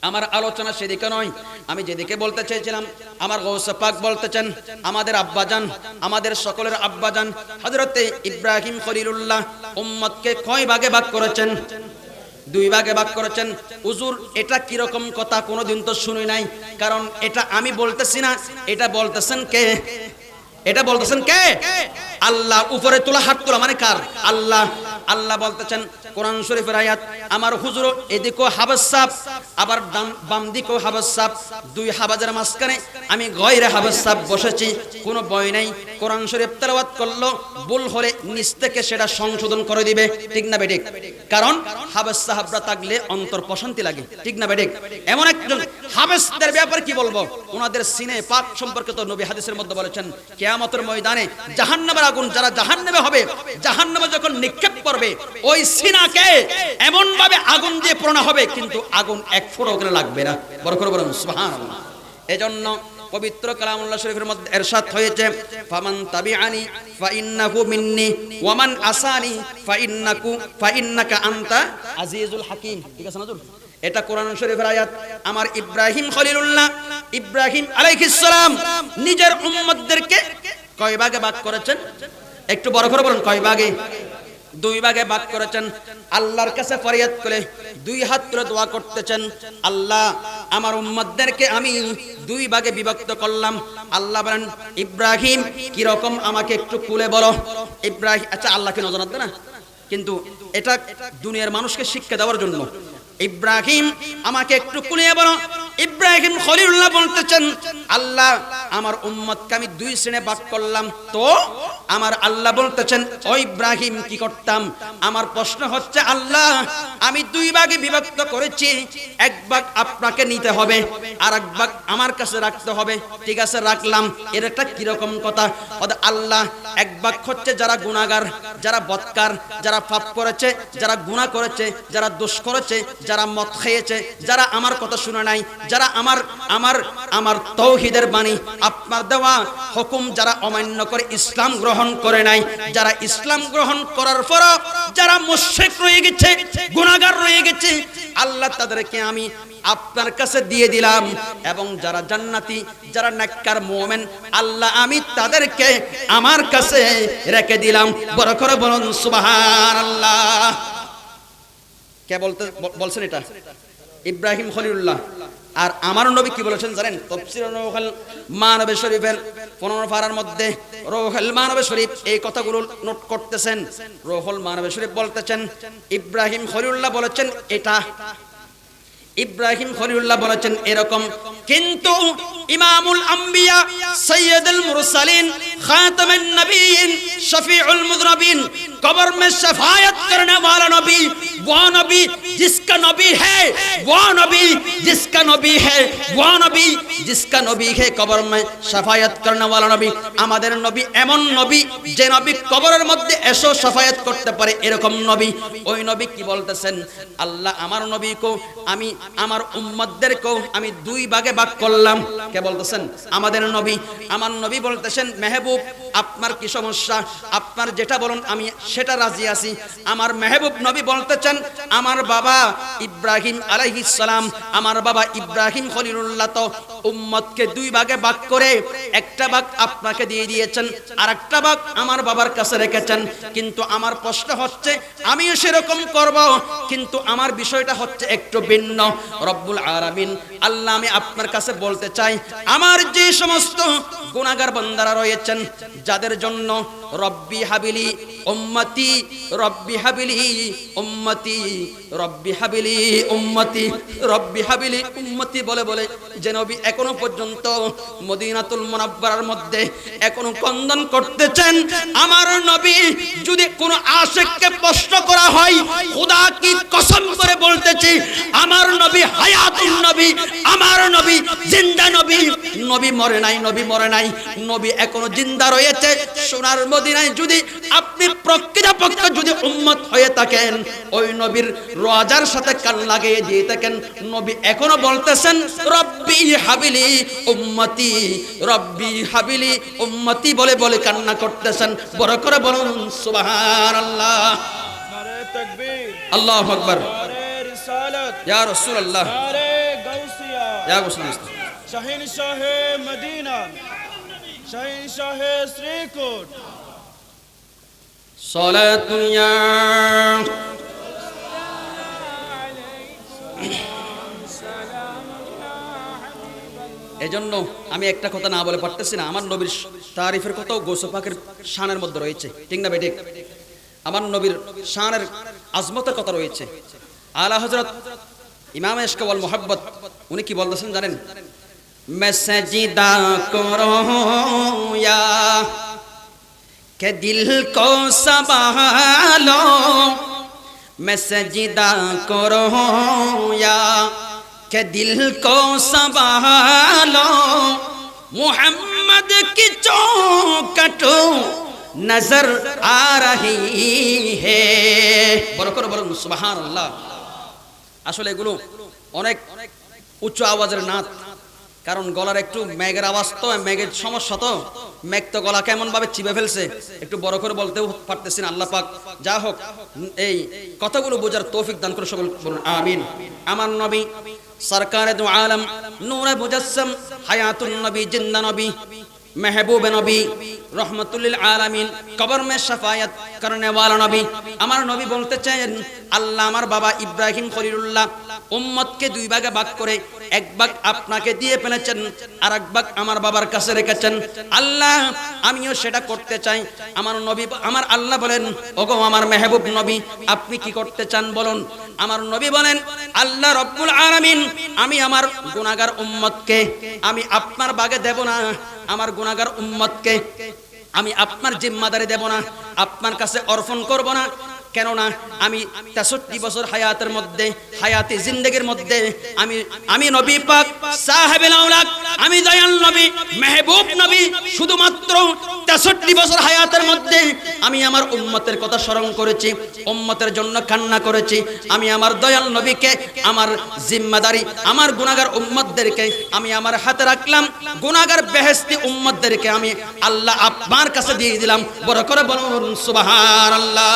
আমার আলোচনা সেদিকে নয়, আমি যেদিকে বলতে চেয়েছিলাম, আমার গৌস পাক বলতেছেন আমাদের আব্বাজান, আমাদের সকলের আব্বাজান হযরতে ইব্রাহিম খলিলুল্লাহ উম্মতকে কয় ভাগে ভাগ করেছেন? দুই ভাগে ভাগ করেছেন। হুজুর এটা কি রকম কথা, কোনোদিন তো শুনি নাই। কারণ এটা আমি বলতেছি না, এটা বলতেছেন কে? এটা বলতেছেন কে? আল্লাহ। উপরে তোলা হাত তোলা মানে কার? আল্লাহ। আল্লাহ বলতেছেন কোরআন শরীফের আয়াত, আমার হুজুর এদিকেও হাবাস সাপ, আবার বাম দিকেও হাবাস সাপ, দুই হাবাজের মাঝখানে আমি গয়রে হাবাস সাপ বসেছি, কোনো ভয় নাই। কোরআন শরীফ তেলাওয়াত করলো, ভুল হলে নিচ থেকে সেটা সংশোধন করে দিবে, ঠিক না বেঠিক? কারণ হাবাস সাহাবরা থাকলে অন্তর প্রশান্তি লাগে, ঠিক না বেঠিক? এমন একজন হাবাসদের ব্যাপারে কি বলবো, ওনাদের সিনে পাক সম্পর্কে তো নবী হাদিসের মধ্যে বলেছেন কিয়ামতের ময়দানে জাহান্নামের আগুন যারা জাহান্নামে হবে, জাহান্নামে যখন নিক্ষেপ করবে ওই সিনাকে এমন ভাবে আগুন দিয়ে পোড়ানো হবে, কিন্তু আগুন এক ফোঁটা ওখানে লাগবে না। বড় করে বলুন সুবহানাল্লাহ। এজন্য পবিত্র কালামুল্লাহ শরীফের মধ্যে ইরশাদ হয়েছে ফামান তাবিআনি ফাইন্নাহু মিন্নি ওয়া মান আসানি ফাইন্নাকা আনতা আজিজুল হাকিম। ঠিক আছে নাজুল, এটা কোরআন শরীফের আয়াত। আমার ইব্রাহিম খলিলুল্লাহ ইব্রাহিম আলাইহিস সালাম নিজের উম্মতদেরকে কয় ভাগে ভাগ করেছেন? একটু বড় করে বলুন, কয় ভাগে? দুই ভাগে ভাগ করেছেন। আল্লাহর কাছে ফরিয়াদ করে দুই হাত তুলে দোয়া করতেছেন, আল্লাহ আমার উম্মতদেরকে আমি দুই ভাগে বিভক্ত করলাম। আল্লাহ বলেন ইব্রাহিম কি রকম আমাকে একটু খুলে বলো। ইব্রাহিম, আচ্ছা আল্লাহকে নজর রাখবে না, কিন্তু এটা দুনিয়ার মানুষকে শিক্ষা দেওয়ার জন্য। ইব্রাহিম আমাকে একটু খুলিয়ে বলো। ইব্রাহিম খলিলুল্লাহ বলতেছেন আল্লাহ আমার উম্মতকে আমি দুই শ্রেণী ভাগ করলাম। তো আমার আল্লাহ বলতেছেন ও ইব্রাহিম কি করতাম? আমার প্রশ্ন হচ্ছে আল্লাহ আমি দুই ভাগে বিভক্ত করেছি, এক ভাগ আপনাকে নিতে হবে আর এক ভাগ আমার কাছে রাখতে হবে। ঠিক আছে রাখলাম। এর একটা কিরকম কথা? আল্লাহ এক ভাগ হচ্ছে যারা গুনাহগার, যারা বদকার, যারা পাপ করেছে, যারা গুনাহ করেছে, যারা দোষ করেছে, যারা মদ খেয়েছে, যারা আমার কথা শুনে নাই, যারা আমার তৌহিদের বাণী আপনার দেওয়া হুকুম যারা অমান্য করে ইসলাম গ্রহণ করে নাই, যারা ইসলাম গ্রহণ করার পর যারা মুশরিক রয়ে গেছে, গুনাহগার রয়ে গেছে, আল্লাহ তাদেরকে আমি আপনার কাছে দিয়ে দিলাম। এবং যারা জান্নাতি, যারা নেককার মুমিন, আল্লাহ আমি তাদেরকে আমার কাছে রেখে দিলাম। বড় করে বলুন সুবহানাল্লাহ। কে বলছেন এটা? ইব্রাহিম খলিলুল্লাহ। আর আমার নবী কি বলেছেন জানেন? তাফসীর রূহুল মানবে শরীফের 15 পারার মধ্যে রূহুল মানবে শরীফ এই কথাগুলো নোট করতেছেন। রূহুল মানবে শরীফ বলতেছেন ইব্রাহিম খলিলুল্লাহ বলেছেন এটা, ইব্রাহিম খলিলুল্লাহ বলেছেন এরকম, কিন্তু ইমামুল আম্বিয়া সৈয়দুল মুরসালিন খাতামুন নবিয়্যিন শফিউল মুযনিবিন कब्र में शफायत करने वाला नबी वो नबी जिसका नबी है वो नबी जिसका नबी है वो नबी जिसका नबी है कब्र में शफायत करने वाला नबी আমাদের নবী এমন নবী যে নবী কবরের মধ্যে এসো শফায়াত করতে পারে এরকম নবী ওই নবী কি বলতেছেন আল্লাহ আমার নবীকে আমি আমার উম্মতদেরকে আমি দুই ভাগে ভাগ করলাম কে বলতেছেন আমাদের নবী আমার নবী বলতেছেন মেহবুব আপনার কি সমস্যা আপনার যেটা বলুন আমি সেটা রাজি আছি আমার মেহবুব নবী বলতেছেন আমার বাবা ইব্রাহিম আলাইহিস সালাম আমার বাবা ইব্রাহিম খলিলুল্লাহ তো উম্মতকে দুই ভাগে ভাগ করে একটা ভাগ আপনাকে দিয়ে দিয়েছেন আরেকটা ভাগ আমার বাবার কাছে রেখেছেন কিন্তু আমার প্রশ্ন হচ্ছে আমিও সেরকম করব কিন্তু আমার বিষয়টা হচ্ছে একটু ভিন্ন রব্বুল আলামিন আল্লাহ আমি আপনার কাছে বলতে চাই আমার যে সমস্ত গুনাহগার বান্দারা রয়েছেন যাদের জন্য রব্বি হাবিলি উম্মতি রব্বি হাবিলি উম্মতি রব্বি হাবিলি উম্মতি রব্বি হাবিলি উম্মতি বলে বলে যে নবী এখনো পর্যন্ত মদিনাতুল মুনাওয়ারার মধ্যে এখনো ক্রন্দন করতেছেন আমার নবী যদি কোনো আশিককে প্রশ্ন করা হয় খোদা কি কসম করে বলতেছি আমার নবী হায়াতুন নবী আমার নবী জিন্দা নবী নবী মরে নাই নবী মরে নাই নবী এখনো জিন্দা রয়েছে সোনার মদিনায় যদি আপনি প্রকৃতপক্ষে যদি উম্মত হয়ে থাকেন ওই নবীর রওজার সাথে কান লাগিয়ে দিয়ে থাকেন নবী এখনো বলতেছেন রব্বি হাবিলি উম্মতি রব্বি হাবিলি উম্মতি বলে বলে কান্না করতেছেন বড় করে বলুন সুবহানাল্লাহ নারে তাকবীর আল্লাহু আকবার নারে রিসালাত ইয়া রাসূলুল্লাহ নারে গাউসিয়া ইয়া রাসূলুল্লাহ শাহিনশাহে মদিনা শাহিনশাহে শ্রীকোট সালাতুন ইয়া এজন্য আমি একটা কথা না বলে পারতেছি না আমার নবীর তারিফের কথাও গৌস পাকের শানের মধ্যে রয়েছে ঠিক না বেঠিক আমার নবীর শানের আজমতের কথা রয়েছে আলা হযরত ইমাম ইশক ওয়াল মুহাব্বত উনি কি বলতেছেন জানেন मैं सजदा करूं या के दिल को संभालो मैं सजदा करूं या के दिल को संभालो मोहम्मद की चौखट नजर आ रही है বরকর বলুন সুবহানাল্লাহ আসলে এগুলো অনেক উচ্চ আওয়াজের নাত কারণ গলার একটু মেঘের আওয়াজ তো মেঘের সমস্যা তো মেঘ তো গলা কেমন ভাবে চিপে ফেলছে একটু বড় করে বলতেও পারতেছি না আল্লাহ পাক যা হোক এই কথাগুলো বোঝার তৌফিক দান করে সকল বলুন আমিন আমার নবী সরকারে দু আলম নূরে মুজাসসাম হায়াতুন নবী জিন্দা নবী महबूब नबी रहमतुल्लिल आलमीन कब्र में शफायत करने वाला नबी আমার নবী বলতে চান আল্লাহ আমার বাবা ইব্রাহিম খলিলুল্লাহ উম্মতকে দুই ভাগে ভাগ করে এক ভাগ আপনাকে দিয়ে ফেলেছেন আর এক ভাগ আমার বাবার কাছে রেখেছেন আল্লাহ আমিও সেটা করতে চাই আমার নবী আমার আল্লাহ বলেন ওগো আমার মেহবুব নবী আপনি কি করতে চান বলুন আমার নবী বলেন আল্লাহ রব্বুল আলামিন আমি আমার গুনাহগার উম্মতকে আমি আপনার ভাগে দেব না আমার গুনাহগার উম্মতকে আমি আপনার জিম্মাদারি দেব না আপনার কাছে অর্পণ করব না কেননা আমি 63 বছর হায়াতের মধ্যে হায়াতে জিন্দেগীর মধ্যে আমি নবী পাক সাহেবুল আওলাদ আমি দয়াল নবী মেহবুব নবী শুধুমাত্র 63 বছর হায়াতের মধ্যে আমি আমার উম্মতের কথা স্মরণ করেছি উম্মতের জন্য কান্না করেছি আমি আমার দয়াল নবীকে আমার জিম্মাদারি আমার গুনাহগার উম্মতদেরকে আমি আমার হাতে রাখলাম গুনাহগার বেহেশতি উম্মতদেরকে আমি আল্লাহ আপনার কাছে দিয়ে দিলাম বড় করে বলুন সুবহানাল্লাহ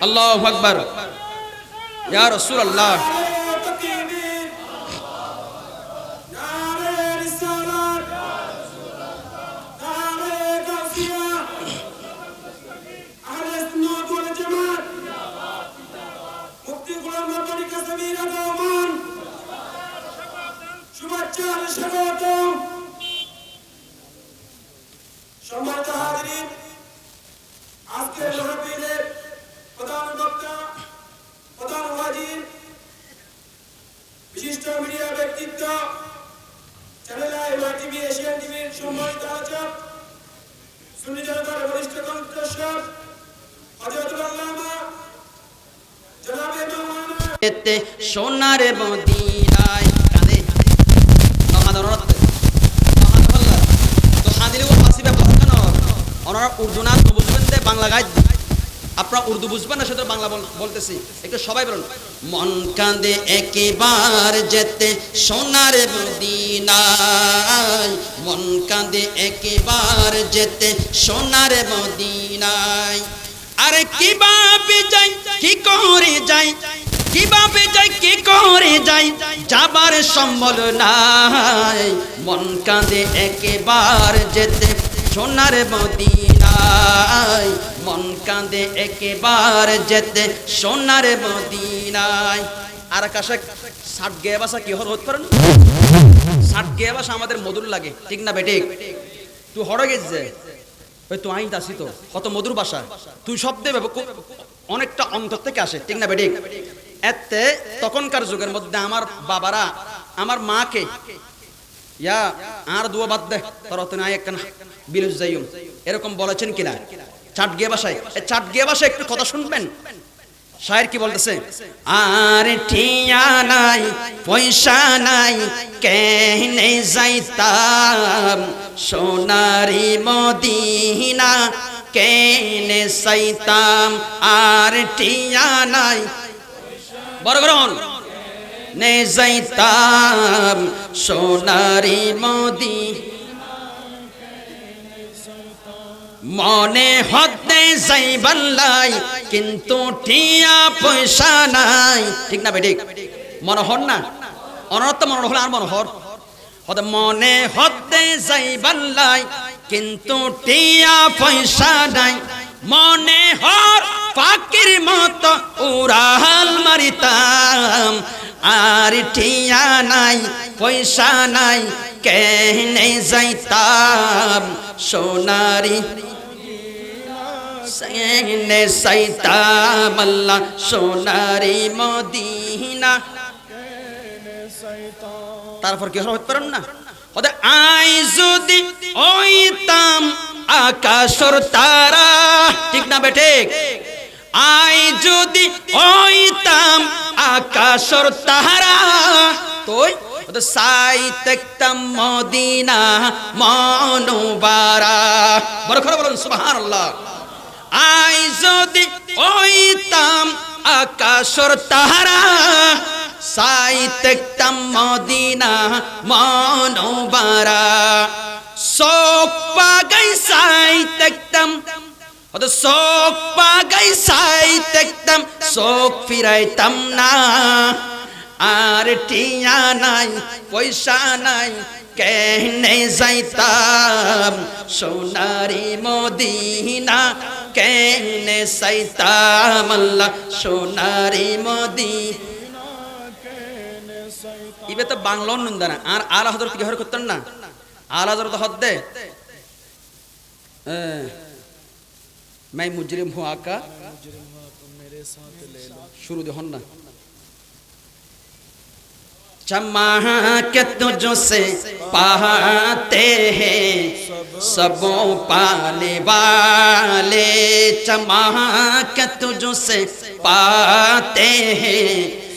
আল্লাহু আকবার ইয়া রাসূলুল্লাহ সম্মানিত হাজিরিন আজকে মাহফিলের প্রধান বক্তা প্রধান ওয়াজির বিশিষ্ট মিডিয়া ব্যক্তিত্ব Channel I Y TV Asian টিভির সম্মানিত আলোচক সুন্নি জনতার বরিষ্ঠ কণ্ঠস্বর হযরতুল আল্লামা জনাবে মাওলানা এতে সোনার মদিনায় কাঁদে নহাদরত নহাদল্লাহ তো হাদিলে ও হাসিবে বলছেন ওনারা উর্দু না তো বুঝবেন দে বাংলা গাইড আপনারা উর্দু বুঝবেন না সেটা বাংলা বলতেছি একটু সবাই বলুন মন কাঁদে একবার যেতে সোনার মদিনায় মন কাঁদে একবার যেতে সোনার মদিনায় আরে কিভাবে যাই কি করে যাই কিভাবে যাই কি করে যাই যাবার সম্বল নাই মন কাঁদে একবার যেতে সোনার মদিনায় মন কাঁদে একবার যেতে সোনার মদিনায় আর আকাশে ষাট গেয়ে বাসা কি হতে পারেন ষাট গেয়ে বাসা আমাদের মধুর লাগে ঠিক না বেটে তুই হড়ে গেছে ওই তুই আইন আসি তো কত মধুর বাসা তুই শব্দে অনেকটা অন্তর থেকে আসে ঠিক না বেটে এতে তখনকার যুগের মধ্যে আমার বাবারা আমার মাকে ইয়া আর দুয়া বাদ দে তোর তো নাই একখান বিলুজ যাইম এরকম বলেছেন কিনা চাট গিয়ে বাসায় এই চাট গিয়ে বাসায় একটু কথা শুনবেন শায়ের কি বলতেছে আর ঠিয়া নাই পয়সা নাই কেনে যাইতাম সোনারি মদিনা কেনে যাইতাম আর ঠিয়া নাই বড় গ্রহণ নে যাইতাম সোনারি মদিনা মনে হতে যাইবাল্লাই কিন্তু টিয়া পয়সা নাই ঠিক না বেঠিক মনোহর না অনর্থ মনোহর আর মনোহর হতে মনে হতে যাইবাল্লাই কিন্তু টিয়া পয়সা নাই মনে হর ফাকির মতো উড়াল মারিতাম আর টিয়া নাই পয়সা নাই কেনে যাইতাম সোনারি সেনে সাইতাম আল্লাহ সোনারি মদিনা তারপর কি হতে পারেন না ওদের আই যদি ওইতাম আকাশর তারা ঠিক না বেটে আই যদি ওইতাম আকাশর তারা তোই সাই দেখতাম মদিনা মনোবারা বড় করে বলুন সুবহানাল্লাহ আই যদি ওইতাম আকাশর তারা সাই দেখতাম মদিনা মনোবারা শোক পাগাই সাই দেখতাম শোক পাগাই সাই দেখতাম শোক ফিরাইতাম না আর টিয়া নাই পয়সা নাই কেনে যাইতাম সোনারি মদিনা কেনে যাইতাম আল্লাহ সোনারি মদিনা ইবে তো বাংলা নন্দা না আর আলা হযরত কি হর করতেন না আলা হযরত হদ্দে मैं मुजरिम हूं आका मेरे साथ ले लो शुरू दे होना चमके तुझसे पाते हैं सबों पाने वाले चमके तुझसे पाते हैं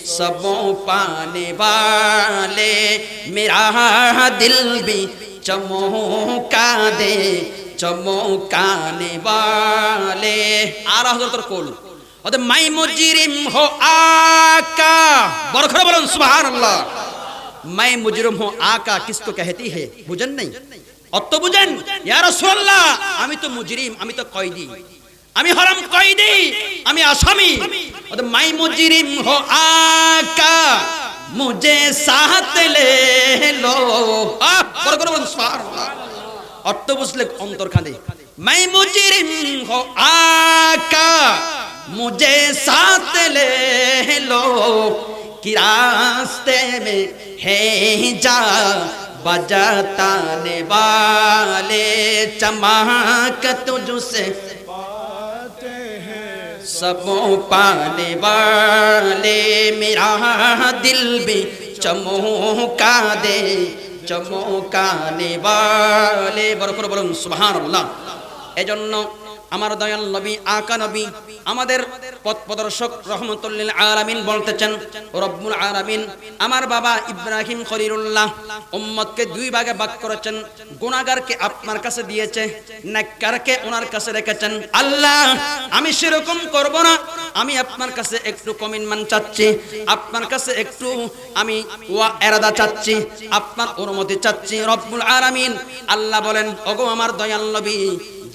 सबों पाने वाले मेरा दिल भी चमका दे चमकाने वाले आला हज़रत कोल और मैं मुजरिम हो आका बरखरा बोलन सुभान अल्लाह मैं मुजरिम हूँ आका किसको कहती है बुझन नहीं অত বুঝেন ইয়া রাসূলুল্লাহ আমি তো মুজরিম আমি তো কয়েদি আমি হারাম কয়েদি আমি আসামি और मैं मुजरिम हो आका मुझे साथ ले लो বরকত বলুন সুবহানাল্লাহ অত বুঝলে অন্তর কাঁদে मैं मुजरिम हो आका मुझे साथ ले लो कि रास्ते में है जा बजाताने वाले चमक तुझसे पाते हैं सबों पाने वाले मेरा दिल भी चमका दे চমকানে वाले বড় করে বলুন সুবহানাল্লাহ। এজন্য আমার দয়াল নবী আকা নবী আমাদের পথ প্রদর্শক রহমতুল লিল আলামিন বলতেছেন, রব্বুল আলামিন আমার বাবা ইব্রাহিম খলিলুল্লাহ উম্মতকে দুই ভাগে ভাগ করেছেন, গুনাহগারকে আপনার কাছে দিয়েছে, নেককারকে ওনার কাছে রেখেছেন। আল্লাহ আমি সেরকম করব না, আমি আপনার কাছে একটু কমিটমেন্ট চাচ্ছি, আপনার কাছে একটু আমি এরাদা চাচ্ছি, আপনার অনুমতি চাচ্ছি। রব্বুল আলামিন আল্লাহ বলেন, ওগো আমার দয়াল নবী,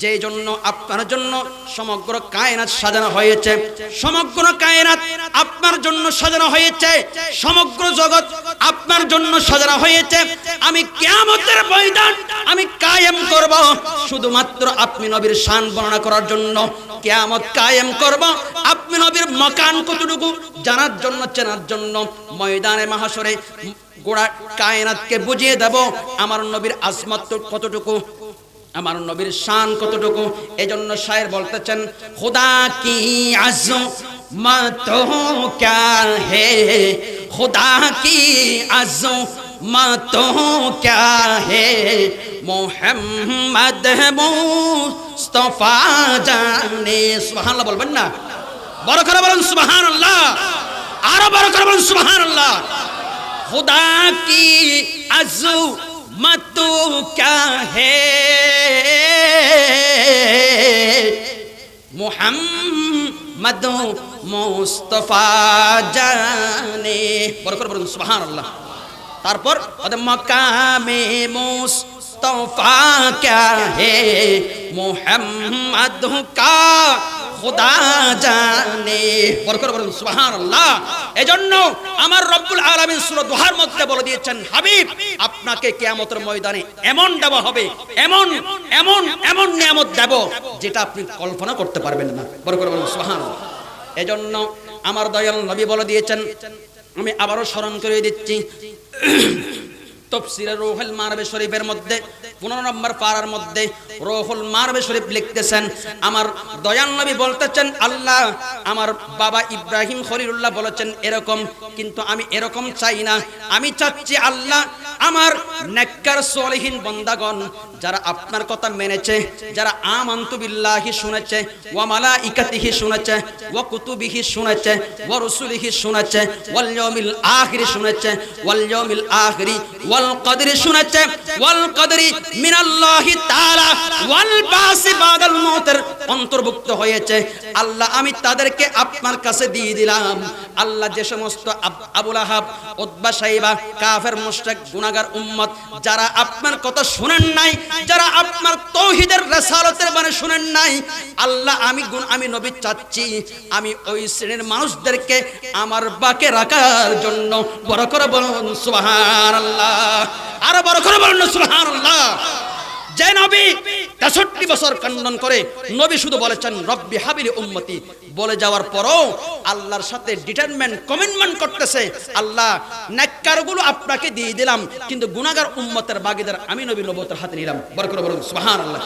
যে জন্য আপনার জন্য সমগ্র কায়নাত সাজানো হয়েছে, সমগ্র কায়নাত আপনার জন্য সাজানো হয়েছে, সমগ্র জগৎ আপনার জন্য সাজানো হয়েছে, আমি কিয়ামতের ময়দান আমি কায়েম করব শুধুমাত্র আপনি নবীর শান বর্ণনা করার জন্য। কিয়ামত কায়েম করব আপনি নবীর মাকান কতটুকু জানার জন্য, চেনার জন্য। ময়দানে মাহশরে গোড়া কায়নাতকে বুঝিয়ে দেব আমার নবীর আজমত কতটুকু, আমার নবীর শান কতটুকু। এজন্য শায়ের বলতেছেন, খুদা কি আজমত ক্যা হে, খুদা কি আজমত ক্যা হে, মুহাম্মদ মুস্তাফা জানে। সুবহানাল্লাহ বলবেন না? বড় করে বলুন সুবহানাল্লাহ, আরো বড় করে বলুন সুবহানাল্লাহ। খুদা কি আজমত ক্যা হে, মুহাম্মদ মুস্তাফা জানে। বড় করে বলুন সুবহানাল্লাহ। তারপর মাকামে মুস্তাফা ক্যা হে, মুহাম্মদ কা খুদা জানে। বড় করে বলুন সুবহানাল্লাহ। এজন্য আমার রব্বুল আলামিন সূরা দুহার মধ্যে বলে দিয়েছেন, হাবিব আপনাকে কিয়ামতের ময়দানে এমন দেওয়া হবে, এমন এমন এমন নিয়ামত দেব যেটা আপনি কল্পনা করতে পারবেন না। বড় করে বলুন সুবহানাল্লাহ। এজন্য আমার দয়াল নবী বলে দিয়েছেন, আমি আবারও স্মরণ করে দিচ্ছি, তাফসীরে রূহুল মারবে শরীফের মধ্যে 15 নম্বর পারার মধ্যে রূহুল মারবে শরীফ লিখতেছেন, আমার দয়াল নবী বলতেছেন, আল্লাহ আমার বাবা ইব্রাহিম খলিলুল্লাহ বলেছেন এরকম, কিন্তু আমি এরকম চাই না। আমি চাচ্ছি আল্লাহ আমার নেককার সলিহিন বান্দাগণ যারা আপনার কথা মেনেছে, যারা আমানতু বিল্লাহি শুনেছে, ওয়া মালাইকাতিহি শুনেছে, ওয়া কুতুবিহি শুনেছে, ওয়া রুসুলিহি শুনেছে, ওয়াল ইয়াউমিল আখির শুনেছে, ওয়াল ইয়াউমিল আখিরি ওয়াল কদরি শুনেছে, ওয়াল কদরি মিনাল্লাহি তাআলা ওয়াল বাসি বাদাল মউতের অন্তর্ভুক্ত হয়েছে। আল্লাহ আমি তাদেরকে আপনার কাছে দিয়ে দিলাম। আল্লাহ যে সমস্ত আবু লাহাব, উতবা, শাইবা, কাফের, মুশরিক, গুনাহগার উম্মত যারা আপনার কথা শুনেন নাই, যারা আপনার তাওহীদের রিসালাতের বাণী শুনেন নাই, আল্লাহ আমি নবী চাচ্ছি আমি ওই শ্রেণীর মানুষদেরকে আমার বাকে রাখার জন্য। বড় করে বলুন সুবহানাল্লাহ, আরো বড় করে বলুন সুবহানাল্লাহ। যে নবী 63 বছর কান্ডন করে নবী শুধু বলেছেন রব্বি হাবিলি উম্মতি, বলে যাওয়ার পরও আল্লাহর সাথে ডিটারমেন্ট কমিটমেন্ট করতেছে, আল্লাহ নেককারগুলো আপনাকে দিয়ে দিলাম, কিন্তু গুনাহগার উম্মতের ভাগীদার আমি নবী নবুয়তের হাতে নিলাম। বড় করে বলুন সুবহানাল্লাহ।